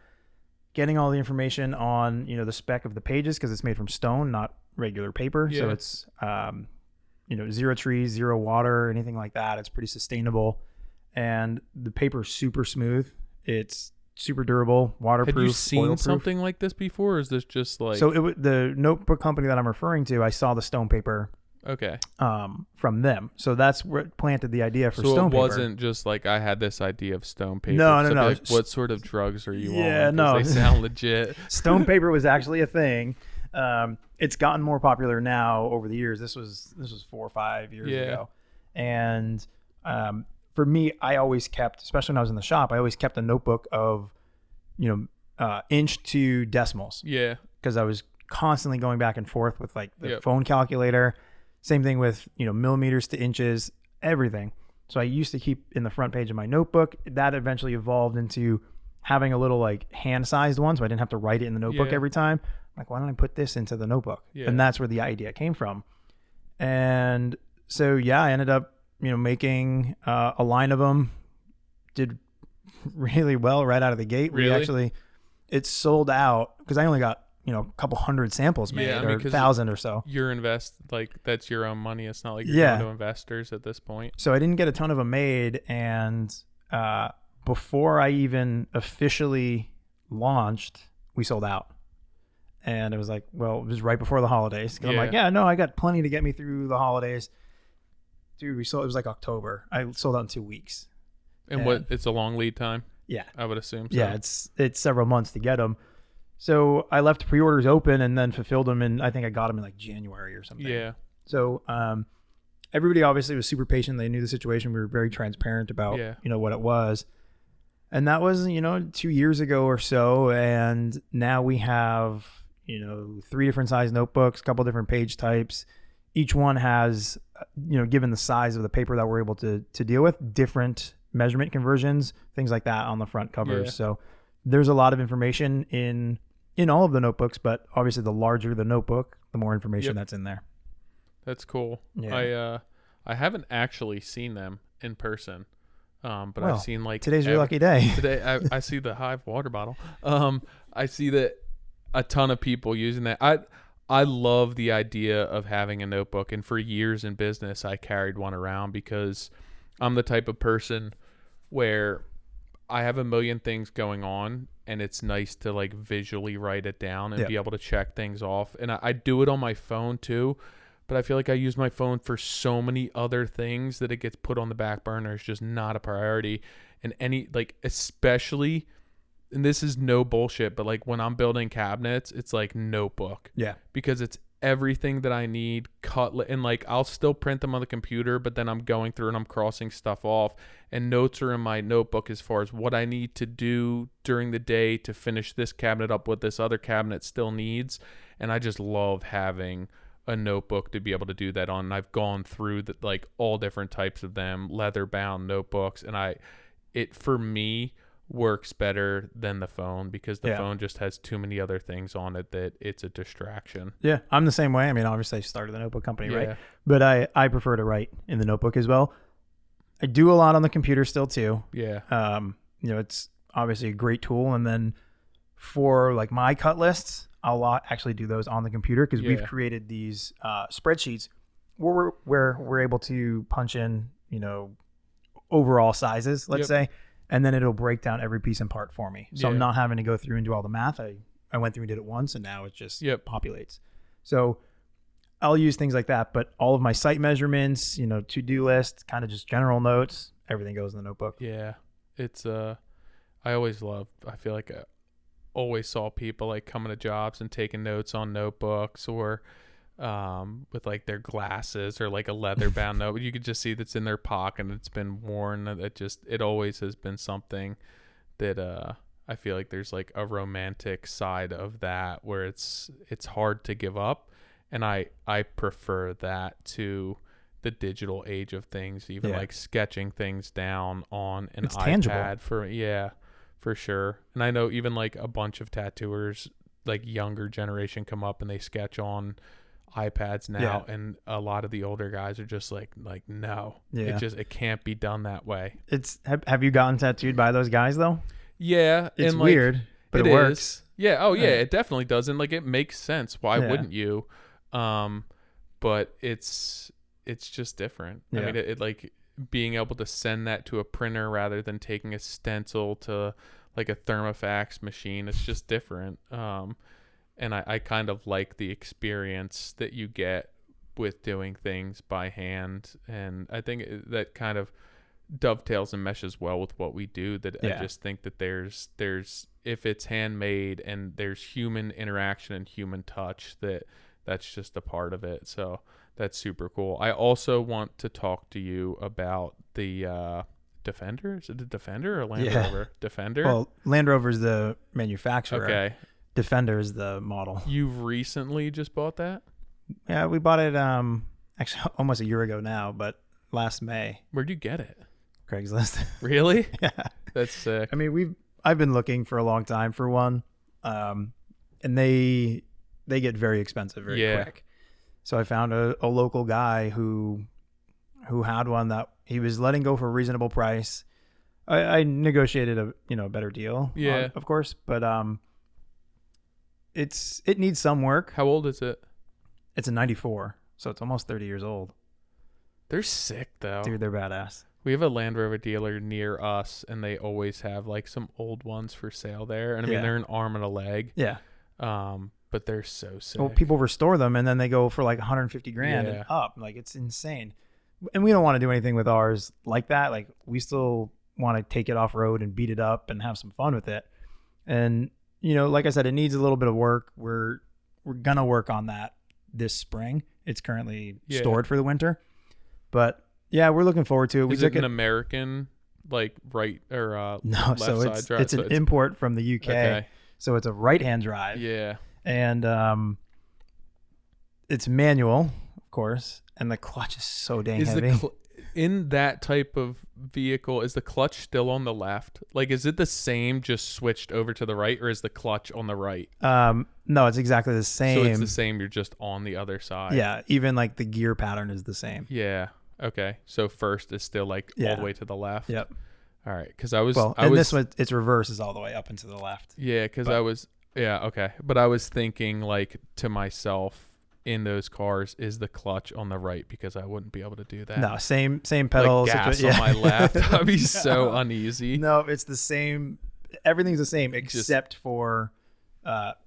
getting all the information on, the spec of the pages, because it's made from stone, not regular paper. Yeah. So it's zero trees, zero water, anything like that. It's pretty sustainable. And the paper is super smooth. It's super durable, waterproof, Had you seen oil-proof. something like this before, or is this just like... So the notebook company that I'm referring to, I saw the stone paper Okay. from them. So that's what planted the idea for so stone it paper. wasn't just like I had this idea of stone paper. No. Like, what sort of drugs are you on? Yeah, 'Cause no. They sound legit. Stone paper was actually a thing. It's gotten more popular now over the years. This was 4 or 5 years ago. And for me, I always kept, especially when I was in the shop, I always kept a notebook of, inch to decimals. Yeah. Because I was constantly going back and forth with like the phone calculator. Same thing with, millimeters to inches, everything. So I used to keep in the front page of my notebook. That eventually evolved into having a little like hand-sized one, so I didn't have to write it in the notebook every time. Like, why don't I put this into the notebook? Yeah. And that's where the idea came from. And so, I ended up, making a line of them. Did really well right out of the gate. Really? It sold out because I only got, a couple hundred samples made, or 1,000 or so. You're that's your own money. It's not like you're going to investors at this point. So I didn't get a ton of them made. And before I even officially launched, we sold out. And it was like, well, it was right before the holidays. I'm like, I got plenty to get me through the holidays. Dude, it was like October. I sold out in 2 weeks. And it's a long lead time? Yeah. I would assume so. Yeah, it's several months to get them. So I left pre-orders open and then fulfilled them, and I think I got them in like January or something. Yeah. So everybody obviously was super patient. They knew the situation. We were very transparent about what it was. And that was 2 years ago or so. And now we have 3 different size notebooks, a couple different page types. Each one has given the size of the paper that we're able to deal with, different measurement conversions, things like that on the front covers. Yeah. So there's a lot of information in all of the notebooks, but obviously the larger the notebook, the more information that's in there. That's cool. Yeah. I haven't actually seen them in person, but I've seen like today's your lucky day. Today I see the Hive water bottle. I see that a ton of people using that. I love the idea of having a notebook, and for years in business I carried one around because I'm the type of person where I have a million things going on, and it's nice to like visually write it down and be able to check things off. And I do it on my phone too, but I feel like I use my phone for so many other things that it gets put on the back burner. It's just not a priority. And especially, and this is no bullshit, but like when I'm building cabinets, it's like notebook. Yeah. Because it's everything that I need, and like I'll still print them on the computer, but then I'm going through and I'm crossing stuff off, and notes are in my notebook as far as what I need to do during the day to finish this cabinet up, what this other cabinet still needs. And I just love having a notebook to be able to do that on. And I've gone through like all different types of them, leather bound notebooks, and it for me works better than the phone because the phone just has too many other things on it that it's a distraction. Yeah, I'm the same way. I mean, obviously I started the notebook company, right? But I prefer to write in the notebook as well. I do a lot on the computer still too. Yeah. It's obviously a great tool. And then for like my cut lists, I'll actually do those on the computer because we've created these spreadsheets where we're able to punch in, overall sizes, let's say. And then it'll break down every piece and part for me. So I'm not having to go through and do all the math. I went through and did it once, and now it just populates. So I'll use things like that. But all of my site measurements, to-do list, kind of just general notes, everything goes in the notebook. Yeah. It's, I feel like I always saw people like coming to jobs and taking notes on notebooks, or with like their glasses, or like a leather bound note. You could just see that's in their pocket and it's been worn. It always has been something that I feel like there's like a romantic side of that where it's hard to give up. And I prefer that to the digital age of things, even like sketching things down on an iPad tangible. For sure. And I know even like a bunch of tattooers, like younger generation, come up and they sketch on iPads now, and a lot of the older guys are just like no, it can't be done that way. Have you gotten tattooed by those guys though? Yeah, it's weird, but it works. Yeah. Oh yeah, it definitely does, and like it makes sense. Why wouldn't you? But it's it's just different. Yeah. I mean, it like being able to send that to a printer rather than taking a stencil to like a thermofax machine, it's just different. And I kind of like the experience that you get with doing things by hand. And I think that kind of dovetails and meshes well with what we do, that I just think that there's if it's handmade and there's human interaction and human touch, that's just a part of it. So that's super cool. I also want to talk to you about the Defender. Is it a Defender or Land Rover? Defender? Well, Land Rover's the manufacturer. Okay. Defender is the model. You've recently just bought that? Yeah, we bought it actually almost a year ago now, but last May. Where'd you get it? Craigslist. Really? Yeah. That's sick. I mean, I've been looking for a long time for one. And they get very expensive very quick. So I found a local guy who had one that he was letting go for a reasonable price. I negotiated a better deal. Yeah. Of course, but it needs some work. How old is it? It's a 94, so it's almost 30 years old. They're sick though. Dude, they're badass. We have a Land Rover dealer near us, and they always have like some old ones for sale there. And I mean, they're an arm and a leg. Yeah. But they're so sick. Well, people restore them and then they go for like 150 grand and up. Like, it's insane. And we don't want to do anything with ours like that. Like, we still want to take it off road and beat it up and have some fun with it. And, like I said, it needs a little bit of work. We're going to work on that this spring. It's currently stored for the winter. But yeah, we're looking forward to it. Is it an American, like, right or no, left so side drive? It's an import from the UK. Okay. So it's a right-hand drive. Yeah. And it's manual, of course, and the clutch is so dang heavy. In that type of vehicle, is the clutch still on the left? Like, is it the same, just switched over to the right, or is the clutch on the right? No, it's exactly the same. So it's the same, you're just on the other side. Yeah, even like the gear pattern is the same. Yeah. Okay. So first is still like all the way to the left. Yep. All right. Because I was. This one, its reverse is all the way up and to the left. Yeah. Because I was. Yeah. Okay. But I was thinking like to myself, in those cars, is the clutch on the right, because I wouldn't be able to do that. No, same pedals. Like gas on my left. I'd be so uneasy. No, it's the same. Everything's the same except for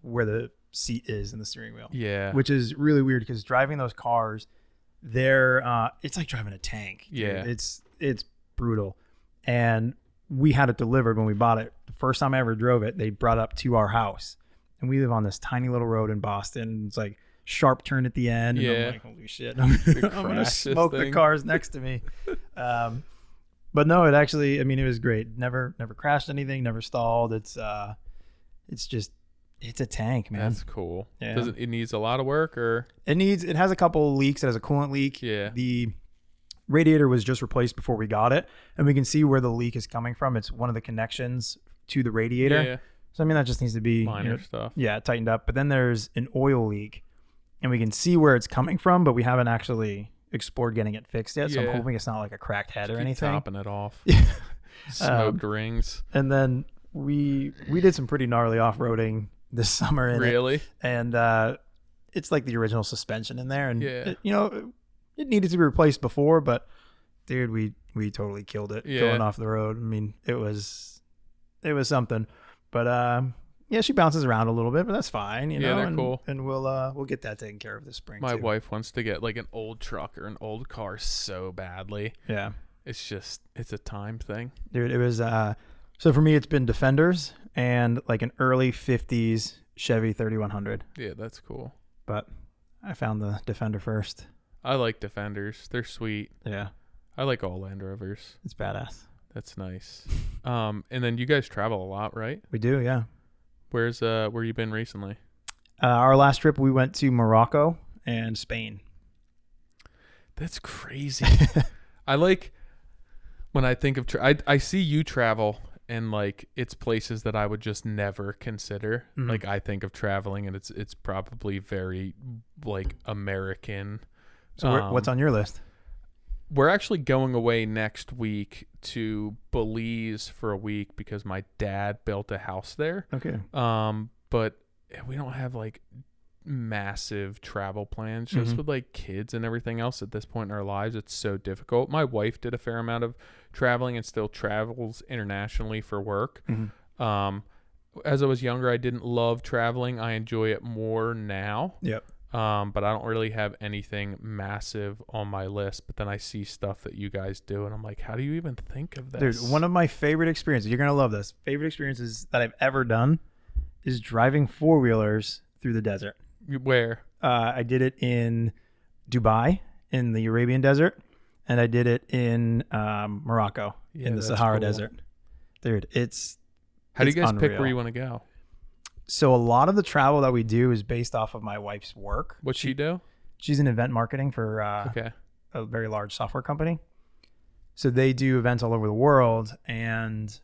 where the seat is in the steering wheel. Yeah. Which is really weird, because driving those cars, it's like driving a tank. Dude. Yeah. It's brutal. And we had it delivered when we bought it. The first time I ever drove it, they brought it up to our house. And we live on this tiny little road in Boston. It's like sharp turn at the end. And I'm like, holy shit. I'm going to smoke the cars next to me. But no, it actually, I mean, it was great. Never crashed anything, never stalled. It's a tank, man. That's cool. Yeah. Does it needs a lot of work, or? It has a couple leaks. It has a coolant leak. Yeah. The radiator was just replaced before we got it, and we can see where the leak is coming from. It's one of the connections to the radiator. Yeah. So I mean, that just needs to be minor stuff. Yeah, tightened up. But then there's an oil leak, and we can see where it's coming from, but we haven't actually explored getting it fixed yet. So I'm hoping it's not like a cracked head or anything. Topping it off. Smoked rings. And then we did some pretty gnarly off-roading this summer in really? it. And it's like the original suspension in there, and it needed to be replaced before, but dude, we totally killed it going off the road. I mean, it was something. But she bounces around a little bit, but that's fine, they're cool. And we'll get that taken care of this spring. My wife wants to get like an old truck or an old car so badly. Yeah. It's a time thing. Dude, it was so for me it's been Defenders and like an early 50s Chevy 3100. Yeah, that's cool. But I found the Defender first. I like Defenders. They're sweet. Yeah. I like all Land Rovers. It's badass. That's nice. And then you guys travel a lot, right? We do, yeah. Where you been recently? Our last trip we went to Morocco and Spain. That's crazy. I like when I think of I see you travel, and like it's places that I would just never consider. Mm-hmm. Like I think of traveling, and it's probably very like American. So what's on your list? We're actually going away next week to Belize for a week because my dad built a house there. Okay. But we don't have like massive travel plans just with like kids and everything else at this point in our lives. It's so difficult. My wife did a fair amount of traveling and still travels internationally for work. As I was younger, I didn't love traveling. I enjoy it more now. Yep. But I don't really have anything massive on my list. But then I see stuff that you guys do, and I'm like, how do you even think of this? Dude, one of my favorite experiences, you're going to love this, favorite experiences that I've ever done is driving four-wheelers through the desert. Where? I did it in Dubai, in the Arabian desert, and I did it in Morocco, in the Sahara Desert. Dude, how do you guys unreal. pick where you want to go? So a lot of the travel that we do is based off of my wife's work. What's she do? She's in event marketing for a very large software company. So they do events all over the world, and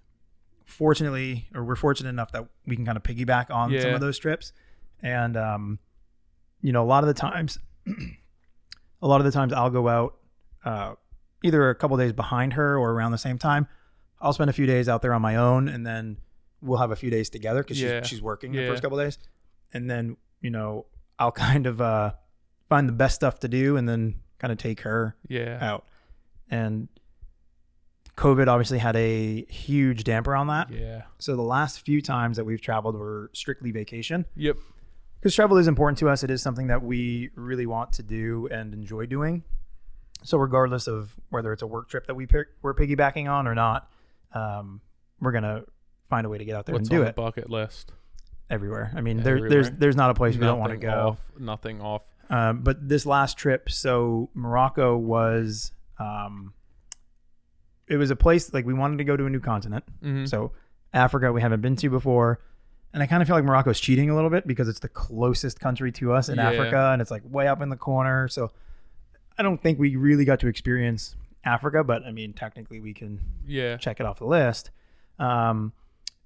we're fortunate enough that we can kind of piggyback on some of those trips. And you know, a lot of the times I'll go out either a couple days behind her or around the same time. I'll spend a few days out there on my own, and then we'll have a few days together because she's working the first couple of days. And then, you know, I'll kind of find the best stuff to do and then kind of take her out. And COVID obviously had a huge damper on that. Yeah. So the last few times that we've traveled were strictly vacation. Yep. Because travel is important to us. It is something that we really want to do and enjoy doing. So regardless of whether it's a work trip that we're piggybacking on or not, we're going to find a way to get out there and do it. What's on the bucket list? Everywhere. I mean, there's not a place we don't want to go. Nothing off. But this last trip, so Morocco was, it was a place like we wanted to go to a new continent. So Africa, we haven't been to before. And I kind of feel like Morocco's cheating a little bit because it's the closest country to us in Africa, and it's like way up in the corner. So I don't think we really got to experience Africa, but I mean, technically we can check it off the list.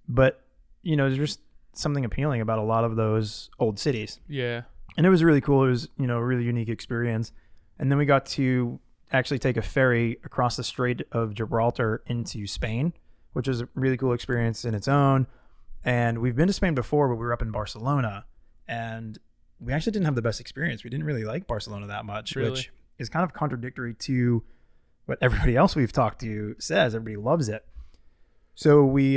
But you know, there's just something appealing about a lot of those old cities. Yeah. And it was really cool. It was, you know, a really unique experience. And then we got to actually take a ferry across the Strait of Gibraltar into Spain, which was a really cool experience in its own. And we've been to Spain before, but we were up in Barcelona, and we actually didn't have the best experience. We didn't really like Barcelona that much, which is kind of contradictory to what everybody else we've talked to says. Everybody loves it. So we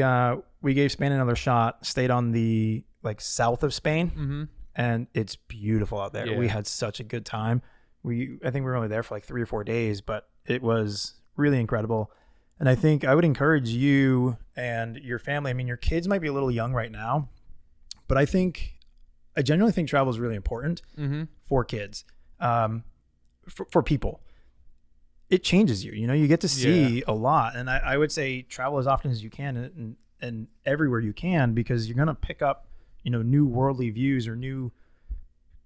gave Spain another shot, stayed on the like south of Spain, and it's beautiful out there. We had such a good time. I think we were only there for like 3 or 4 days, but it was really incredible. And I think I would encourage you and your family. I mean, your kids might be a little young right now, but I genuinely think travel is really important for kids, for people. It changes you. You know, you get to see a lot. And I would say travel as often as you can and everywhere you can, because you're going to pick up, you know, new worldly views or new,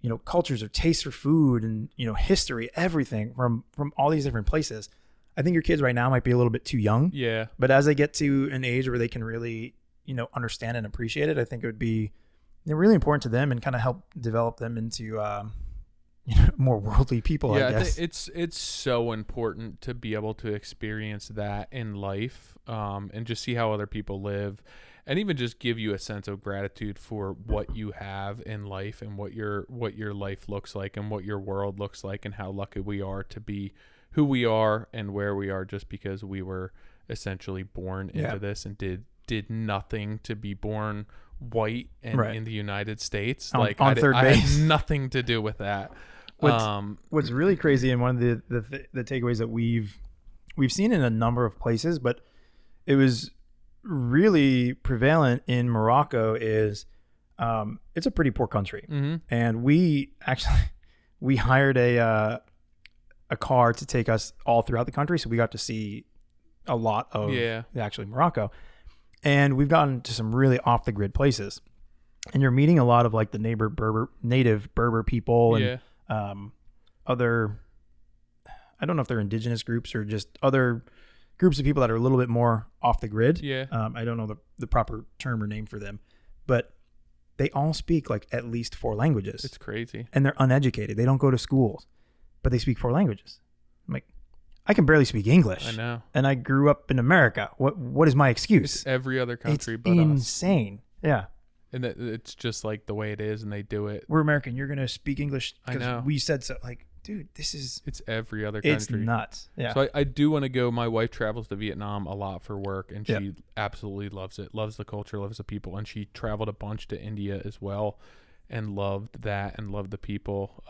you know, cultures or tastes for food and, you know, history, everything from all these different places. I think your kids right now might be a little bit too young. Yeah. But as they get to an age where they can really, you know, understand and appreciate it, I think it would be really important to them and kind of help develop them into, you know, more worldly people, I guess. I think it's so important to be able to experience that in life, and just see how other people live, and even just give you a sense of gratitude for what you have in life and what your life looks like and what your world looks like, and how lucky we are to be who we are and where we are, just because we were essentially born into this and did nothing to be born white and in the United States. On third base. I had nothing to do with that. What's really crazy, and one of the takeaways that we've seen in a number of places, but it was really prevalent in Morocco, is it's a pretty poor country. And we hired a car to take us all throughout the country, so we got to see a lot of actually Morocco. And we've gotten to some really off the grid places, and you're meeting a lot of like the native Berber people and other, I don't know if they're indigenous groups or just other groups of people that are a little bit more off the grid. I don't know the proper term or name for them, but they all speak like at least 4 languages. It's crazy. And they're uneducated. They don't go to schools, but they speak 4 languages. I'm like, I can barely speak English. I know. And I grew up in America. What is my excuse? It's every other country it's but insane. us. Yeah. And that it's just like the way it is, and they do it. We're American. You're gonna speak English I know. because we said so. Like, dude, it's every other country. It's nuts. Yeah. So I do want to go. My wife travels to Vietnam a lot for work, and she Yep. absolutely loves it. Loves the culture, loves the people, and she traveled a bunch to India as well, and loved that and loved the people.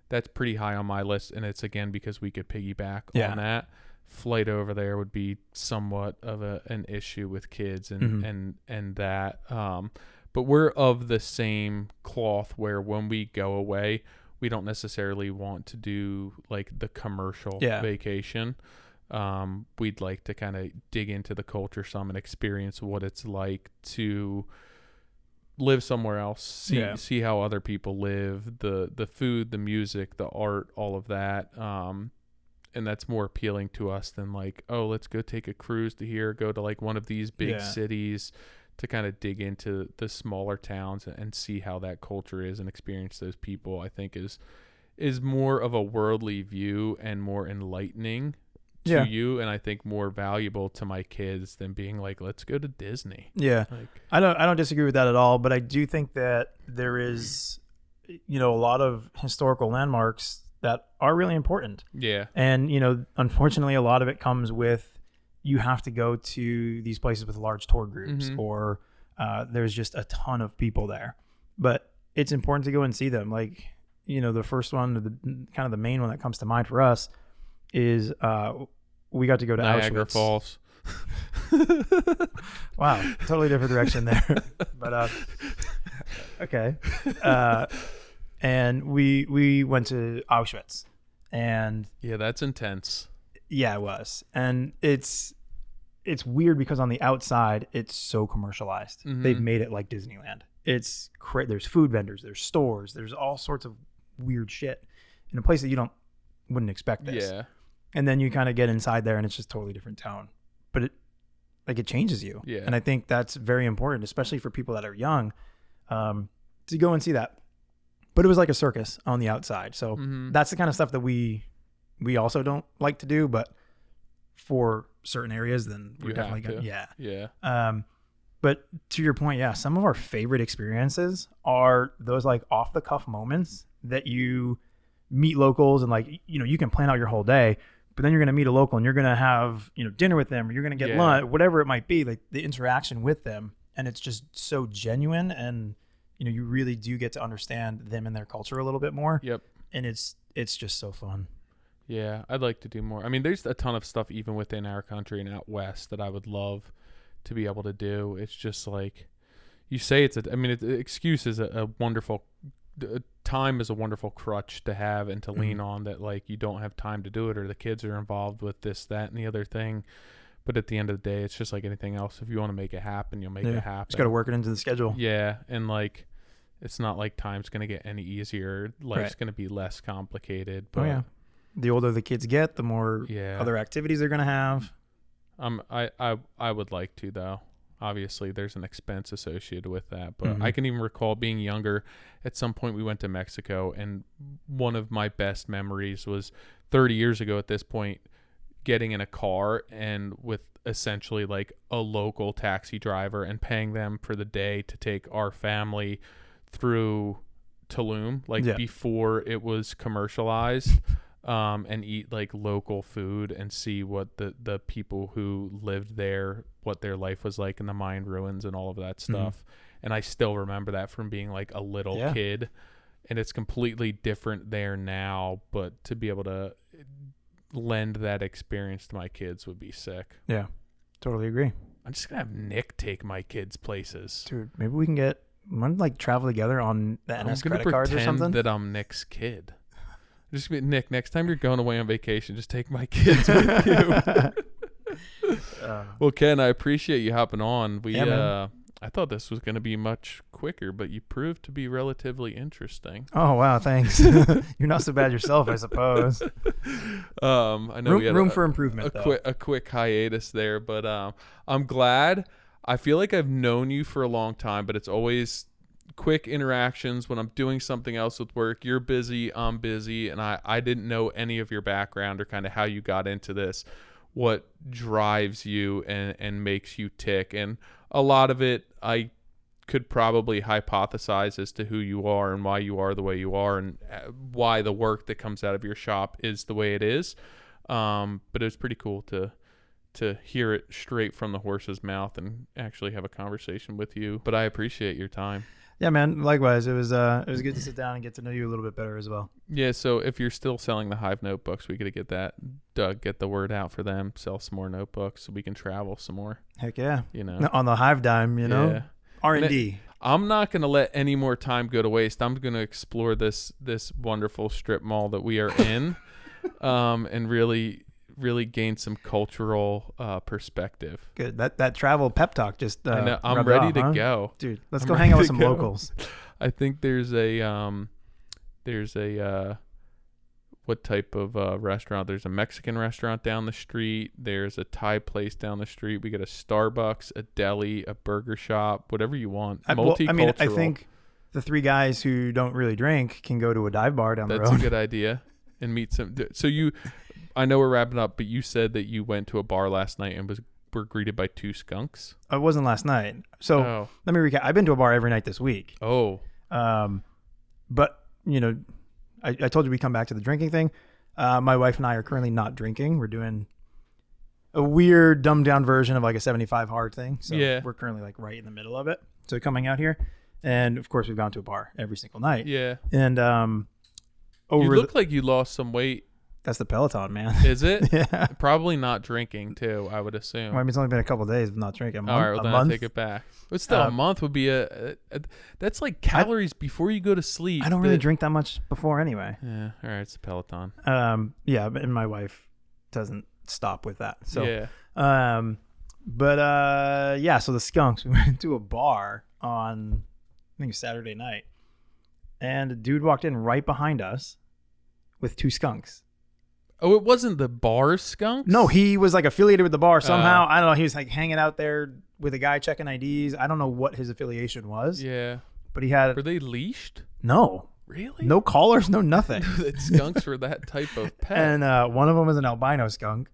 That's pretty high on my list, and it's again because we could piggyback Yeah. on that. Flight over there would be somewhat of an issue with kids and that. But we're of the same cloth where when we go away, we don't necessarily want to do like the commercial vacation. We'd like to kind of dig into the culture some and experience what it's like to live somewhere else, see how other people live, the food, the music, the art, all of that. And that's more appealing to us than like, oh, let's go take a cruise to here, go to like one of these big cities to kind of dig into the smaller towns and see how that culture is and experience those people. I think is more of a worldly view and more enlightening to you, and I think more valuable to my kids than being like, let's go to Disney. Yeah. Like, I don't disagree with that at all, but I do think that there is, a lot of historical landmarks that are really important. Yeah. And, unfortunately, a lot of it comes with you have to go to these places with large tour groups or there's just a ton of people there. But it's important to go and see them. Like, the first one, kind of the main one that comes to mind for us is we got to go to Niagara Auschwitz. Falls. Wow. Totally different direction there. But, okay. And we went to Auschwitz, and yeah, that's intense. Yeah, it was. And it's weird because on the outside it's so commercialized. They've made it like Disneyland. It's there's food vendors, there's stores, there's all sorts of weird shit in a place that you wouldn't expect this. Yeah. And then you kind of get inside there and it's just totally different tone. But it changes you. Yeah. And I think that's very important, especially for people that are young, to go and see that. But it was like a circus on the outside. So that's the kind of stuff that we also don't like to do, but for certain areas, then we're definitely going to. Yeah. But to your point, some of our favorite experiences are those like off the cuff moments that you meet locals and like, you can plan out your whole day, but then you're going to meet a local and you're going to have, dinner with them, or you're going to get lunch, whatever it might be, like the interaction with them. And it's just so genuine, and you really do get to understand them and their culture a little bit more. Yep. And it's just so fun. Yeah, I'd like to do more. I mean, there's a ton of stuff even within our country and out west that I would love to be able to do. It's just like you say, excuse is a wonderful time is a wonderful crutch to have and to lean on, that like you don't have time to do it, or the kids are involved with this, that, and the other thing. But at the end of the day, it's just like anything else. If you want to make it happen, you'll make it happen. Just got to work it into the schedule. Yeah. And like, it's not like time's going to get any easier. Life's going to be less complicated. But the older the kids get, the more other activities they're going to have. I would like to, though. Obviously, there's an expense associated with that. But I can even recall being younger. At some point, we went to Mexico, and one of my best memories was 30 years ago at this point, getting in a car and with essentially like a local taxi driver and paying them for the day to take our family through Tulum, before it was commercialized, and eat like local food and see what the people who lived there, what their life was like in the Mayan ruins and all of that stuff. And I still remember that from being like a little kid, and it's completely different there now, but to be able to lend that experience to my kids would be sick. Yeah, totally agree. I'm just gonna have Nick take my kids places. Dude, maybe we can travel together on the NS credit cards or something. That I'm Nick's kid. Just be Nick. Next time you're going away on vacation, just take my kids with you. Well, Ken, I appreciate you hopping on. I thought this was going to be much quicker, but you proved to be relatively interesting. Oh wow, thanks. You're not so bad yourself, I suppose. I know we had room for improvement. A quick hiatus there, but I'm glad. I feel like I've known you for a long time, but it's always quick interactions when I'm doing something else with work. You're busy, I'm busy, and I didn't know any of your background or kind of how you got into this, what drives you and makes you tick. And a lot of it I could probably hypothesize as to who you are and why you are the way you are, and why the work that comes out of your shop is the way it is. But it was pretty cool to hear it straight from the horse's mouth and actually have a conversation with you. But I appreciate your time. Yeah, man. Likewise, it was good to sit down and get to know you a little bit better as well. Yeah, so if you're still selling the Hive notebooks, we got to get that. Doug, get the word out for them. Sell some more notebooks so we can travel some more. Heck yeah. You know, on the Hive dime, Yeah. R&D. I'm not going to let any more time go to waste. I'm going to explore this wonderful strip mall that we are in, and really gain some cultural perspective. Good. That travel pep talk just I know, I'm ready to go. Dude, let's go hang out with some locals. I think there's a what type of restaurant? There's a Mexican restaurant down the street. There's a Thai place down the street. We got a Starbucks, a deli, a burger shop, whatever you want. Multicultural. I think the three guys who don't really drink can go to a dive bar down the road. That's a good idea. And meet some. So I know we're wrapping up, but you said that you went to a bar last night and were greeted by 2 skunks. It wasn't last night. So let me recap. I've been to a bar every night this week. Oh. But I told you we come back to the drinking thing. My wife and I are currently not drinking. We're doing a weird dumbed down version of like a 75 hard thing. So we're currently like right in the middle of it. So coming out here, and of course we've gone to a bar every single night. Yeah. And you look like you lost some weight. That's the Peloton, man. Is it? Yeah. Probably not drinking too, I would assume. Well, I mean, it's only been a couple of days of not drinking. All right, well, then I take it back. But still, a month would be that's like calories before you go to sleep. I don't really drink that much before anyway. Yeah, all right, it's the Peloton. Yeah, and my wife doesn't stop with that. So, yeah. So the skunks, we went to a bar on, I think, Saturday night, and a dude walked in right behind us with 2 skunks. Oh, it wasn't the bar skunks? No, he was like affiliated with the bar somehow. I don't know. He was like hanging out there with a guy checking IDs. I don't know what his affiliation was. Yeah. But he had... Were they leashed? No. Really? No collars, no nothing. Skunks were that type of pet. And one of them was an albino skunk.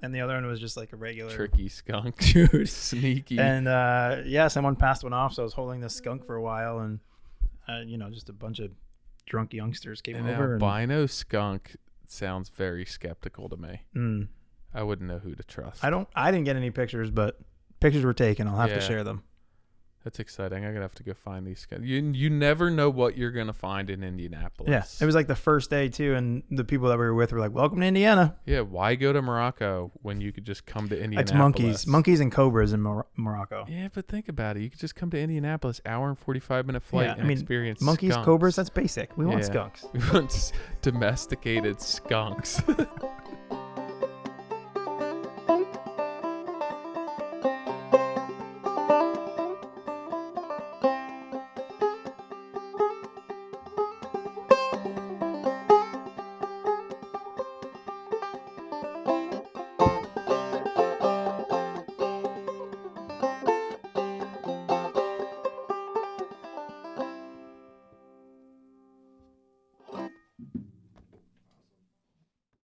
And the other one was just like a regular... Tricky skunk. Dude. Sneaky. And someone passed one off. So I was holding this skunk for a while. And, just a bunch of drunk youngsters came over. An albino skunk... sounds very skeptical to me. I wouldn't know who to trust. I didn't get any pictures, but pictures were taken. I'll have to share them. That's exciting. I'm gonna have to go find these guys. You never know what you're gonna find in Indianapolis. Yeah, it was like the first day too, and the people that we were with were like, "Welcome to Indiana." Yeah, why go to Morocco when you could just come to Indianapolis? It's monkeys and cobras in Morocco. Yeah, but think about it. You could just come to Indianapolis, hour and 45-minute flight, and experience monkeys, skunks. cobras. That's basic. We want skunks. We want domesticated skunks.